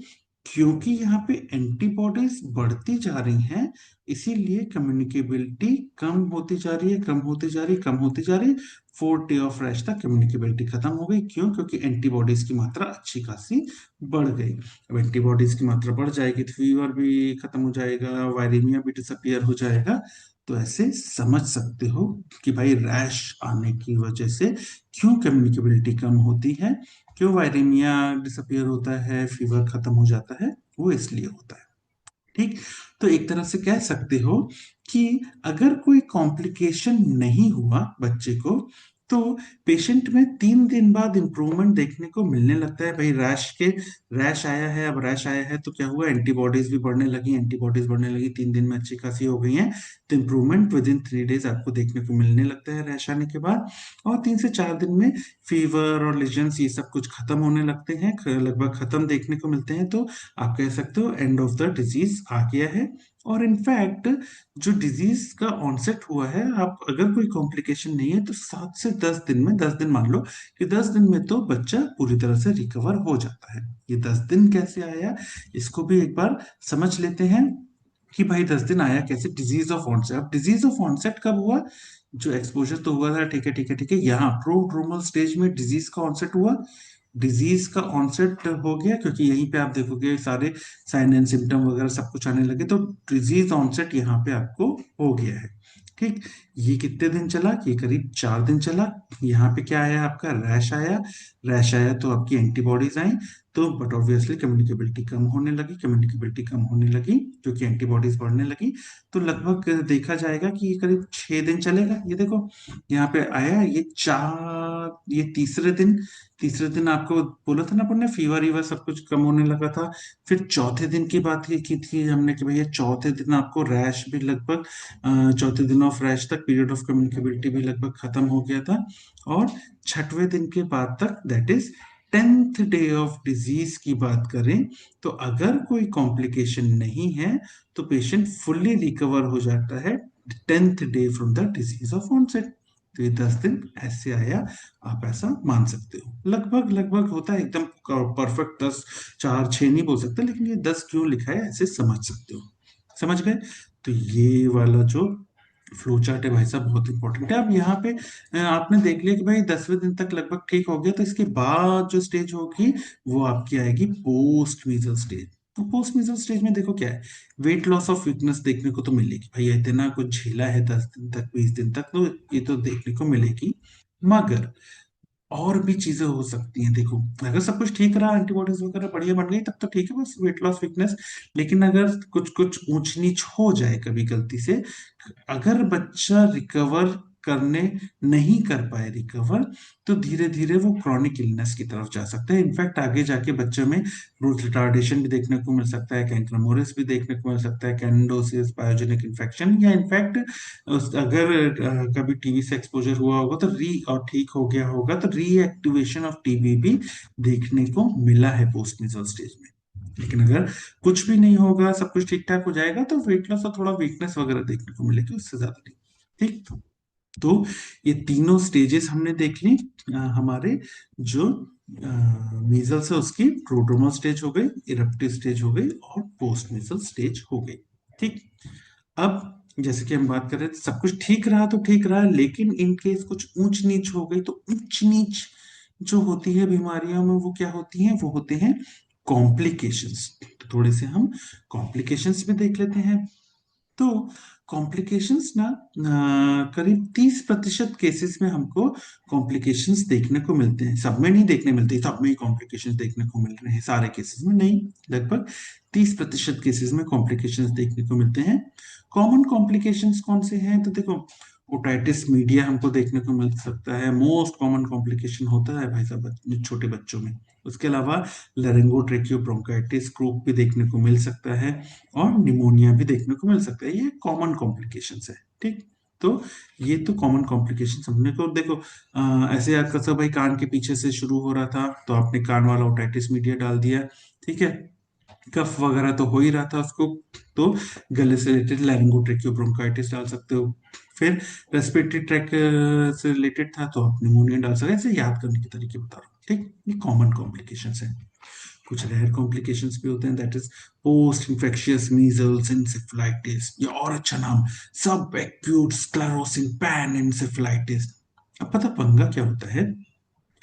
क्योंकि यहाँ पे एंटीबॉडीज बढ़ती जा रही हैं, इसीलिए कम्युनिकेबिलिटी कम होती जा रही है, कम होती जा रही है, कम होती जा रही है। 4th डे ऑफ रैश तक कम्युनिकेबिलिटी खत्म हो गई। क्यों? क्योंकि एंटीबॉडीज की मात्रा अच्छी खासी बढ़ गई। अब एंटीबॉडीज की मात्रा बढ़ जाएगी तो फीवर भी खत्म हो जाएगा, वायरीमिया भी डिसअपियर हो जाएगा। तो ऐसे समझ सकते हो कि भाई रैश आने की वजह से क्यों कम्युनिकेबिलिटी कम होती है, क्यों वायरीमिया डिसअपियर होता है, फीवर खत्म हो जाता है, वो इसलिए होता है। ठीक। तो एक तरह से कह सकते हो कि अगर कोई कॉम्प्लिकेशन नहीं हुआ बच्चे को, तो पेशेंट में 3 दिन बाद इंप्रूवमेंट देखने को मिलने लगता है। भाई रैश आया है, अब रैश आया है तो क्या हुआ, एंटीबॉडीज भी बढ़ने लगी, एंटीबॉडीज बढ़ने लगी, 3 दिन में अच्छी खासी हो गई हैं, तो इंप्रूवमेंट विद इन 3 डेज आपको देखने को मिलने लगता है रैश आने के बाद। और 3 से 4 दिन में फीवर और लेजन्स ये सब कुछ खत्म होने लगते हैं, लगभग खत्म देखने को मिलते हैं। तो आप कह सकते हो एंड ऑफ द डिजीज आ गया है। और इनफैक्ट जो डिजीज का ऑनसेट हुआ है, आप अगर कोई कॉम्प्लिकेशन नहीं है तो 7 से 10 दिन में, 10 दिन मान लो कि 10 दिन में तो बच्चा पूरी तरह से रिकवर हो जाता है। ये 10 दिन कैसे आया, इसको भी एक बार समझ लेते हैं कि भाई 10 दिन आया कैसे। डिजीज ऑफ ऑनसेट, अब डिजीज ऑफ ऑनसेट कब हुआ, जो एक्सपोजर तो हुआ था, ठीक है ठीक है ठीक है, यहाँ प्रोड्रोमल स्टेज में डिजीज का ऑनसेट हुआ। डिजीज का ऑनसेट हो गया क्योंकि यहीं पे आप देखोगे सारे साइन एंड सिम्टम वगैरह सब कुछ आने लगे, तो डिजीज ऑनसेट यहाँ पे आपको हो गया है। ठीक, ये कितने दिन चला, ये करीब 4 दिन चला। यहाँ पे क्या आया, आपका रैश आया। रैश आया तो आपकी एंटीबॉडीज आई, तो बट ऑब्वियसली कम्युनिकेबिलिटी कम होने लगी, कम्युनिकेबिलिटी कम होने लगी क्योंकि एंटीबॉडीज बढ़ने लगी। तो लगभग देखा जाएगा कि ये करीब 6 दिन चलेगा। ये देखो यहाँ पे आया, ये तीसरे दिन आपको बोला था ना अपन ने, फीवर वीवर सब कुछ कम होने लगा था। फिर चौथे दिन की बात की थी हमने कि भैया चौथे दिन आपको रैश भी लगभग, चौथे दिन ऑफ रैश तक पीरियड ऑफ कम्युनिकेबिलिटी भी लगभग खत्म हो गया था। और छठवें दिन के बाद तक, that is 10th day of disease की बात करें, तो अगर कोई कॉम्प्लिकेशन नहीं है तो पेशेंट फुल्ली रिकवर हो जाता है 10th day from the disease of onset. तो ये 10 दिन ऐसे आया, आप ऐसा मान सकते हो। लगभग लगभग होता है, एकदम परफेक्ट 10, 4, 6 नहीं बोल सकते, लेकिन ये 10 क्यों लिखा है ऐसे समझ सकते हो। समझ गए। तो ये वाला जो फ्लो चार्ट है भाई साहब बहुत इंपॉर्टेंट है। अब यहाँ पे आपने देख लिया कि भाई 10वें दिन तक लगभग ठीक हो गया, तो इसके बाद जो स्टेज होगी वो आपकी आएगी पोस्ट मीजल स्टेज। तो पोस्ट मीजल स्टेज में देखो क्या है, वेट लॉस ऑफ वीकनेस देखने को तो मिलेगी भाई, इतना कुछ झेला है 10 दिन तक, 20 दिन तक, तो ये तो देखने को मिलेगी। मगर और भी चीजें हो सकती हैं। देखो अगर सब कुछ ठीक रहा, एंटीबॉडीज वगैरह बढ़िया बन गई, तब तो ठीक है, बस वेट लॉस वीकनेस। लेकिन अगर कुछ कुछ ऊंच नीच हो जाए कभी गलती से, अगर बच्चा रिकवर करने नहीं कर पाए रिकवर, तो धीरे धीरे वो क्रॉनिक इलनेस की तरफ जा सकता है। इनफैक्ट आगे जाके बच्चों में ग्रोथ रिटार्डेशन भी देखने को मिल सकता है, कैंक्रोमोरिस भी देखने को मिल सकता है, कैंडोसिस, बायोजेनिक इन्फेक्शन, या इनफैक्ट अगर कभी टीबी से एक्सपोजर हुआ होगा तो और ठीक हो गया होगा तो रीएक्टिवेशन ऑफ टीबी भी देखने को मिला है पोस्ट नेजल स्टेज में। लेकिन अगर कुछ भी नहीं होगा, सब कुछ ठीक ठाक हो जाएगा, तो वेट लॉस और थोड़ा वीकनेस वगैरह देखने को मिलेगी, उससे ज्यादा नहीं। ठीक, तो ये तीनों स्टेजेस हमने देख ली। हमारे जो मीजल्स है उसकी प्रोड्रोमल स्टेज हो गई, इरप्टिव स्टेज हो गई, और पोस्ट मीजल स्टेज हो गई। ठीक, अब जैसे कि हम बात कर रहे थे, सब कुछ ठीक रहा तो ठीक रहा, लेकिन इन केस कुछ ऊंच नीच हो गई, तो ऊंच नीच जो होती है बीमारियों में वो क्या होती हैं, वो होते हैं कॉम्प्लिकेशंस। तो थोड़े से हम कॉम्प्लिकेशंस भी देख लेते हैं। तो कॉम्प्लिकेशंस ना, करीब 30% केसेस में हमको कॉम्प्लिकेशंस देखने को मिलते हैं। सब में नहीं देखने मिलते, सब में ही कॉम्प्लिकेशंस देखने को मिल रहे हैं सारे केसेस में नहीं, लगभग 30% केसेस में कॉम्प्लिकेशंस देखने को मिलते हैं। कॉमन कॉम्प्लिकेशंस कौन से हैं, तो देखो ओटाइटिस मीडिया हमको देखने को मिल सकता है, मोस्ट कॉमन कॉम्प्लिकेशन होता है भाई साहब छोटे बच्चों में। उसके अलावा लैरिंगोट्रेकियो ब्रोंकाइटिस, क्रूप भी देखने को मिल सकता है, और निमोनिया भी देखने को मिल सकता है। ये कॉमन कॉम्प्लिकेशंस है। ठीक, तो ये तो कॉमन कॉम्प्लिकेशंस हमने को देखो, ऐसे याद कर सकते भाई, कान के पीछे से शुरू हो रहा था तो आपने कान वाला ओटाइटिस मीडिया डाल दिया। ठीक है, कफ वगैरह तो हो ही रहा था उसको, तो गले से रिलेटेड लैरिंगोट्रेकियो ब्रोंकाइटिस डाल सकते हो। फिर रेस्पिरेटरी ट्रैक से रिलेटेड था तो आप निमोनिया डाल सकते, ऐसे याद करने के तरीके बता रहा हूँ। ठीक, ये कॉमन कॉम्प्लिकेशंस है। कुछ रेयर कॉम्प्लिकेशंस भी होते हैं, that is post infectious measles encephalitis, या और अच्छा नाम, सब एक्यूट स्क्लेरोसिंग पैन एंसेफेलाइटिस। अब पता पंगा क्या होता है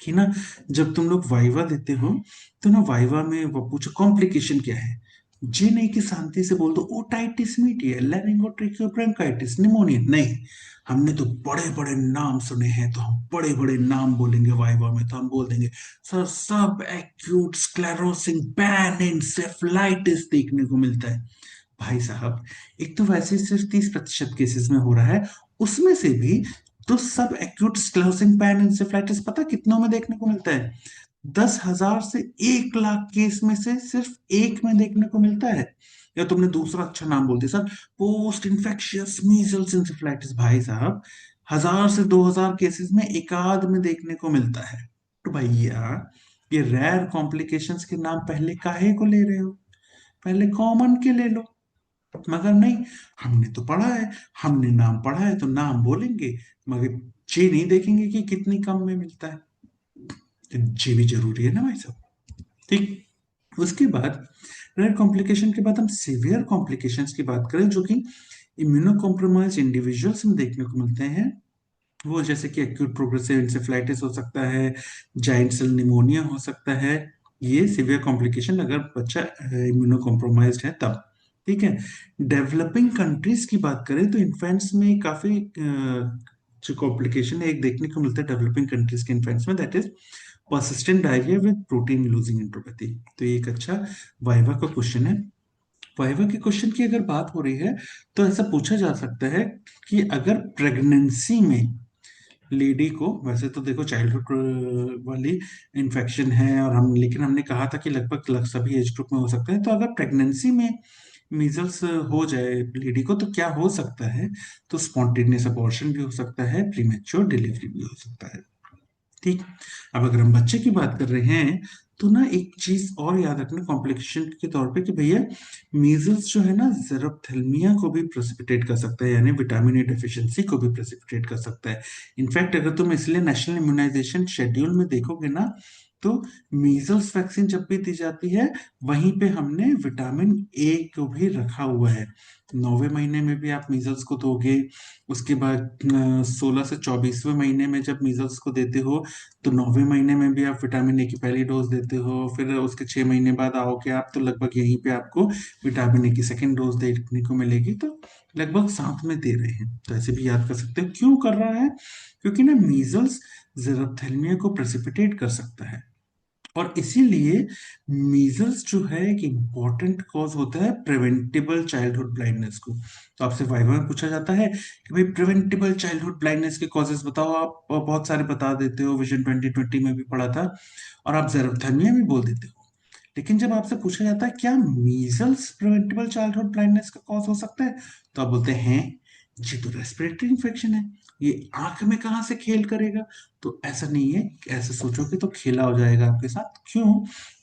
कि ना, जब तुम लोग वाइवा देते हो तो ना वाइवा में वो पूछो कॉम्प्लिकेशन क्या है, जी नहीं कि शांति से बोल दो ओटाइटिस मीडिया, लैरिंगोट्रेकियो ब्रोंकाइटिस, निमोनिया नहीं। हमने तो बड़े बड़े नाम सुने हैं, तो हम बड़े बड़े नाम बोलेंगे वाइवा में, तो हम बोल देंगे सर सब एक्यूट स्क्लेरोसिंग पैन एंसेफेलाइटिस देखने को मिलता है। भाई साहब, एक तो वैसे सिर्फ 30% केसेस में हो रहा है, उसमें से भी तो सब एक्यूट स्क्लेरोसिस पैनइन्सेफेलाइटिस पता कितनों में देखने को मिलता है? 10,000 से 1 लाख केस में से सिर्फ एक में देखने को मिलता है। या तुमने दूसरा अच्छा नाम बोल दिया sir, post infectious measles encephalitis. भाई साहब, 1,000 से 2,000 केसेस में एक आध में देखने को मिलता है। तो भैया, ये रेयर कॉम्प्लिकेशंस के नाम पहले काहे को ले रहे हो? पहले कॉमन के ले लो। मगर नहीं, हमने तो पढ़ा है, हमने नाम पढ़ा है तो नाम बोलेंगे, मगर ये नहीं देखेंगे कि कितनी कम में मिलता है। तो ये भी जरूरी है ना भाई साहब। ठीक, उसके बाद रेयर कॉम्प्लिकेशन के बाद हम सीवियर कॉम्प्लिकेशंस की बात करें, जो कि इम्यूनो कॉम्प्रोमाइज इंडिविजुअल्स में देखने को मिलते हैं। वो जैसे कि एक्यूट प्रोग्रेसिव इंसेफ्लाइटिस हो सकता है, जाइंट सेल निमोनिया हो सकता है। ये सीवियर कॉम्प्लिकेशन अगर बच्चा इम्यूनो कॉम्प्रोमाइज्ड है तब। ठीक है। डेवलपिंग कंट्रीज की बात करें तो इन्फेंट्स में काफी जो कॉम्प्लिकेशन है एक देखने को मिलता है डेवलपिंग कंट्रीज के इन्फेंट्स में, that is persistent diarrhoea with protein losing enteropathy. तो ये एक अच्छा वाइवा का क्वेश्चन है। वाइवा के क्वेश्चन की अगर बात हो रही है तो ऐसा पूछा जा सकता है कि अगर प्रेगनेंसी में लेडी को, वैसे तो देखो चाइल्डहुड वाली इन्फेक्शन है और हम, लेकिन हमने कहा था कि लगभग सभी एज ग्रुप में हो सकता है, तो अगर प्रेगनेंसी में मीजल्स हो जाए लेडी को तो क्या हो सकता है? तो स्पॉन्टेनियस अबॉर्शन भी हो सकता है, प्रीमेच्योर डिलीवरी भी हो सकता है। ठीक। अब अगर हम बच्चे की बात कर रहे हैं तो ना एक चीज और याद रखना कॉम्प्लिकेशन के तौर पे कि भैया, मीजल्स जो है ना जरप्थेल्मिया को भी प्रेसिपिटेट कर सकता है, यानी विटामिन ए डेफिशिएंसी को भी प्रेसिपिटेट कर सकता है। इनफैक्ट अगर तुम इसलिए नेशनल इम्यूनाइजेशन शेड्यूल में देखोगे ना, तो मीजल्स वैक्सीन जब भी दी जाती है वहीं पे हमने विटामिन ए को भी रखा हुआ है। 9वें महीने में भी आप मीजल्स को दोगे, उसके बाद 16 से 24वें महीने में जब मीजल्स को देते हो तो 9वें महीने में भी आप विटामिन ए की पहली डोज देते हो, फिर उसके 6 महीने बाद आओगे आप तो लगभग यहीं पे आपको विटामिन ए की सेकेंड डोज देखने को मिलेगी। तो लगभग साथ में दे रहे हैं, तो ऐसे भी याद कर सकते हो क्यों कर रहा है, क्योंकि ना मीजल्स जरप्थेल्मिया को प्रेसिपिटेट कर सकता है। और इसीलिए मीजल्स जो है एक इम्पॉर्टेंट कॉज होता है प्रिवेंटेबल चाइल्डहुड ब्लाइंडनेस को। तो आपसे वाइवा में पूछा जाता है कि भाई प्रिवेंटेबल चाइल्डहुड ब्लाइंडनेस के कॉजेस बताओ, आप बहुत सारे बता देते हो, विजन 2020 में भी पढ़ा था, और आप जेरोथर्मिया भी बोल देते हो। लेकिन जब आपसे पूछा जाता है क्या मीजल्स प्रिवेंटेबल चाइल्डहुड ब्लाइंडनेस का कॉज हो सकता है, तो आप बोलते हैं ये तो रेस्पिरेटरी इन्फेक्शन है, ये आंख में कहाँ से खेल करेगा? तो ऐसा नहीं है, ऐसे सोचोगे तो खेला हो जाएगा आपके साथ। क्यों?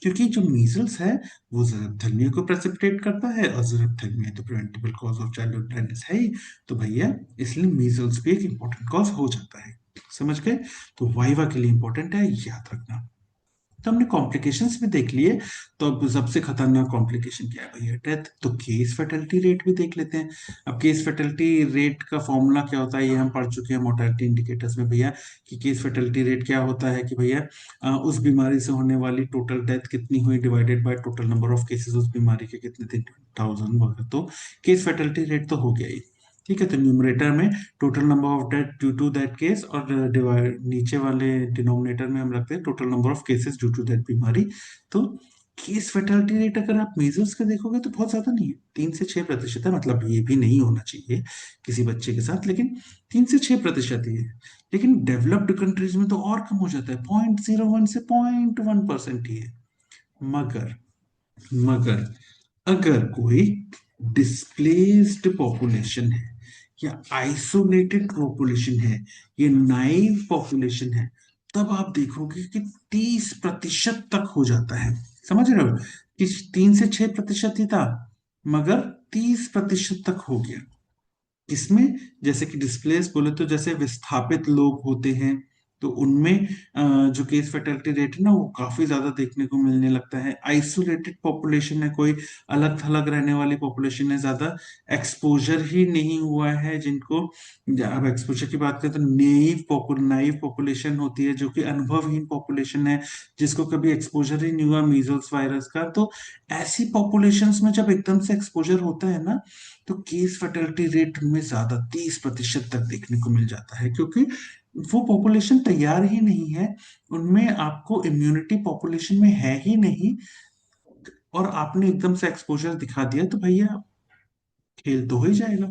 क्योंकि जो मीजल्स है वो जरब्थेल्मिया को प्रेसिपिटेट करता है, और जरब्थेल्मिया तो preventable cause of childhood blindness है ही। तो भैया, इसलिए मीजल्स भी एक इंपॉर्टेंट कॉज हो जाता है। समझ गए? तो वाइवा के लिए इंपॉर्टेंट है, याद रखना। तो हमने कॉम्प्लिकेशंस भी देख लिए। तो अब सबसे खतरनाक कॉम्प्लिकेशन क्या है भैया? डेथ। तो केस फैटेलिटी रेट भी देख लेते हैं। अब केस फैटेलिटी रेट का फॉर्मूला क्या होता है ये हम पढ़ चुके हैं मोर्टेलिटी इंडिकेटर्स में भैया, कि केस फैटेलिटी रेट क्या होता है कि भैया उस बीमारी से होने वाली टोटल डेथ कितनी हुई divided by total number of cases उस बीमारी के कितने थे, 1000 वगैरह। तो केस फैटेलिटी रेट तो हो गया ही। ठीक है, तो न्यूमरेटर में total number of death due to that case, और डिवाइड नीचे वाले डिनोमिनेटर में हम रखते हैं total number of cases due to that बीमारी। तो केस फेटलिटी रेट अगर आप मेजर्स का देखोगे तो बहुत ज्यादा नहीं है, 3 से 6% है। मतलब ये भी नहीं होना चाहिए किसी बच्चे के साथ, लेकिन 3 से 6% ही है। लेकिन डेवलप्ड कंट्रीज में तो और कम हो जाता है, 0.01 से 0.1% ही है। मगर मगर अगर कोई डिस्प्लेस्ड पॉपुलेशन है, या आइसोलेटेड पॉपुलेशन है, ये नाइव पॉपुलेशन है, तब आप देखोगे कि 30% तक हो जाता है। समझ रहे हो कि 3 से 6% ही था, मगर 30% तक हो गया। इसमें जैसे कि डिस्प्लेस बोले तो जैसे विस्थापित लोग होते हैं, तो उनमें जो केस फैटेलिटी रेट है ना वो काफी ज्यादा देखने को मिलने लगता है। आइसोलेटेड पॉपुलेशन है, कोई अलग थलग रहने वाली पॉपुलेशन है, ज्यादा एक्सपोजर ही नहीं हुआ है जिनको। अब एक्सपोजर की बात करें तो नाइव पॉपुलेशन होती है, जो कि अनुभवहीन पॉपुलेशन है, जिसको कभी एक्सपोजर ही नहीं हुआ मीजल्स वायरस का। तो ऐसी पॉपुलेशंस में जब एकदम से एक्सपोजर होता है ना, तो केस फर्टिलिटी रेट में ज्यादा 30% तक देखने को मिल जाता है, क्योंकि वो पॉपुलेशन तैयार ही नहीं है, उनमें आपको इम्यूनिटी पॉपुलेशन में है ही नहीं, और आपने एकदम से एक्सपोजर दिखा दिया तो भैया खेल तो हो ही जाएगा।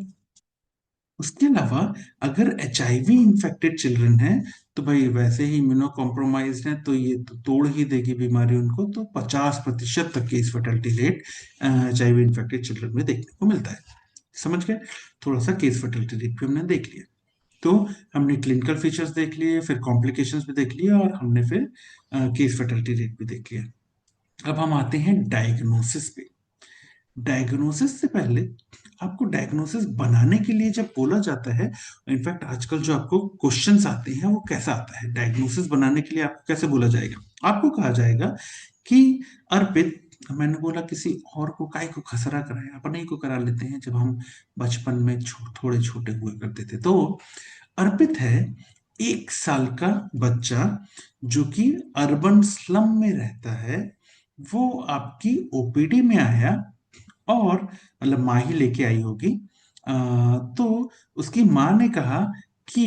उसके अलावा अगर HIV इंफेक्टेड चिल्ड्रन है तो भाई वैसे ही इम्यूनो कॉम्प्रोमाइज है तो ये तो तोड़ ही देगी बीमारी उनको, तो 50% तक की इस fertility rate HIV infected children में देखने को मिलता है। समझ गए? थोड़ा सा केस फर्टिलिटी रेट भी हमने देख लिया। तो हमने क्लिनिकल फीचर्स देख लिए, फिर कॉम्प्लिकेशंस भी देख लिए, और हमने फिर केस फर्टिलिटी रेट भी देख लिया। अब हम आते हैं डायग्नोसिस पे। डायग्नोसिस से पहले आपको डायग्नोसिस बनाने के लिए जब बोला जाता है, इनफैक्ट आजकल जो आपको क्वेश्चंस आते हैं वो कैसा आता है, डायग्नोसिस बनाने के लिए आपको कैसे बोला जाएगा? आपको कहा जाएगा कि अर्पित, मैंने बोला किसी और को काय को खसरा कराए, अपने ही को करा लेते हैं, जब हम बचपन में थोड़े छोटे हुआ करते थे। तो अर्पित है 1 साल का बच्चा जो कि अर्बन स्लम में रहता है। वो आपकी ओपीडी में आया, और मतलब माँ ही लेके आई होगी। तो उसकी माँ ने कहा कि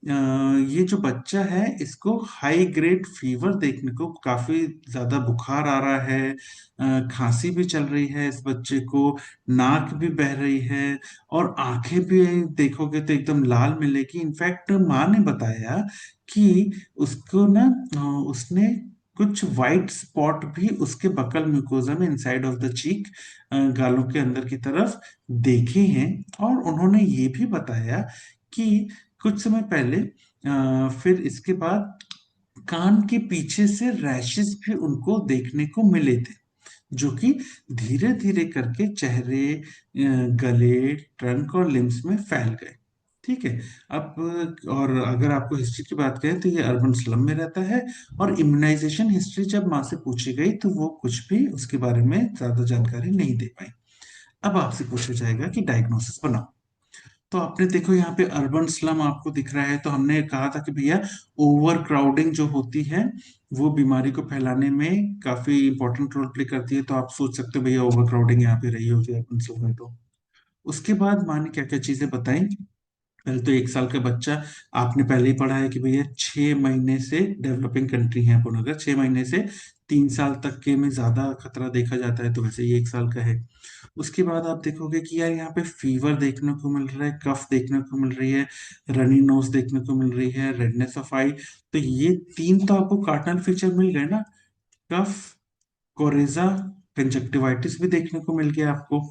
ये जो बच्चा है इसको हाई ग्रेड फीवर देखने को, काफी ज्यादा बुखार आ रहा है, खांसी भी चल रही है इस बच्चे को, नाक भी बह रही है, और आंखें भी देखोगे तो एकदम लाल मिलेगी। इनफैक्ट माँ ने बताया कि उसको ना उसने कुछ वाइट स्पॉट भी उसके बकल म्यूकोजा में, इनसाइड ऑफ द चीक, गालों के अंदर की तरफ देखे हैं। और उन्होंने ये भी बताया कि कुछ समय पहले फिर इसके बाद कान के पीछे से रैशेस भी उनको देखने को मिले थे, जो कि धीरे धीरे करके चेहरे, गले, ट्रंक और लिम्स में फैल गए। ठीक है। अब और अगर आपको हिस्ट्री की बात करें तो ये अर्बन स्लम में रहता है, और इम्यूनाइजेशन हिस्ट्री जब माँ से पूछी गई तो वो कुछ भी उसके बारे में ज्यादा जानकारी नहीं दे पाई। अब आपसे पूछा जाएगा कि डायग्नोसिस बनाओ। तो आपने देखो यहाँ पे अर्बन स्लम आपको दिख रहा है, तो हमने कहा था कि भैया ओवर क्राउडिंग जो होती है वो बीमारी को फैलाने में काफी इंपॉर्टेंट रोल प्ले करती है। तो आप सोच सकते हो भैया ओवर क्राउडिंग यहाँ पे रही होगी अर्बन स्लम में। तो उसके बाद माने क्या क्या चीजें बताई। पहले तो 1 साल का बच्चा, आपने पहले ही पढ़ा है कि भैया 6 महीने से, डेवलपिंग कंट्री है अपन, अगर 6 महीने से 3 साल तक के में ज्यादा खतरा देखा जाता है, तो वैसे ये 1 साल का है। उसके बाद आप देखोगे कि यार यहाँ पे फीवर देखने को मिल रहा है, कफ देखने को मिल रही है, रनी नोज देखने को मिल रही है, रेडनेस ऑफ आई। तो ये 3 तो आपको कार्डिनल फीचर मिल गए ना। कफ, कोरेजा, कंजक्टिवाइटिस भी देखने को मिल गया आपको।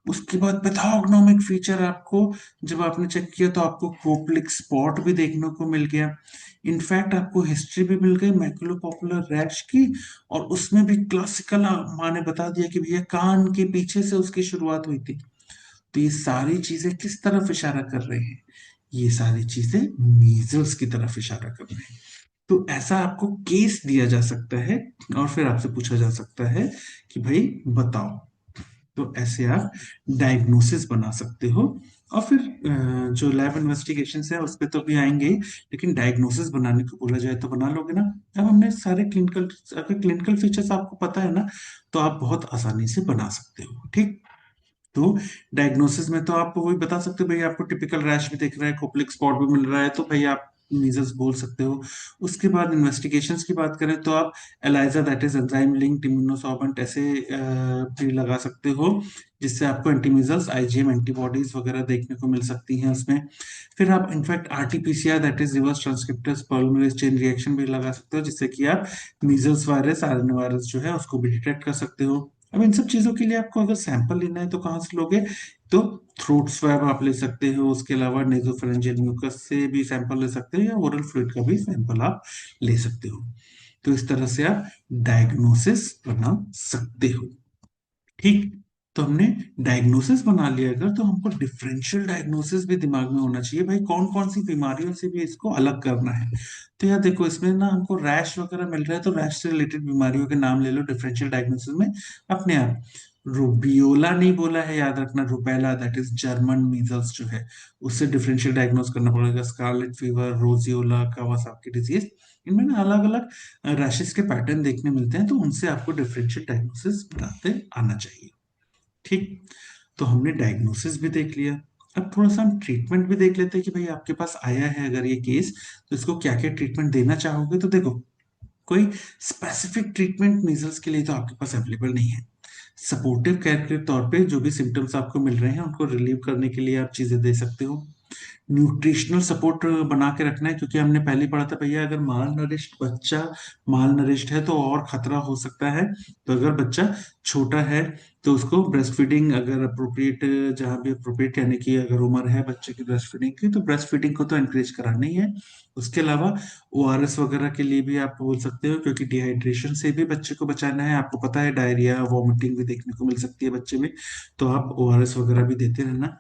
उसके बाद पैथोग्नोमिक फीचर आपको, जब आपने चेक किया तो आपको कोपलिक स्पॉट भी देखने को मिल गया। इनफैक्ट आपको हिस्ट्री भी मिल गई मैकुलोपॉपुलर रैश की, और उसमें भी क्लासिकल माँ ने बता दिया कि भैया कान के पीछे से उसकी शुरुआत हुई थी। तो ये सारी चीजें किस तरफ इशारा कर रहे हैं? ये सारी चीजें मीजल्स की तरफ इशारा कर रहे हैं। तो ऐसा आपको केस दिया जा सकता है, और फिर आपसे पूछा जा सकता है कि भाई बताओ। तो ऐसे आप डायग्नोसिस बना सकते हो। और फिर जो लैब इन्वेस्टिगेशन है उस पे तो भी आएंगे ही, लेकिन डायग्नोसिस बनाने को बोला जाए तो बना लोगे ना। अब हमने सारे क्लिनिकल, अगर क्लिनिकल फीचर्स आपको पता है ना, तो आप बहुत आसानी से बना सकते हो। ठीक। तो डायग्नोसिस में तो आप वही बता सकते हो, भाई आपको टिपिकल रैश भी दिख रहा है, कोपलिक स्पॉट भी मिल रहा है, तो भाई आप मीजल्स बोल सकते हो। उसके बाद इन्वेस्टिगेशंस की बात करें तो आप ELISA, that is enzyme linked immunosorbent, ऐसे भी लगा सकते हो, जिससे आपको एंटीमीजल्स आईजीएम एंटीबॉडीज वगैरह देखने को मिल सकती हैं उसमें। फिर आप in fact RTPCR, that is reverse transcriptase polymerase chain reaction भी लगा सकते हो, जिससे कि आप मीजल्स वायरस, आरएनए वायरस जो है उसको भी डिटेक्ट कर सकते हो। अब इन सब चीजों के लिए आपको अगर सैंपल लेना है तो कहाँ से लोगे? तो थ्रोट स्वैब आप ले सकते हो, उसके अलावा नेजोफेरेंजियल म्यूकस से भी सैंपल ले सकते हो, या ओरल फ्लूइड का भी सैंपल आप ले सकते हो। तो इस तरह से आप डायग्नोसिस बना सकते हो। ठीक। तो हमने डायग्नोसिस बना लिया, अगर तो हमको डिफरेंशियल डायग्नोसिस भी दिमाग में होना चाहिए, भाई कौन कौन सी बीमारियों से भी इसको अलग करना है। तो यार देखो, इसमें ना हमको रैश वगैरह मिल रहा है, तो रैश से रिलेटेड बीमारियों के नाम ले लो डिफरेंशियल डायग्नोसिस में अपने आप। रूबियोला नहीं बोला है, याद रखना, rubella, that is German measles जो है, उससे डिफरेंशियल डायग्नोस करना पड़ेगा। स्कारलेट फीवर, रोजियोला, कावासाकी डिजीज, इनमें ना अलग अलग रैशेस के पैटर्न देखने मिलते हैं, तो उनसे आपको डिफरेंशियल डायग्नोसिस बनाते आना चाहिए। ठीक। तो हमने डायग्नोसिस भी देख लिया। अब थोड़ा सा हम ट्रीटमेंट भी देख लेते हैं कि भाई आपके पास आया है अगर ये केस, तो इसको क्या क्या ट्रीटमेंट देना चाहोगे। तो देखो, कोई स्पेसिफिक ट्रीटमेंट मीजल्स के लिए तो आपके पास अवेलेबल नहीं है। सपोर्टिव केयर के तौर पे जो भी सिम्टम्स आपको मिल रहे हैं उनको रिलीव करने के लिए आप चीजें दे सकते हो। न्यूट्रिशनल सपोर्ट बना के रखना है, क्योंकि हमने पहले पढ़ा था भैया, अगर माल नरिश्ड बच्चा माल नरिश्ड है तो और खतरा हो सकता है। तो अगर बच्चा छोटा है तो उसको ब्रेस्ट फीडिंग अगर अप्रोप्रिएट, जहाँ भी अप्रोप्रिएट यानी कि अगर उम्र है बच्चे की ब्रेस्ट फीडिंग की, तो ब्रेस्ट फीडिंग को तो एनकरेज कराना ही है। उसके अलावा ओआरएस वगैरह के लिए भी आप बोल सकते हो, क्योंकि डिहाइड्रेशन से भी बच्चे को बचाना है। आपको पता है डायरिया वॉमिटिंग भी देखने को मिल सकती है बच्चे में, तो आप ओआरएस वगैरह भी देते रहना।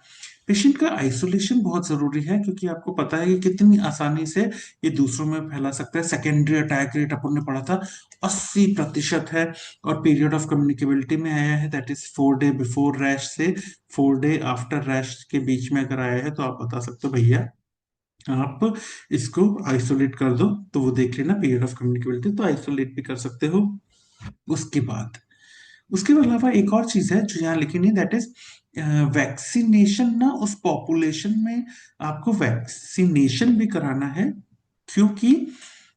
पेशेंट का आइसोलेशन बहुत जरूरी है, क्योंकि आपको पता है कि कितनी आसानी से ये दूसरों में फैला सकता है। सेकेंडरी अटैक रेट अपन ने पढ़ा था 80% है, और पीरियड ऑफ कम्युनिकेबिलिटी में आया है that is 4 day before rash से 4 डे आफ्टर रैश के बीच में अगर आया है, तो आप बता सकते हो भैया आप इसको आइसोलेट कर दो। तो वो देख लेना पीरियड ऑफ कम्युनिकेबिलिटी, तो आइसोलेट भी कर सकते हो। उसके बाद उसके अलावा एक और चीज है जो यहाँ लिखी नहीं, दैट इज वैक्सीनेशन ना, उस पॉपुलेशन में आपको वैक्सीनेशन भी कराना है। क्योंकि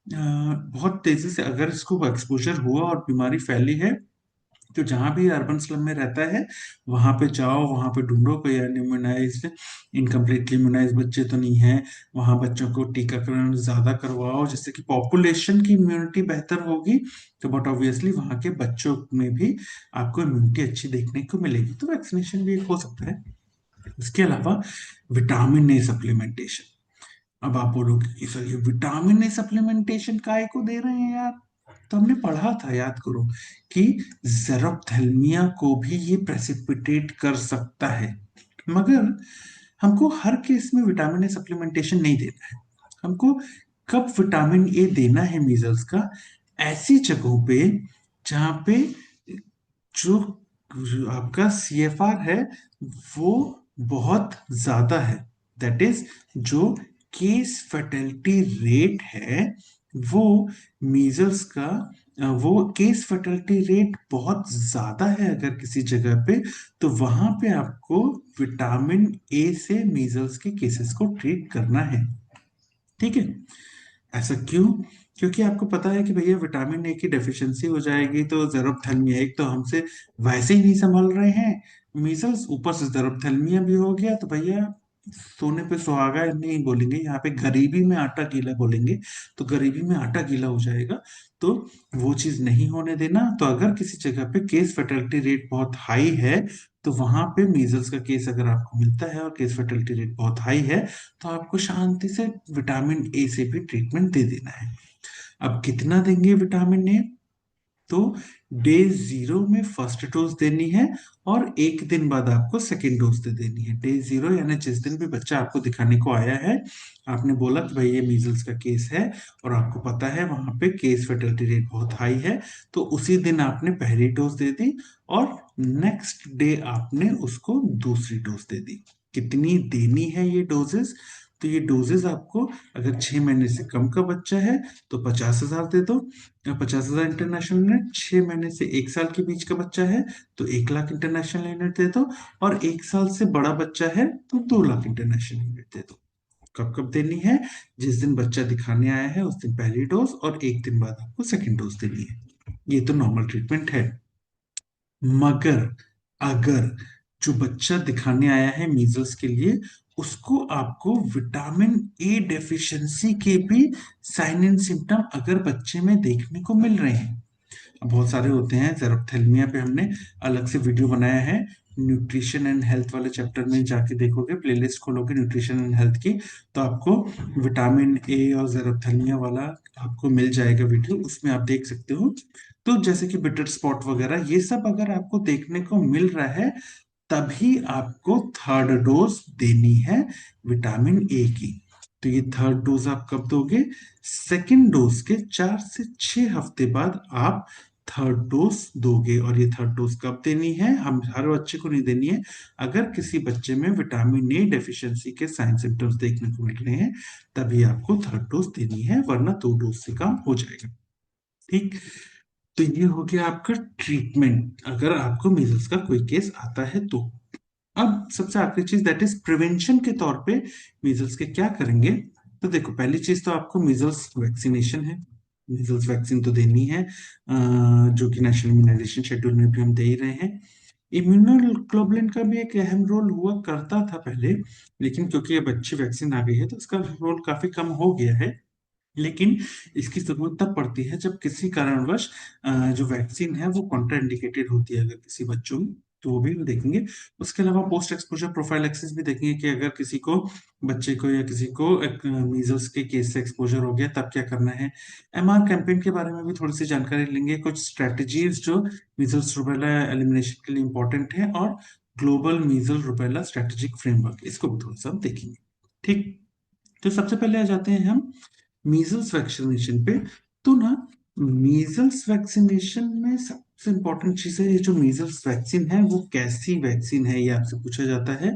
बहुत तेजी से अगर इसको एक्सपोजर हुआ और बीमारी फैली है, तो जहां भी अर्बन स्लम में रहता है वहां पे जाओ, वहां पे ढूंढो कोई अनइम्यूनाइज्ड इनकम्प्लीटली इम्यूनाइज बच्चे तो नहीं है, वहां बच्चों को टीकाकरण ज्यादा करवाओ, जिससे कि पॉपुलेशन की इम्यूनिटी बेहतर होगी। तो बट ऑब्वियसली वहां के बच्चों में भी आपको इम्यूनिटी अच्छी देखने को मिलेगी, तो वैक्सीनेशन भी एक हो सकता है। इसके अलावा विटामिन ए सप्लीमेंटेशन। अब आप बोलोगे कि सर ये विटामिन ए सप्लीमेंटेशन काय को दे रहे हैं यार, तो हमने पढ़ा था, याद करो, कि जेरोप्थेल्मिया को भी ये प्रेसिपिटेट कर सकता है। मगर हमको हर केस में विटामिन ए सप्लीमेंटेशन नहीं देना है। हमको कब विटामिन ए देना है मीजल्स का, ऐसी जगहों पे जहां पे जो आपका सीएफआर है वो बहुत ज्यादा है, दैट इज जो केस फैटेलिटी रेट है वो मीजल्स का, वो केस फैटेलिटी रेट बहुत ज्यादा है अगर किसी जगह पे, तो वहां पे आपको विटामिन ए से मीजल्स के केसेस को ट्रीट करना है। ठीक है, ऐसा क्यों? क्योंकि आपको पता है कि भैया विटामिन ए की डेफिशिएंसी हो जाएगी तो जरूरतथैलेमिया, एक तो हमसे वैसे ही नहीं संभल रहे हैं मीजल्स, ऊपर से जरूरतथैलेमिया भी हो गया, तो भैया सोने पे सुहागा नहीं बोलेंगे, यहाँ पे गरीबी में आटा गीला बोलेंगे, तो गरीबी में आटा गीला हो जाएगा। तो वो चीज नहीं होने देना। तो अगर किसी जगह पे केस फर्टिलिटी रेट बहुत हाई है, तो वहां पे मीजल्स का केस अगर आपको मिलता है और केस फर्टिलिटी रेट बहुत हाई है, तो आपको शांति से विटामिन ए से भी ट्रीटमेंट दे देना है। अब कितना देंगे विटामिन ए? तो डे 0 में फर्स्ट डोज देनी है, और एक दिन बाद आपको सेकेंड डोज दे देनी है। डे 0 यानी जिस दिन भी बच्चा आपको दिखाने को आया है, आपने बोला कि भाई ये मीजल्स का केस है, और आपको पता है वहां पे केस फर्टिलिटी रेट बहुत हाई है, तो उसी दिन आपने पहली डोज दे दी, और नेक्स्ट डे आपने उसको दूसरी डोज दे दी। कितनी देनी है ये डोजेस? तो ये डोजेस आपको, अगर 6 महीने से कम का बच्चा है तो 50,000 दे दो, 50,000 इंटरनेशनल यूनिट। 6 महीने से 1 साल के बीच का बच्चा है तो 1 लाख इंटरनेशनल यूनिट दे दो, और 1 साल से बड़ा बच्चा है तो 2 लाख इंटरनेशनल यूनिट दे दो। कब कब देनी है? जिस दिन बच्चा दिखाने आया है उस दिन पहली डोज, और एक दिन बाद आपको सेकेंड डोज देनी है। ये तो नॉर्मल ट्रीटमेंट है। मगर अगर जो बच्चा दिखाने आया है मीजल्स के लिए, उसको आपको विटामिन ए डेफिशिएंसी के भी साइन एंड सिम्टम अगर बच्चे में देखने को मिल रहे हैं, बहुत सारे होते हैं, जेरोप्थेल्मिया पे हमने अलग से वीडियो बनाया है, न्यूट्रिशन एंड हेल्थ वाले चैप्टर में जाके देखोगे, प्लेलिस्ट खोलोगे न्यूट्रिशन एंड हेल्थ की, तो आपको विटामिन ए और जेरोप्थेल्मिया वाला आपको मिल जाएगा वीडियो, उसमें आप देख सकते हो। तो जैसे कि बिटर स्पॉट वगैरह ये सब अगर आपको देखने को मिल रहा है, तभी आपको थर्ड डोज देनी है विटामिन ए की। तो ये थर्ड डोज आप कब दोगे? सेकेंड डोज के 4 से 6 हफ्ते बाद आप थर्ड डोज दोगे। और ये थर्ड डोज कब देनी है? हम हर बच्चे को नहीं देनी है, अगर किसी बच्चे में विटामिन ए डेफिशिएंसी के साइन सिम्टम्स देखने को मिल रहे हैं तभी आपको थर्ड डोज देनी है, वरना 2 डोज से काम हो जाएगा। ठीक, तो ये हो गया आपका ट्रीटमेंट अगर आपको मीजल्स का कोई केस आता है तो। अब सबसे आखिरी चीज दैट इज प्रिवेंशन के तौर पे मीजल्स के क्या करेंगे। तो देखो, पहली चीज तो आपको मीजल्स वैक्सीनेशन है, मीजल्स वैक्सीन तो देनी है, जो कि नेशनल इम्यूनाइजेशन शेड्यूल में भी हम दे ही रहे हैं। इम्यूनोग्लोबुलिन का भी एक अहम रोल हुआ करता था पहले, लेकिन क्योंकि अब अच्छी वैक्सीन आ गई है तो इसका रोल काफी कम हो गया है। लेकिन इसकी जरूरत तब पड़ती है जब किसी कारणवश जो वैक्सीन है वो कॉन्ट्राइंडिकेटेड होती है अगर किसी बच्चों में, तो वो भी हम देखेंगे। उसके अलावा पोस्ट एक्सपोजर प्रोफाइलैक्सिस भी देखेंगे कि अगर किसी को, बच्चे को या किसी को मीजल्स के केस से एक्सपोजर हो गया तब क्या करना है। एमआर कैंपेन के बारे में भी थोड़ी सी जानकारी लेंगे, कुछ स्ट्रेटजीज जो मीजल्स रूबेला एलिमिनेशन के लिए इंपॉर्टेंट है, और ग्लोबल मीजल रूबेला स्ट्रेटेजिक फ्रेमवर्क, इसको भी थोड़ा सा हम देखेंगे। ठीक, तो सबसे पहले आ जाते हैं हम मीजल्स वैक्सीनेशन पे। तो ना, मीजल्स वैक्सीनेशन में सबसे इंपॉर्टेंट चीज है, ये जो मीजल्स वैक्सीन है वो कैसी वैक्सीन है, ये आपसे पूछा जाता है।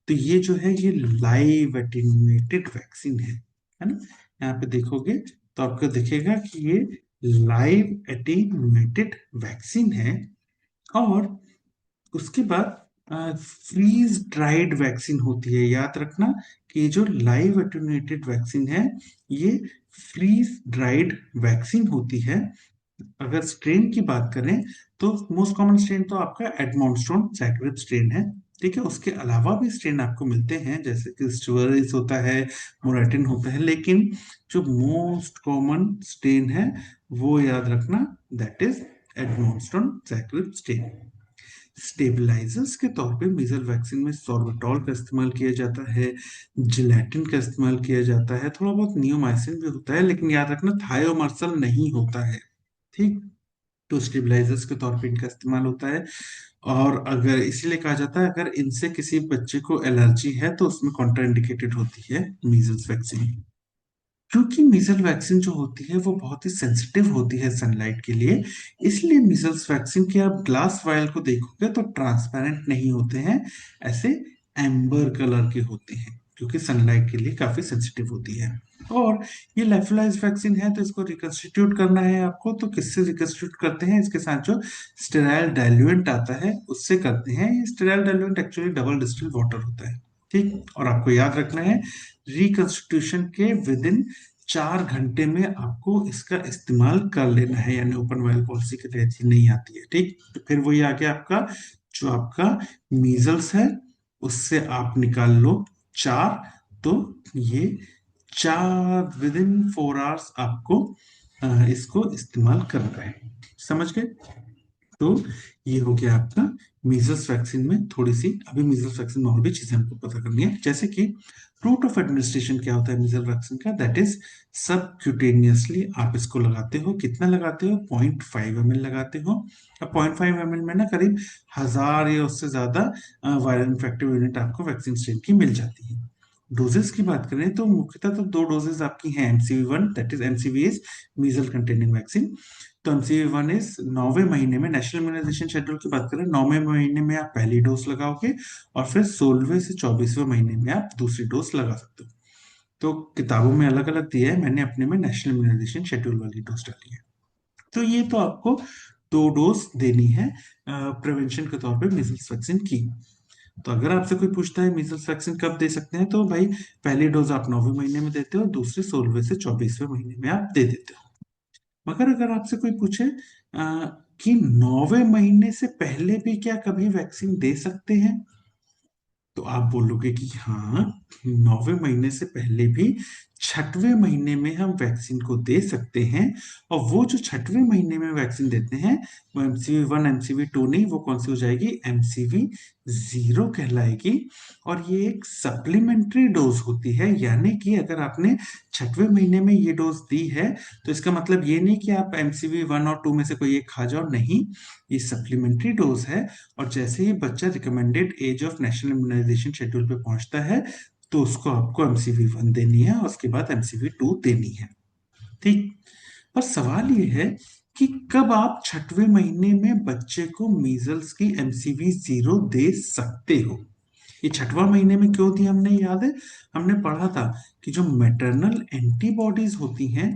तो ये जो है ये लाइव एटेन्यूएटेड वैक्सीन है ना। यहाँ पे देखोगे तो आपको दिखेगा कि ये लाइव एटेन्यूएटेड वैक्सीन है। और उसके बाद फ्रीज ड्राइड वैक्सीन होती है। याद रखना कि ये जो लाइव एटेन्यूएटेड वैक्सीन है ये फ्रीज ड्राइड वैक्सीन होती है। अगर स्ट्रेन की बात करें तो मोस्ट कॉमन स्ट्रेन तो आपका एडमॉन्स्ट्रोन सैकरिब स्ट्रेन है। ठीक है, उसके अलावा भी स्ट्रेन आपको मिलते हैं जैसे कि स्टुअरिस होता है, मोराटिन होता है, लेकिन जो मोस्ट कॉमन स्ट्रेन है वो याद रखना, दैट इज एडमॉन्स्ट्रोन सैकरिब स्ट्रेन। स्टेबलाइजर्स के तौर पे मीजल वैक्सीन में सॉर्बिटॉल का इस्तेमाल किया जाता है, जिलेटिन का इस्तेमाल किया जाता है, थोड़ा बहुत नियोमाइसिन भी होता है, लेकिन याद रखना थायोमार्सल नहीं होता है। ठीक, तो स्टेबलाइजर्स के तौर पे इनका इस्तेमाल होता है। और अगर इसीलिए कहा जाता है अगर इनसे किसी बच्चे को एलर्जी है तो उसमें कॉन्ट्राइंडिकेटेड होती है मीजल्स वैक्सीन। क्योंकि मीजल वैक्सीन जो होती है वो बहुत ही सेंसिटिव होती है सनलाइट के लिए, इसलिए मीजल्स वैक्सीन के आप ग्लास वायल को देखोगे तो ट्रांसपेरेंट नहीं होते हैं, ऐसे एम्बर कलर के होते हैं, क्योंकि सनलाइट के लिए काफी सेंसिटिव होती है। और ये लेफलाइज वैक्सीन है तो इसको रिकंस्टिट्यूट करना है आपको, तो किससे रिकंस्टिट्यूट करते हैं, इसके साथ जो स्टेराइल डाइल्यूएंट आता है उससे करते हैं। ये sterile diluent actually double distil water होता है। ठीक, और आपको याद रखना है रिकंस्टिट्यूशन के विद इन 4 घंटे में आपको इसका इस्तेमाल कर लेना है, यानी ओपन वायल पॉलिसी के तहत ही नहीं आती है। ठीक, तो फिर वही आ गया आपका, जो आपका मीजल्स है उससे आप निकाल लो 4, तो ये 4 विद इन 4 आवर्स आपको इसको इस्तेमाल करना है। समझ गए? तो ये हो गया आपका मीजल्स वैक्सीन में थोड़ी सी। अभी मीजल्स वैक्सीन में और भी चीजें हमको पता करनी है, जैसे कि रूट ऑफ एडमिनिस्ट्रेशन क्या होता है मीजल वैक्सीन का, दैट इज सबक्यूटेनियसली आप इसको लगाते हो। कितना लगाते हो? 0.5 ml लगाते हो। अब 0.5 ml में ना करीब 1000 या उससे ज्यादा वायरल इन्फेक्टिव यूनिट आपको वैक्सीन स्ट्रेन की मिल जाती है। डोजेस की बात करें तो मुख्यतः तो 2 डोजेस आपकी हैं, MCV 1, that is MCV is measle containing vaccine. तो एमसीवी 1 इज 9वें महीने में, नेशनल इम्यूनाइजेशन शेड्यूल की बात करें 9वें महीने में आप पहली डोज लगाओगे, और फिर 16वें से 24वें महीने में आप दूसरी डोज लगा सकते हो। तो किताबों में अलग अलग दिया है, मैंने अपने में नेशनल इम्यूनाइजेशन शेड्यूल वाली डोज डाली है। तो ये तो आपको 2 डोज देनी है प्रिवेंशन के तौर पे मीजल्स वैक्सीन की। तो अगर आपसे कोई पूछता है मीजल्स वैक्सीन कब दे सकते हैं, तो भाई पहली डोज आप 9वें महीने में देते हो, दूसरी 16वें से 24वें महीने में आप दे देते हो। मगर अगर आपसे कोई पूछे कि 9वें महीने से पहले भी क्या कभी वैक्सीन दे सकते हैं, तो आप बोलोगे कि हाँ, 9वें महीने से पहले भी 6वें महीने में हम वैक्सीन को दे सकते हैं। और वो जो 6वें महीने में वैक्सीन देते हैं वो एमसीवी 1 एमसीवी 2 नहीं, वो कौन सी हो जाएगी, एमसीवी 0 कहलाएगी। और ये एक सप्लीमेंट्री डोज होती है, यानी कि अगर आपने 6वें महीने में ये डोज दी है तो इसका मतलब ये नहीं कि आप एमसीवी 1 और 2 में से कोई एक खा जाओ, नहीं, ये सप्लीमेंट्री डोज है। और जैसे ही बच्चा recommended age of national immunization schedule पे पहुंचता है तो उसको आपको एमसीवी 1 देनी है और उसके बाद एमसीवी 2 देनी है। ठीक, पर सवाल ये है कि कब आप 6वें महीने में बच्चे को मीजल्स की एमसीवी 0 दे सकते हो। ये 6वां महीने में क्यों थी हमने याद है, हमने पढ़ा था कि जो मैटरनल एंटीबॉडीज होती हैं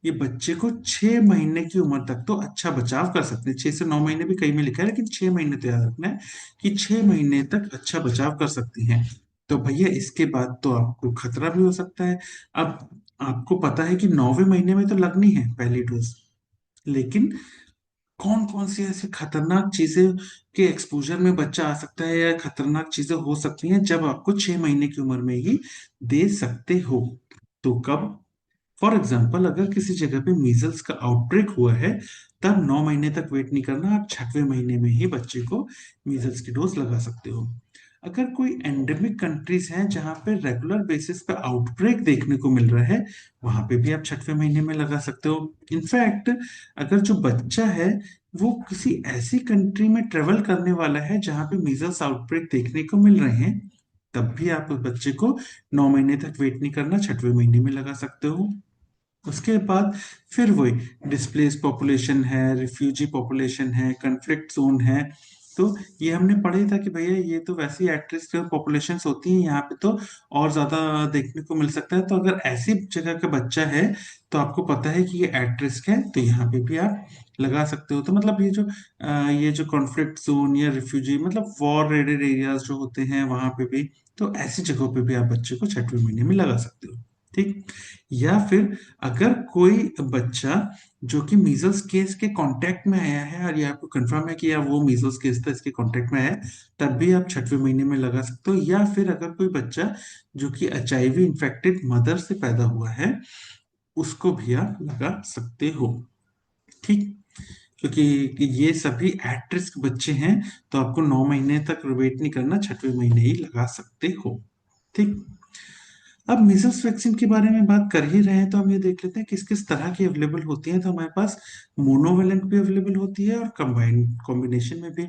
ये बच्चे को 6 महीने की उम्र तक तो अच्छा बचाव कर सकते हैं। 6 से 9 महीने भी कई में लिखा है, लेकिन 6 महीने तो याद रखना है कि 6 महीने तक अच्छा बचाव कर सकती हैं। तो भैया इसके बाद तो आपको खतरा भी हो सकता है। अब आपको पता है कि 9वें महीने में तो लगनी है पहली डोज, लेकिन कौन कौन सी ऐसी खतरनाक चीजें के एक्सपोजर में बच्चा आ सकता है या खतरनाक चीजें हो सकती हैं जब आपको 6 महीने की उम्र में ही दे सकते हो। तो कब? फॉर एग्जाम्पल, अगर किसी जगह पे मीजल्स का आउटब्रेक हुआ है, तब 9 महीने तक वेट नहीं करना, आप 6वें महीने में ही बच्चे को मीजल्स की डोज लगा सकते हो। अगर कोई एंडेमिक कंट्रीज हैं जहां पे रेगुलर बेसिस पे आउटब्रेक देखने को मिल रहा है, वहां पे भी आप 6वें महीने में लगा सकते हो। इनफैक्ट, अगर जो बच्चा है वो किसी ऐसी कंट्री में ट्रेवल करने वाला है जहां पे मीजल्स आउटब्रेक देखने को मिल रहे हैं, तब भी आप उस बच्चे को 9 महीने तक वेट नहीं करना, 6वें महीने में लगा सकते हो। उसके बाद फिर वही डिस्प्लेस पॉपुलेशन है, रिफ्यूजी पॉपुलेशन है, कन्फ्लिक्ट जोन है। तो ये हमने पढ़ा ही था कि भैया ये तो वैसी एट रिस्क पॉपुलेशंस होती हैं, यहाँ पे तो और ज्यादा देखने को मिल सकता है। तो अगर ऐसी जगह का बच्चा है तो आपको पता है कि ये एट रिस्क है, तो यहाँ पे भी आप लगा सकते हो। तो मतलब ये जो कॉन्फ्लिक्ट जोन या रिफ्यूजी मतलब वॉर रेडेड एरियाज जो होते हैं वहां पे भी, तो ऐसी जगहों पे भी आप बच्चे को 6वें महीने में लगा सकते हो। ठीक। या फिर अगर कोई बच्चा जो कि मीजल्स केस के कांटेक्ट में आया है और ये आपको कंफर्म है कि यार वो मीजल्स केस था, इसके कांटेक्ट में है, तब भी आप 6वें महीने में लगा सकते हो। या फिर अगर कोई बच्चा जो कि एचआईवी इन्फेक्टेड मदर से पैदा हुआ है, उसको भी आप लगा सकते हो। ठीक। क्योंकि ये सभी एट रिस्क बच्चे हैं, तो आपको 9 महीने तक वेट नहीं करना, 6वें महीने ही लगा सकते हो। ठीक। अब मीजल्स वैक्सीन के बारे में बात कर ही रहे हैं तो हम ये देख लेते हैं किस किस तरह की अवेलेबल होती है। तो हमारे पास मोनोवेलेंट भी अवेलेबल होती है और कंबाइंड कॉम्बिनेशन में भी।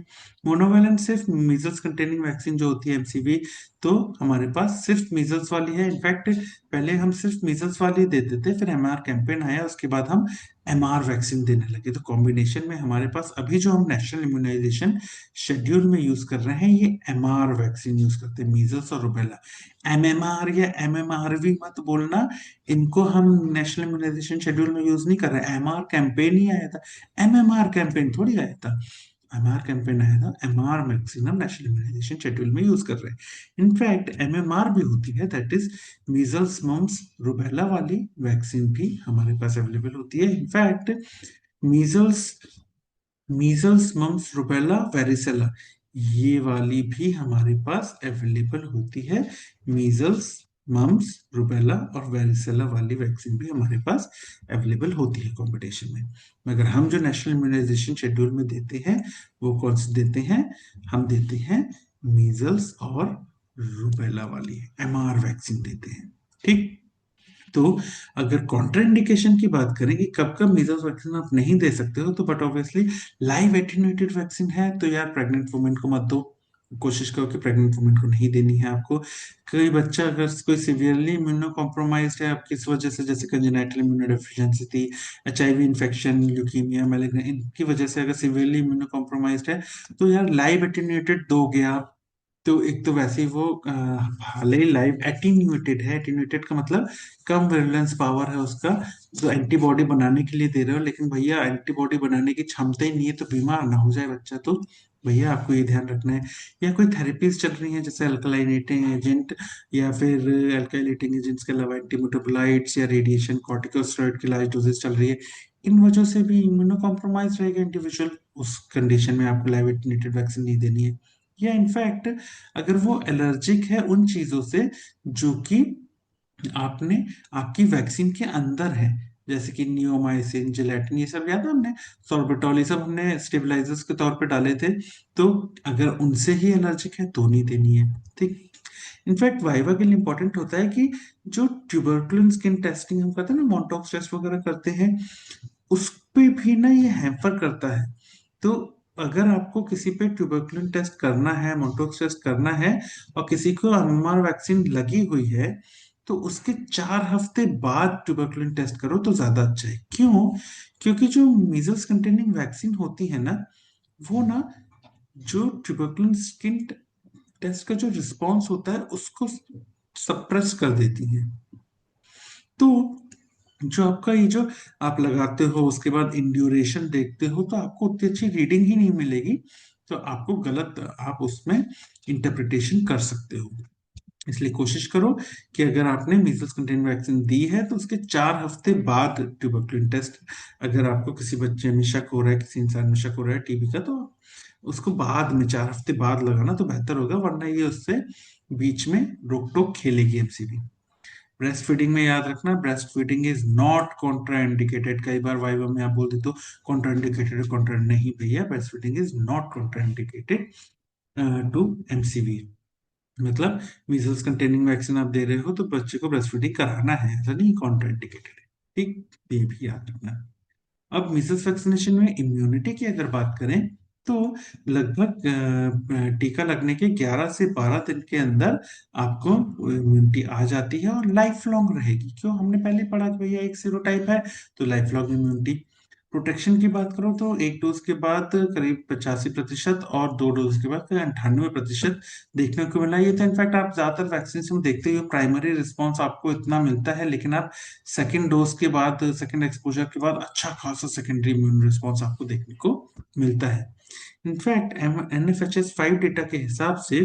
मोनोवेलेंट सिर्फ मीजल्स कंटेनिंग वैक्सीन जो होती है, एमसीवी, तो हमारे पास सिर्फ मीजल्स वाली है। इनफैक्ट पहले हम सिर्फ मीजल्स वाली देते थे, फिर एमआर कैंपेन आया, उसके बाद हम एमआर वैक्सीन देने लगे। तो कॉम्बिनेशन में हमारे पास अभी जो हम नेशनल इम्यूनाइजेशन शेड्यूल में यूज कर रहे हैं, ये एमआर वैक्सीन यूज करते हैं, मीजल्स और रुबेला। एमएमआर या एमएमआरवी मत बोलना, इनको हम नेशनल इम्यूनाइजेशन शेड्यूल में यूज नहीं कर रहे। एमआर कैंपेन ही आया था, एमएमआर कैंपेन थोड़ी आया था। एमआर कैंपेन आया था, एमआर वैक्सीन हम नेशनल इम्यूनाइजेशन शेड्यूल में यूज कर रहे हैं। इनफैक्ट एमएमआर भी होती है, that is measles mumps rubella वाली वैक्सीन भी हमारे पास अवेलेबल होती है। In fact measles measles mumps rubella varicella, ये वाली भी हमारे पास अवेलेबल होती है। मीजल्स मम्स रुबेला और वेरिसेला वाली वैक्सीन भी हमारे पास अवेलेबल होती है कॉम्पिटिशन में। मगर हम जो नेशनल इम्यूनाइजेशन शेड्यूल में देते हैं, वो कौन सी देते हैं? हम देते हैं मीजल्स और रुबेला वाली एमआर वैक्सीन देते हैं। ठीक। तो अगर कॉन्ट्राइंडिकेशन की बात करें कि कब कब मीजल्स वैक्सीन आप नहीं दे सकते हो, तो but obviously live attenuated vaccine है तो यार प्रेग्नेंट वुमेन को मत दो। कोशिश करो कि प्रेग्नेंट वुमेन को नहीं देनी है आपको। कोई बच्चा अगर कोई सिवियरली इम्यूनो कॉम्प्रोमाइज्ड है आपकी इस वजह से, जैसे कंजेनाइटल इम्यूनोडेफिशिएंसी थी, एचआईवी इन्फेक्शन, ल्यूकीमिया, मैलिग्ना, इनकी वजह से अगर सिवियरली इम्यूनो कॉम्प्रोमाइज्ड है, तो यार लाइव एटेन्यूएटेड दोगे आप। तो एक तो वैसे ही वो हाल ही लाइव एटीन्यूएटेड है। एटीन्यूएटेड का मतलब कम विरुलेंस पावर है उसका, तो एंटीबॉडी बनाने के लिए दे रहे हो, लेकिन भैया एंटीबॉडी बनाने की क्षमता ही नहीं है, तो बीमार ना हो जाए बच्चा। तो भैया आपको ये ध्यान रखना है। या कोई थेरेपीज चल रही हैं जैसे अल्कलाइनेटिंग एजेंट, या फिर अल्काइलेटिंग एजेंट्स के अलावा एंटीमेटाबोलाइट्स या रेडिएशन कॉर्टिकोस्टेरॉइड की लार्ज डोजेस चल रही है, इन वजह से भी इम्यूनो कॉम्प्रोमाइज रहेगा इंडिविजुअल। उस कंडीशन में आपको लाइव एटीन्यूएटेड वैक्सीन नहीं देनी है। या इनफैक्ट अगर वो एलर्जिक है उन चीजों से जो कि आपने आपकी वैक्सीन के अंदर है, जैसे कि नियोमाइसिन, जिलेटिन, ये सब याद है हमने, सॉर्बिटॉल, ये सब हमने स्टेबलाइजर्स के तौर पे डाले थे। तो अगर उनसे ही एलर्जिक है तो नहीं देनी है। ठीक। इनफैक्ट वाइवा के लिए इंपॉर्टेंट होता है कि जो ट्यूबरकुलिन स्किन टेस्टिंग हम करते हैं ना, मॉन्टॉक्स टेस्ट वगैरह करते हैं, उस पे भी ना ये हैम्पर करता है। तो अगर आपको किसी पे ट्यूबरकुलिन टेस्ट करना है, मोटोक्स टेस्ट करना है, और किसी को एमएमआर वैक्सीन लगी हुई है, तो उसके 4 हफ्ते बाद ट्यूबरकुलिन टेस्ट करो तो ज्यादा अच्छा है। क्यों? क्योंकि जो मीजल्स कंटेनिंग वैक्सीन होती है ना, वो ना जो ट्यूबरकुलिन स्किन टेस्ट का जो रिस्पॉन्स होता है उसको सप्रेस कर देती है। तो जो आपका ये जो आप लगाते हो उसके बाद इंड्यूरेशन देखते हो, तो आपको उतनी अच्छी रीडिंग ही नहीं मिलेगी, तो आपको गलत आप उसमें इंटरप्रिटेशन कर सकते हो। इसलिए कोशिश करो कि अगर आपने मीजल्स कंटेनिंग वैक्सीन दी है तो उसके 4 हफ्ते बाद ट्यूबरकुलिन टेस्ट, अगर आपको किसी बच्चे में शक हो रहा है, किसी इंसान में शक हो रहा है टीबी का, तो उसको बाद में 4 हफ्ते बाद लगाना तो बेहतर होगा, वरना ये उससे बीच में रोक टोक खेलेगी एमसीवी। ब्रेस्ट फीडिंग में याद रखना, breast feeding is not contraindicated. कई बार वाइवा में आप बोल देते हो कॉन्ट्राइंडिकेटेड, कॉन्ट्रा नहीं भैया, breast feeding is not contraindicated to MCV. मतलब मीजल्स कंटेनिंग वैक्सीन आप दे रहे हो तो बच्चे को ब्रेस्ट फीडिंग कराना है, ऐसा नहीं कॉन्ट्राइंडिकेटेड है। ठीक, ये भी याद रखना। अब मीजल्स वैक्सीनेशन में इम्यूनिटी की अगर बात करें तो लगभग टीका लगने के 11 से 12 दिन के अंदर आपको इम्यूनिटी आ जाती है और लाइफ लॉन्ग रहेगी। क्यों? हमने पहले पढ़ा कि भैया एक सीरोटाइप है तो लाइफ लॉन्ग इम्यूनिटी। प्रोटेक्शन की बात करो तो एक डोज के बाद करीब 85% और 2 डोज के बाद करीब 98% देखने को मिला। ये तो इनफैक्ट आप ज्यादातर वैक्सीन में देखते हो प्राइमरी रिस्पॉन्स आपको इतना मिलता है, लेकिन आप सेकेंड डोज के बाद, सेकेंड एक्सपोजर के बाद अच्छा खासा सेकेंडरी इम्यून रिस्पॉन्स आपको देखने को मिलता है। इनफैक्ट NFHS5 डेटा के हिसाब से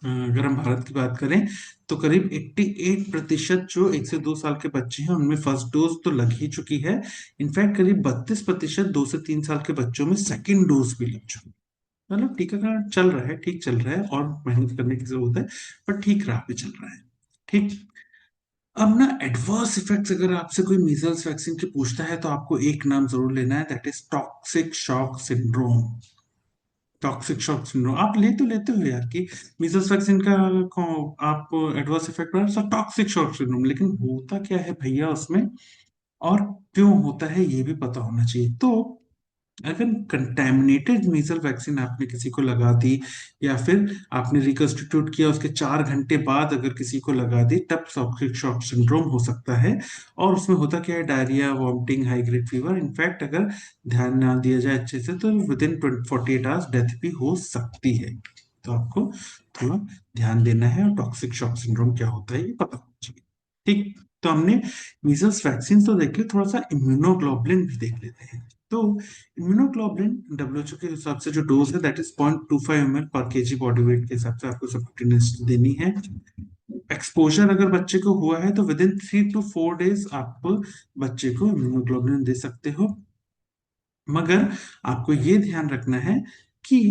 अगर हम भारत की बात करें तो करीब 88% जो 1 से 2 साल के बच्चे हैं उनमें फर्स्ट डोज तो लग ही चुकी है। इनफैक्ट करीब 32% 2 से 3 साल के बच्चों में सेकेंड डोज भी लग चुकी है। मतलब टीकाकरण चल रहा है, ठीक चल रहा है, और मेहनत करने की जरूरत है, पर ठीक राह पे चल रहा है। ठीक। अब ना एडवर्स इफेक्ट्स अगर आपसे कोई मीजल्स वैक्सीन की पूछता है तो आपको एक नाम जरूर लेना है, that is toxic shock syndrome. Toxic shock syndrome आप ले तो लेते हो यार कि मीजल्स वैक्सीन का आप एडवर्स इफेक्ट पड़ा टॉक्सिक शॉक सिंड्रोम, लेकिन होता क्या है भैया उसमें, और क्यों होता है ये भी पता होना चाहिए। तो अगर कंटेमिनेटेड मीजल वैक्सीन आपने किसी को लगा दी, या फिर आपने रिकंस्टिट्यूट किया उसके 4 घंटे बाद अगर किसी को लगा दी, तब टॉक्सिक शॉक सिंड्रोम हो सकता है। और उसमें होता क्या है, diarrhoea, vomiting, high grade fever, in fact अगर ध्यान ना दिया जाए अच्छे से तो विद इन 48 आवर्स डेथ भी हो सकती है। तो आपको थोड़ा ध्यान देना है, और टॉक्सिक शॉक सिंड्रोम क्या होता है ये पता होना चाहिए। ठीक। तो हमने मीजल्स वैक्सीन तो देख ली, थोड़ा सा इम्यूनोग्लोबुलिन भी देख लेते हैं। तो इम्यूनोग्लोबुलिन डब्ल्यूएचओ के हिसाब से जो डोज है दैट इज 0.25 ml पर केजी बॉडी वेट के हिसाब से आपको सब्क्यूटेनियस देनी है। एक्सपोजर अगर बच्चे को हुआ है तो विद इन 3 to 4 डेज आप बच्चे को इम्यूनोग्लोबुलिन दे सकते हो। मगर आपको ये ध्यान रखना है कि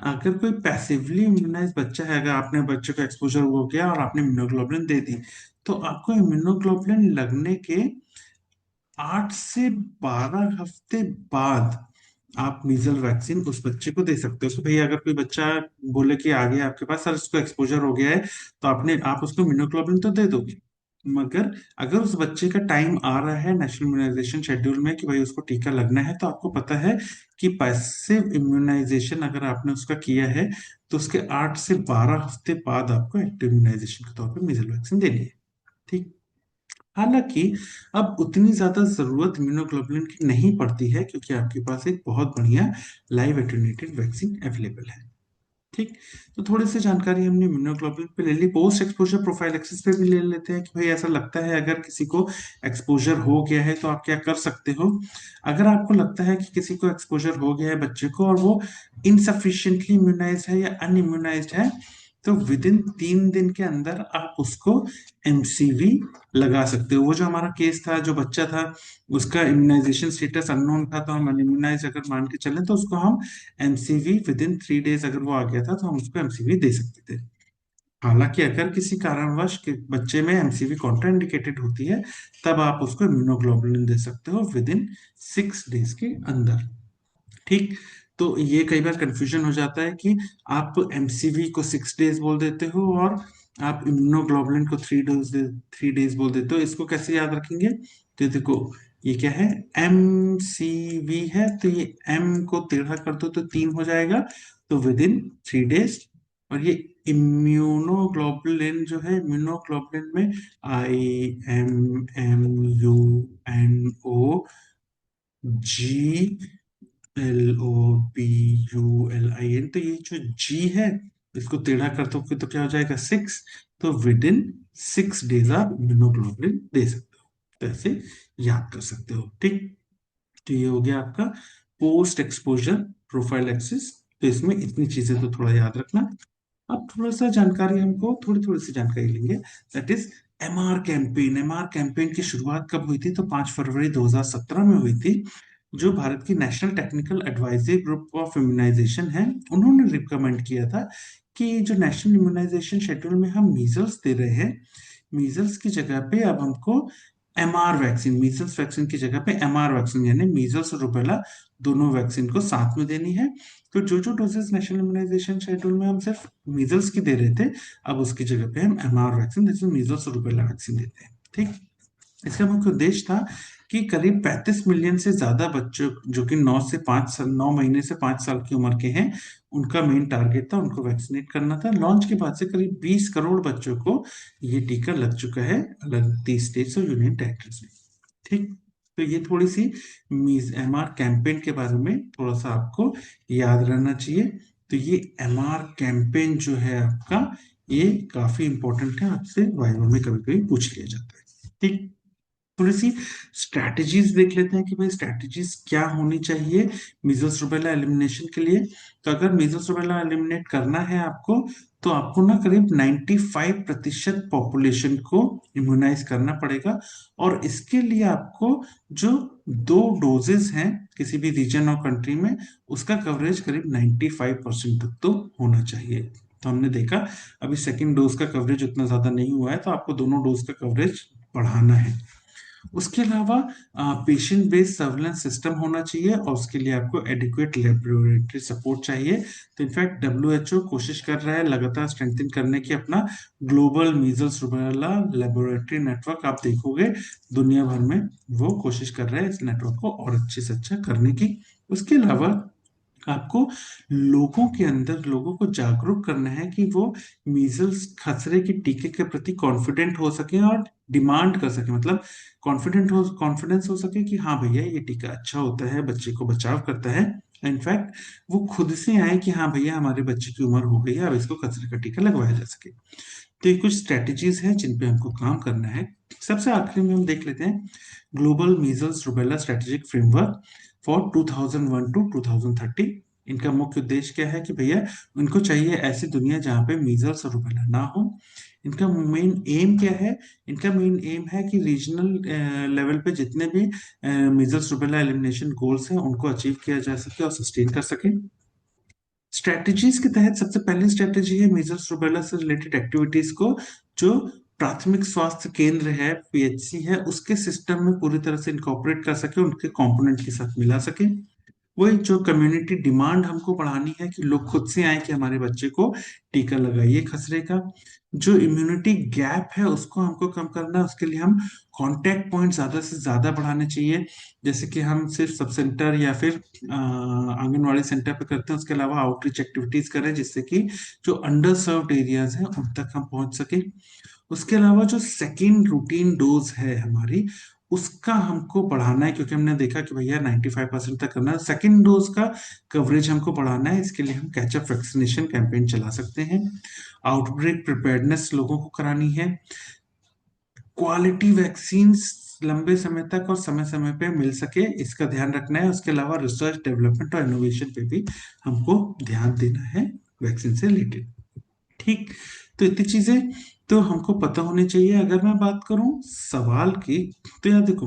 अगर कोई पैसिवली इम्यूनाइज बच्चा है, अगर आपने बच्चे को एक्सपोजर हो गया और आपने इम्यूनोग्लोबुलिन दे दी, तो आपको इम्यूनोग्लोबुलिन लगने के 8 से 12 हफ्ते बाद आप मीजल वैक्सीन उस बच्चे को दे सकते हो। तो भैया अगर कोई बच्चा बोले कि आ गया आपके पास, सर इसको एक्सपोजर हो गया है, तो आप उसको इम्यूनोग्लोबुलिन तो दे दोगे, मगर अगर उस बच्चे का टाइम आ रहा है नेशनल इम्यूनाइजेशन शेड्यूल में कि भाई उसको टीका लगना है, तो आपको पता है कि पैसिव इम्यूनाइजेशन अगर आपने उसका किया है तो उसके 8 से 12 हफ्ते बाद आपको एक्टिव इम्यूनाइजेशन के तौर पर मीजल वैक्सीन देनी है। ठीक। हालांकि अब उतनी ज्यादा जरूरत इम्यूनोग्लोबुलिन की नहीं पड़ती है, क्योंकि आपके पास एक बहुत बढ़िया लाइव एटेन्यूएटेड वैक्सीन अवेलेबल है। ठीक। तो थोड़ी सी जानकारी हमने इम्यूनोग्लोबुलिन पे ले ली, पोस्ट एक्सपोजर प्रोफाइलैक्सिस पे भी ले लेते हैं कि भाई ऐसा लगता है अगर किसी को एक्सपोजर हो गया है तो आप क्या कर सकते हो। अगर आपको लगता है कि किसी को एक्सपोजर हो गया है बच्चे को, और वो इनसफिशियंटली इम्यूनाइज है या अनइम्यूनाइज है, तो विद इन 3 दिन के अंदर आप उसको एमसीवी लगा सकते हो। वो जो हमारा केस था, जो बच्चा था उसका इम्यूनाइजेशन स्टेटस अननोन था, तो हम अनइम्यूनाइज अगर मान के चले तो उसको हम एमसीवी विद इन 3 डेज अगर वो आ गया था तो हम उसको एमसीवी दे सकते थे। हालांकि अगर किसी कारणवश के बच्चे में एमसीवी कॉन्ट्राइंडिकेटेड होती है, तब आप उसको इम्यूनोग्लोबुलिन दे सकते हो विद इन 6 डेज के अंदर। ठीक। तो ये कई बार कंफ्यूजन हो जाता है कि आप एमसीवी को 6 डेज बोल देते हो और आप इम्यूनोग्लोबुलिन को 3 डेज बोल देते हो। इसको कैसे याद रखेंगे? तो देखो, ये क्या है, एमसीवी है, तो ये एम को टेढ़ा कर दो तो 3 हो जाएगा, तो विद इन 3 डेज। और ये इम्यूनोग्लोबुलिन जो है, इम्यूनोग्लोबुलिन में IMMUNOG LOBULIN, तो ये जो जी है इसको टेढ़ा कर दो तो क्या हो जाएगा 6। तो विद इन 6 डेज आप इम्यूनोग्लोबुलिन दे सकते हो। तो ऐसे याद कर सकते हो। ठीक। तो ये हो गया आपका पोस्ट एक्सपोजर प्रोफाइलैक्सिस। तो इसमें इतनी चीजें तो थोड़ा याद रखना। अब थोड़ा सा जानकारी हमको थोड़ी थोड़ी सी जानकारी लेंगे, that is MR campaign. MR campaign की शुरुआत कब हुई थी? तो 5 फरवरी 2017 में हुई थी। जो भारत की national technical advisory group of immunization है, उन्होंने रिकमेंड किया था कि जो नेशनल इम्यूनाइजेशन शेड्यूल में हम मीजल्स दे रहे हैं, मीजल्स की जगह पे अब हमको एमआर वैक्सीन, मीजल्स वैक्सीन की जगह पे एमआर वैक्सीन यानी मीजल्स और रुबेला दोनों वैक्सीन को साथ में देनी है। तो जो जो डोजेस नेशनल इम्यूनाइजेशन शेड्यूल में हम सिर्फ मीजल्स की दे रहे थे, अब उसकी जगह पे हम एमआर वैक्सीन जैसे मीजल्स और रुबेला वैक्सीन देते हैं। ठीक, इसका मुख्य उद्देश्य था कि करीब 35 मिलियन से ज्यादा बच्चों जो कि 9 महीने से 5 साल की उम्र के हैं, उनका मेन टारगेट था, उनको वैक्सीनेट करना था। लॉन्च के बाद से करीब 20 करोड़ बच्चों को ये टीका लग चुका है अलग 30 स्टेट्स और यूनियन टेरिटरीज में। ठीक, तो ये थोड़ी सी मीज एमआर कैंपेन के बारे में थोड़ा सा आपको याद रहना चाहिए। तो ये एमआर कैंपेन जो है आपका, ये काफी इंपॉर्टेंट है, आपसे वाइवा में कभी कभी पूछ लिया जाता है। ठीक, थोड़ी सी स्ट्रैटेजीज देख लेते हैं कि भाई स्ट्रैटेजीज क्या होनी चाहिए मीजल्स रुबेला एलिमिनेशन के लिए। तो अगर मीजल्स रुबेला एलिमिनेट करना है आपको, तो आपको ना करीब 95% पॉपुलेशन को इम्यूनाइज करना पड़ेगा। और इसके लिए आपको जो 2 डोजेस हैं किसी भी रीजन और कंट्री में, उसका कवरेज करीब 95% तक तो होना चाहिए। तो हमने देखा अभी सेकेंड डोज का कवरेज उतना ज्यादा नहीं हुआ है, तो आपको दोनों डोज का कवरेज बढ़ाना है। उसके अलावा पेशेंट बेस्ड सर्वेलेंस सिस्टम होना चाहिए और उसके लिए आपको एडिक्वेट लेबोरेटरी सपोर्ट चाहिए। तो इनफैक्ट डब्ल्यूएचओ कोशिश कर रहा है लगातार स्ट्रेंथन करने की अपना global measles rubella laboratory network. आप देखोगे दुनिया भर में वो कोशिश कर रहे हैं इस नेटवर्क को और अच्छे से अच्छा करने की। उसके अलावा आपको लोगों के अंदर लोगों को जागरूक करना है कि वो मीजल्स खसरे की टीके के प्रति कॉन्फिडेंट हो सके और डिमांड कर सके, मतलब कॉन्फिडेंस हो सके कि हाँ भैया ये टीका अच्छा होता है, बच्चे को बचाव करता है। इनफैक्ट वो खुद से आए कि हाँ भैया हमारे बच्चे की उम्र हो गई है, अब इसको खसरे का टीका लगवाया जा सके। तो ये कुछ स्ट्रेटेजीज हैं जिन पे हमको काम करना है। सबसे आखिरी में हम देख लेते हैं global measles rubella strategic framework for 2001 to 2030। इनका मुख्य उद्देश्य क्या है कि भैया उनको चाहिए ऐसी दुनिया जहां पे मीजल्स और रूबेला ना हो। इनका मेन एम क्या है? इनका मेन एम है कि रीजनल लेवल पे जितने भी मीजल्स रूबेला एलिमिनेशन गोल्स हैं उनको अचीव किया जा सके और सस्टेन कर सके। स्ट्रेटजीज के तहत सबसे पहली स्ट्रेटजी है मीजल्स रूबेला से रिलेटेड एक्टिविटीज को जो प्राथमिक स्वास्थ्य केंद्र है, पीएचसी है, उसके सिस्टम में पूरी तरह से इनकॉर्पोरेट कर सके, उनके कंपोनेंट के साथ मिला सके। वही जो कम्युनिटी डिमांड हमको बढ़ानी है कि लोग खुद से आए कि हमारे बच्चे को टीका लगाइए खसरे का। जो इम्यूनिटी गैप है उसको हमको कम करना है, उसके लिए हम कांटेक्ट पॉइंट ज्यादा से ज्यादा बढ़ाने चाहिए। जैसे कि हम सिर्फ सब सेंटर या फिर आंगनवाड़ी सेंटर पे करते हैं, उसके अलावा आउटरीच एक्टिविटीज करें जिससे कि जो अंडर सर्व्ड एरियाज हैं उन तक हम पहुंच सके। उसके अलावा जो सेकेंड रूटीन डोज है हमारी, उसका हमको बढ़ाना है, क्योंकि हमने देखा कि भैया 95% तक करना है। सेकेंड डोज का कवरेज हमको बढ़ाना है, इसके लिए हम कैचअप वैक्सीनेशन कैंपेन चला सकते हैं। आउटब्रेक प्रिपेयर्डनेस लोगों को करानी है। क्वालिटी वैक्सीन लंबे समय तक और समय समय पे मिल सके, इसका ध्यान रखना है। उसके अलावा रिसर्च डेवलपमेंट और इनोवेशन पे भी हमको ध्यान देना है वैक्सीन से रिलेटेड। ठीक, तो इतनी चीजें तो हमको पता होनी चाहिए। अगर मैं बात करूं सवाल की, तो यार देखो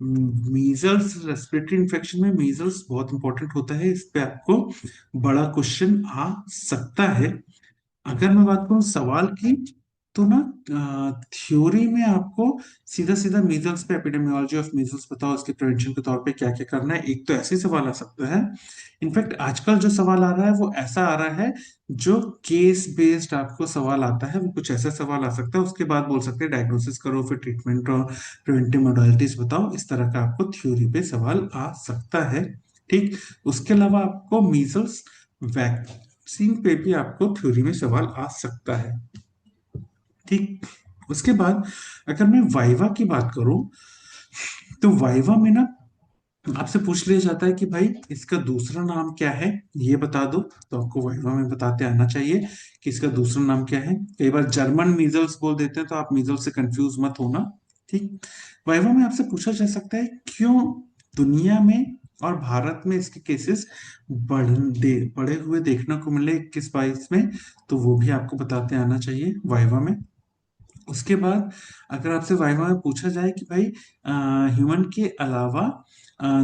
मीजल्स रेस्पिरेटरी इन्फेक्शन में मीजल्स बहुत इंपॉर्टेंट होता है, इस पे आपको बड़ा क्वेश्चन आ सकता है। अगर मैं बात करूं सवाल की, तो ना थ्योरी में आपको सीधा सीधा मीजल्स पे एपिडेमियोलॉजी ऑफ मीजल्स बताओ, उसके प्रिवेंशन के तौर पे क्या क्या करना है, एक तो ऐसे ही सवाल आ सकता है। इनफैक्ट आजकल जो सवाल आ रहा है वो ऐसा आ रहा है जो केस बेस्ड आपको सवाल आता है, वो कुछ ऐसा सवाल आ सकता है, उसके बाद बोल सकते हैं डायग्नोसिस करो फिर ट्रीटमेंट और प्रिवेंटिव मोडालिटीज बताओ, इस तरह का आपको थ्योरी पे सवाल आ सकता है। ठीक, उसके अलावा आपको मीजल्स वैक्सीन पे भी आपको थ्योरी में सवाल आ सकता है। ठीक, उसके बाद अगर मैं वाइवा की बात करूं, तो वाइवा में ना आपसे पूछ लिया जाता है कि भाई इसका दूसरा नाम क्या है, ये बता दो। तो आपको वाइवा में बताते आना चाहिए कि इसका दूसरा नाम क्या है। कई बार जर्मन मीजल्स बोल देते हैं, तो आप मीजल्स से कंफ्यूज मत होना। ठीक, वाइवा में आपसे पूछा जा सकता है क्यों दुनिया में और भारत में इसके केसेस बढ़े हुए देखने को मिले 21-22 में, तो वो भी आपको बताते आना चाहिए वाइवा में। उसके बाद अगर आपसे वाइवा में पूछा जाए कि भाई ह्यूमन के अलावा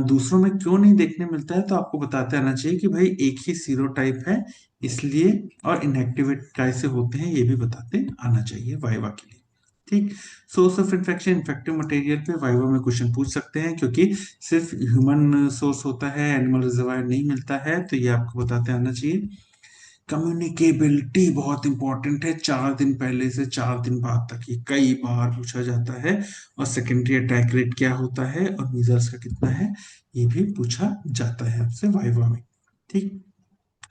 दूसरों में क्यों नहीं देखने मिलता है, तो आपको बताते आना चाहिए कि भाई एक ही सीरोटाइप है इसलिए, और इनएक्टिवेट कैसे होते हैं ये भी बताते आना चाहिए वाइवा के लिए। ठीक। Source of infection, infective material पे वाइवा में क्वेश्चन पूछ सकते हैं, क्योंकि सिर्फ ह्यूमन सोर्स होता है, एनिमल रिजर्वायर नहीं मिलता है, तो ये आपको बताते आना चाहिए। कम्युनिकेबिलिटी बहुत इंपॉर्टेंट है, 4 दिन पहले से 4 दिन बाद तक ये कई बार पूछा जाता है। और सेकेंडरी अटैक रेट क्या होता है और मीजल्स का कितना है, ये भी पूछा जाता है आपसे वाइवा में। ठीक।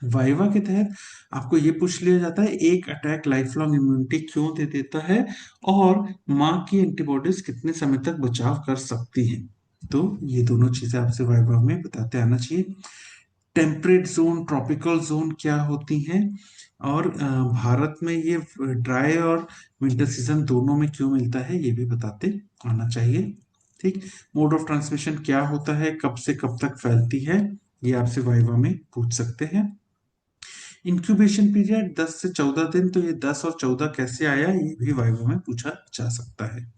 वाइवा के तहत आपको ये पूछ लिया जाता है एक अटैक लाइफ लॉन्ग इम्यूनिटी क्यों दे देता है, और माँ की एंटीबॉडीज कितने समय तक बचाव कर सकती हैं। तो ये दोनों चीजें आपसे वाइवा में बताते आना चाहिए। टेम्परेट जोन, ट्रॉपिकल जोन क्या होती हैं, और भारत में ये ड्राई और विंटर सीजन दोनों में क्यों मिलता है, ये भी बताते आना चाहिए। ठीक। मोड ऑफ ट्रांसमिशन क्या होता है, कब से कब तक फैलती है, ये आपसे वाइवा में पूछ सकते हैं। इंक्यूबेशन पीरियड 10 से 14 दिन, तो ये 10 और 14 कैसे आया, ये भी वाइवा में पूछा जा सकता है।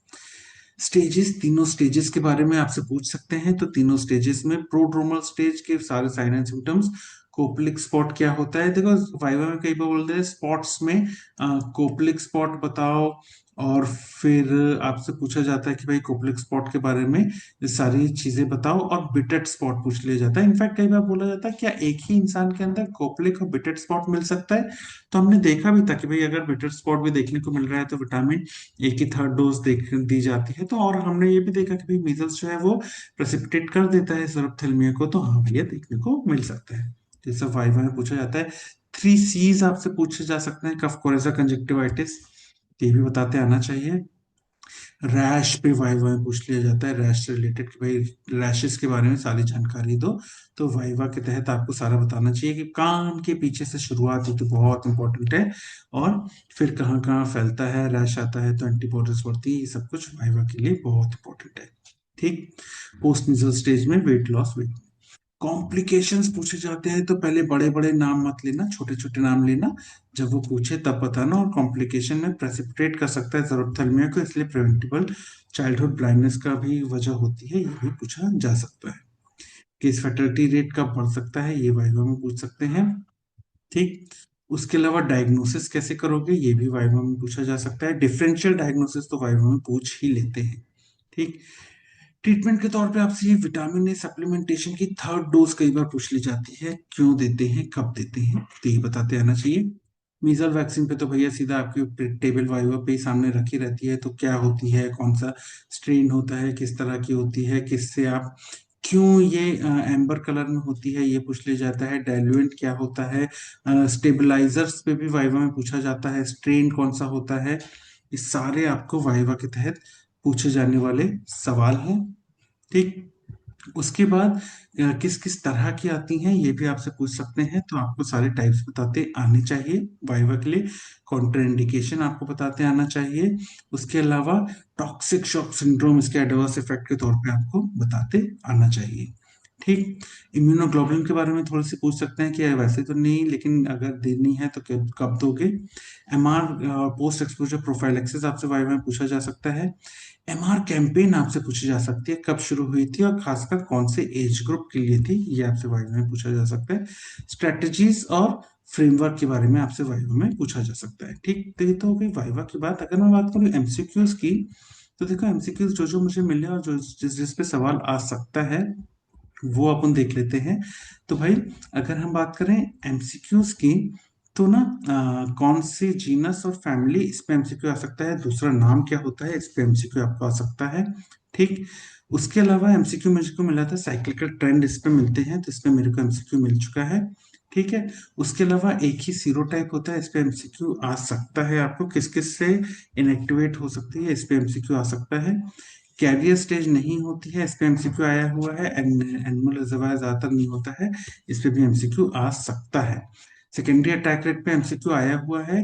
स्टेजेस, तीनों स्टेजेस के बारे में आपसे पूछ सकते हैं, तो तीनों स्टेजेस में प्रोड्रोमल स्टेज के सारे साइन एंड सिम्टम्स। कोपलिक स्पॉट क्या होता है, देखो वाइवा में कई बार बोलते हैं स्पॉट्स में कोपलिक स्पॉट बताओ, और फिर आपसे पूछा जाता है कि भाई कोपलिक स्पॉट के बारे में ये सारी चीजें बताओ, और बिटेड स्पॉट पूछ लिया जाता है। इनफैक्ट कई बार बोला जाता है क्या एक ही इंसान के अंदर कोपलिक और बिटेड स्पॉट मिल सकता है, तो हमने देखा भी था कि भाई अगर बिटेड स्पॉट भी देखने को मिल रहा है तो विटामिन एक ही थर्ड डोज देख दी जाती है। तो और हमने ये भी देखा कि भाई मीजल्स जो है वो प्रेसिपिटेट कर देता है सबथेल्मिया को, तो हाँ भैया देखने को मिल सकता है। तो ये सब वाइवा में पूछा जाता है। 3 C's आपसे पूछे जा सकते हैं, कफ कोरेजा कंजक्टिवाइटिस, ये भी बताते आना चाहिए। रैश पे वाइवा में पूछ लिया जाता है, रैश से रिलेटेड कि भाई रैशेस के बारे में सारी जानकारी दो, तो वाइवा के तहत आपको सारा बताना चाहिए कि कान के पीछे से शुरुआत होती, बहुत इंपॉर्टेंट है, और फिर कहाँ कहाँ फैलता है, रैश आता है तो एंटीबॉडीज बढ़ती है, ये सब कुछ वाइवा के लिए बहुत इंपॉर्टेंट है। ठीक। पोस्ट मीजल स्टेज में वेट लॉस, वेट कॉम्प्लिकेशंस पूछे जाते हैं, तो पहले बड़े बड़े नाम मत लेना, छोटे छोटे नाम लेना, जब वो पूछे तब बताना। और कॉम्प्लिकेशन में प्रेसिपिटेट कर सकता है जरूरतलमिया को, इसलिए प्रिवेंटिबल चाइल्डहुड ब्लाइंडनेस का भी वजह होती है, ये भी पूछा जा सकता है। केस फैटलिटी रेट कब बढ़ सकता है, ये वाइवा में पूछ सकते हैं। ठीक। उसके अलावा डायग्नोसिस कैसे करोगे, ये भी वाइवा में पूछा जा सकता है। डिफरेंशियल डायग्नोसिस तो वाइवा में पूछ ही लेते हैं। ठीक। ट्रीटमेंट के तौर पे आपसे ये विटामिन ए सप्लीमेंटेशन की थर्ड डोज कई बार पूछ ली जाती है, क्यों देते हैं, कब देते हैं, तो ये बताते आना चाहिए। मीजल वैक्सीन पे तो भैया सीधा आपकी टेबल वाइवा पे ही सामने रखी रहती है, तो क्या होती है, कौन सा स्ट्रेन होता है, किस तरह की होती है, किससे आप, क्यों ये एम्बर कलर में होती है, ये पूछ लिया जाता है। डाइल्यूएंट क्या होता है, स्टेबलाइजर्स पे भी वाइवा में पूछा जाता है, स्ट्रेन कौन सा होता है, ये सारे आपको वाइवा के तहत पूछे जाने वाले सवाल हैं। ठीक। उसके बाद किस किस तरह की आती हैं, ये भी आपसे पूछ सकते हैं, तो आपको सारे टाइप्स बताते आने चाहिए वाइवा के लिए। कॉन्ट्राइंडिकेशन आपको बताते आना चाहिए। उसके अलावा टॉक्सिक शॉक सिंड्रोम, इसके एडवर्स इफेक्ट के तौर पे आपको बताते आना चाहिए। ठीक। इम्यूनोग्लोबुलिन के बारे में थोड़ी सी पूछ सकते हैं कि वैसे तो नहीं, लेकिन अगर देनी है तो कब दोगे। एमआर पोस्ट एक्सपोजर प्रोफाइलेक्सिस आपसे वाइवा में पूछा जा सकता है। एमआर कैंपेन आपसे पूछी जा सकती है, कब शुरू हुई थी और खासकर कौन से एज ग्रुप के लिए थी, ये आपसे वाइवा में पूछा जा सकता है। स्ट्रेटजीज और फ्रेमवर्क के बारे में आपसे वाइवा में पूछा जा सकता है। ठीक। तो ये तो हो गई वाइवा की बात। अगर मैं बात करूं एमसीक्यूज की, तो देखो एमसीक्यूज जो जो मुझे मिले और जो जिस जिस पे सवाल आ सकता है वो अपन देख लेते हैं। तो भाई अगर हम बात करें एमसीक्यूज की, तो ना कौन सी जीनस और फैमिली, इस पे एमसीक्यू आ सकता है। दूसरा नाम क्या होता है, इस पे एमसीक्यू आपको आ सकता है। ठीक। उसके अलावा एमसीक्यू मुझे को मिला था साइक्लिकल ट्रेंड, इस पे मिलते हैं, तो इस पे मेरे को एमसीक्यू मिल चुका है। ठीक है। उसके अलावा एक ही सीरो टाइप होता है, इस पे एमसीक्यू आ सकता है आपको, किस किस से इनएक्टिवेट हो सकती है, इस पे एमसीक्यू आ सकता है। कैरियर स्टेज नहीं होती है, इस पे एमसीक्यू आया हुआ है। एनिमल रिजर्वायर ज्यादातर नहीं होता है, इस पे भी एमसीक्यू आ सकता है। सेकेंडरी अटैक रेट पे एमसीक्यू आया हुआ है।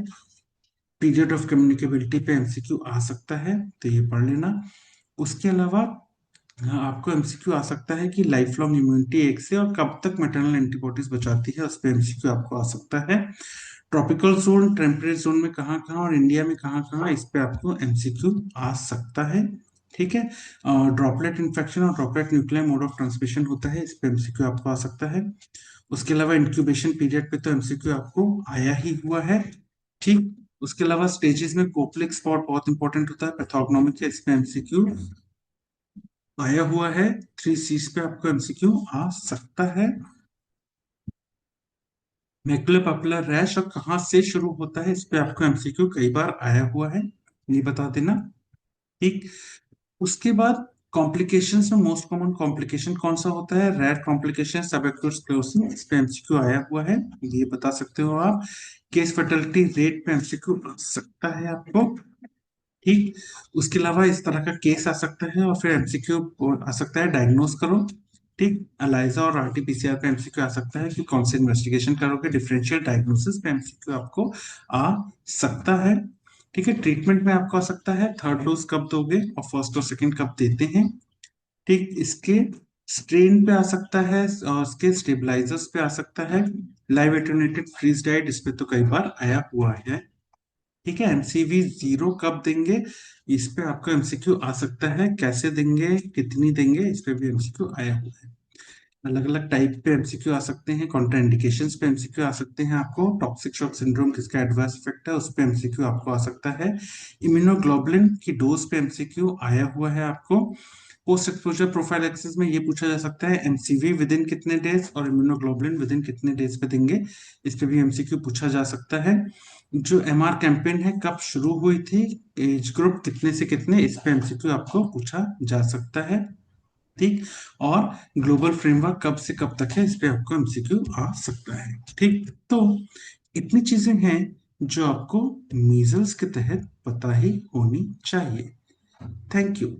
पीरियड ऑफ कम्युनिकेबिलिटी पे एमसीक्यू आ सकता है, तो ये पढ़ लेना। उसके अलावा हाँ, आपको एमसीक्यू आ सकता है कि लाइफ लॉन्ग इम्यूनिटी एक से और कब तक मैटरनल एंटीबॉडीज बचाती है, उस पर एमसीक्यू आपको आ सकता है। ट्रॉपिकल जोन, टेम्परेट जोन में कहाँ कहाँ और इंडिया में कहाँ कहाँ, इस पे आपको एमसीक्यू आ सकता है। ठीक है। ड्रॉपलेट इन्फेक्शन और droplet nuclear mode of transmission होता है, इस पे एमसीक्यू आपको आ सकता है। उसके अलावा इंक्यूबेशन पीरियड पे तो एमसीक्यू आपको आया ही हुआ है। ठीक। उसके अलावा स्टेजेस में कोप्लिक स्पॉट बहुत इंपॉर्टेंट होता है, पैथोग्नोमिक है, इस पे एमसीक्यू आया हुआ है। 3 C's पे आपको एमसीक्यू आ सकता है। मैकुलर पॉपुलर रैश और कहाँ से शुरू होता है, इस पे आपको एमसीक्यू कई बार आया हुआ है, ये बता देना। ठीक। उसके बाद कॉम्प्लिकेशंस में मोस्ट कॉमन कॉम्प्लिकेशन कौन सा होता है, रेयर कॉम्प्लिकेशन सबएक्यूट स्क्लेरोसिस, इस पे एमसीक्यू आया हुआ है, ये बता सकते हो आप। केस फर्टिलिटी रेट पे एमसीक्यू आ सकता है आपको। ठीक। उसके अलावा इस तरह का केस आ सकता है और फिर एमसीक्यू आ सकता है डायग्नोज करो। ठीक। एलाइजा और आरटीपीसीआर पे एमसीक्यू आ सकता है कि कौन से इन्वेस्टिगेशन करोगे, डिफरेंशियल डायग्नोसिस पे एमसीक्यू आपको आ सकता है। ठीक है। ट्रीटमेंट में आपको आ सकता है थर्ड डोज कब दोगे और फर्स्ट और सेकंड कब देते हैं। ठीक। इसके स्ट्रेन पे आ सकता है और इसके स्टेबलाइजर्स पे आ सकता है। लाइव एटेन्यूएटेड फ्रीज डाइट, इस पे तो कई बार आया हुआ है। ठीक है। एमसीवी 0 कब देंगे, इस पे आपको एमसीक्यू आ सकता है, कैसे देंगे, कितनी देंगे, इस पे भी एमसीक्यू आया हुआ है। अलग अलग टाइप पे एमसीक्यू आ सकते हैं, कॉन्ट्राइंडिकेशंस पे एमसीक्यू आ सकते हैं आपको। टॉक्सिक शॉक सिंड्रोम किसका एडवर्स इफेक्ट है, उस पे एमसीक्यू आपको आ सकता है। इम्यूनोग्लोबुलिन की डोज पे एमसीक्यू आया हुआ है आपको। पोस्ट एक्सपोजर प्रोफाइलैक्सिस में ये पूछा जा सकता है एमसीवी विद इन कितने डेज और इम्यूनोग्लोबुलिन विद इन कितने डेज पे देंगे, इस पे भी एमसीक्यू पूछा जा सकता है। जो एमआर कैंपेन है कब शुरू हुई थी, एज ग्रुप कितने से कितने, इस पे एमसीक्यू आपको पूछा जा सकता है। ठीक। और ग्लोबल फ्रेमवर्क कब से कब तक है, इस पे आपको एमसीक्यू आ सकता है। ठीक। तो इतनी चीजें हैं जो आपको मीजल्स के तहत पता ही होनी चाहिए। Thank you.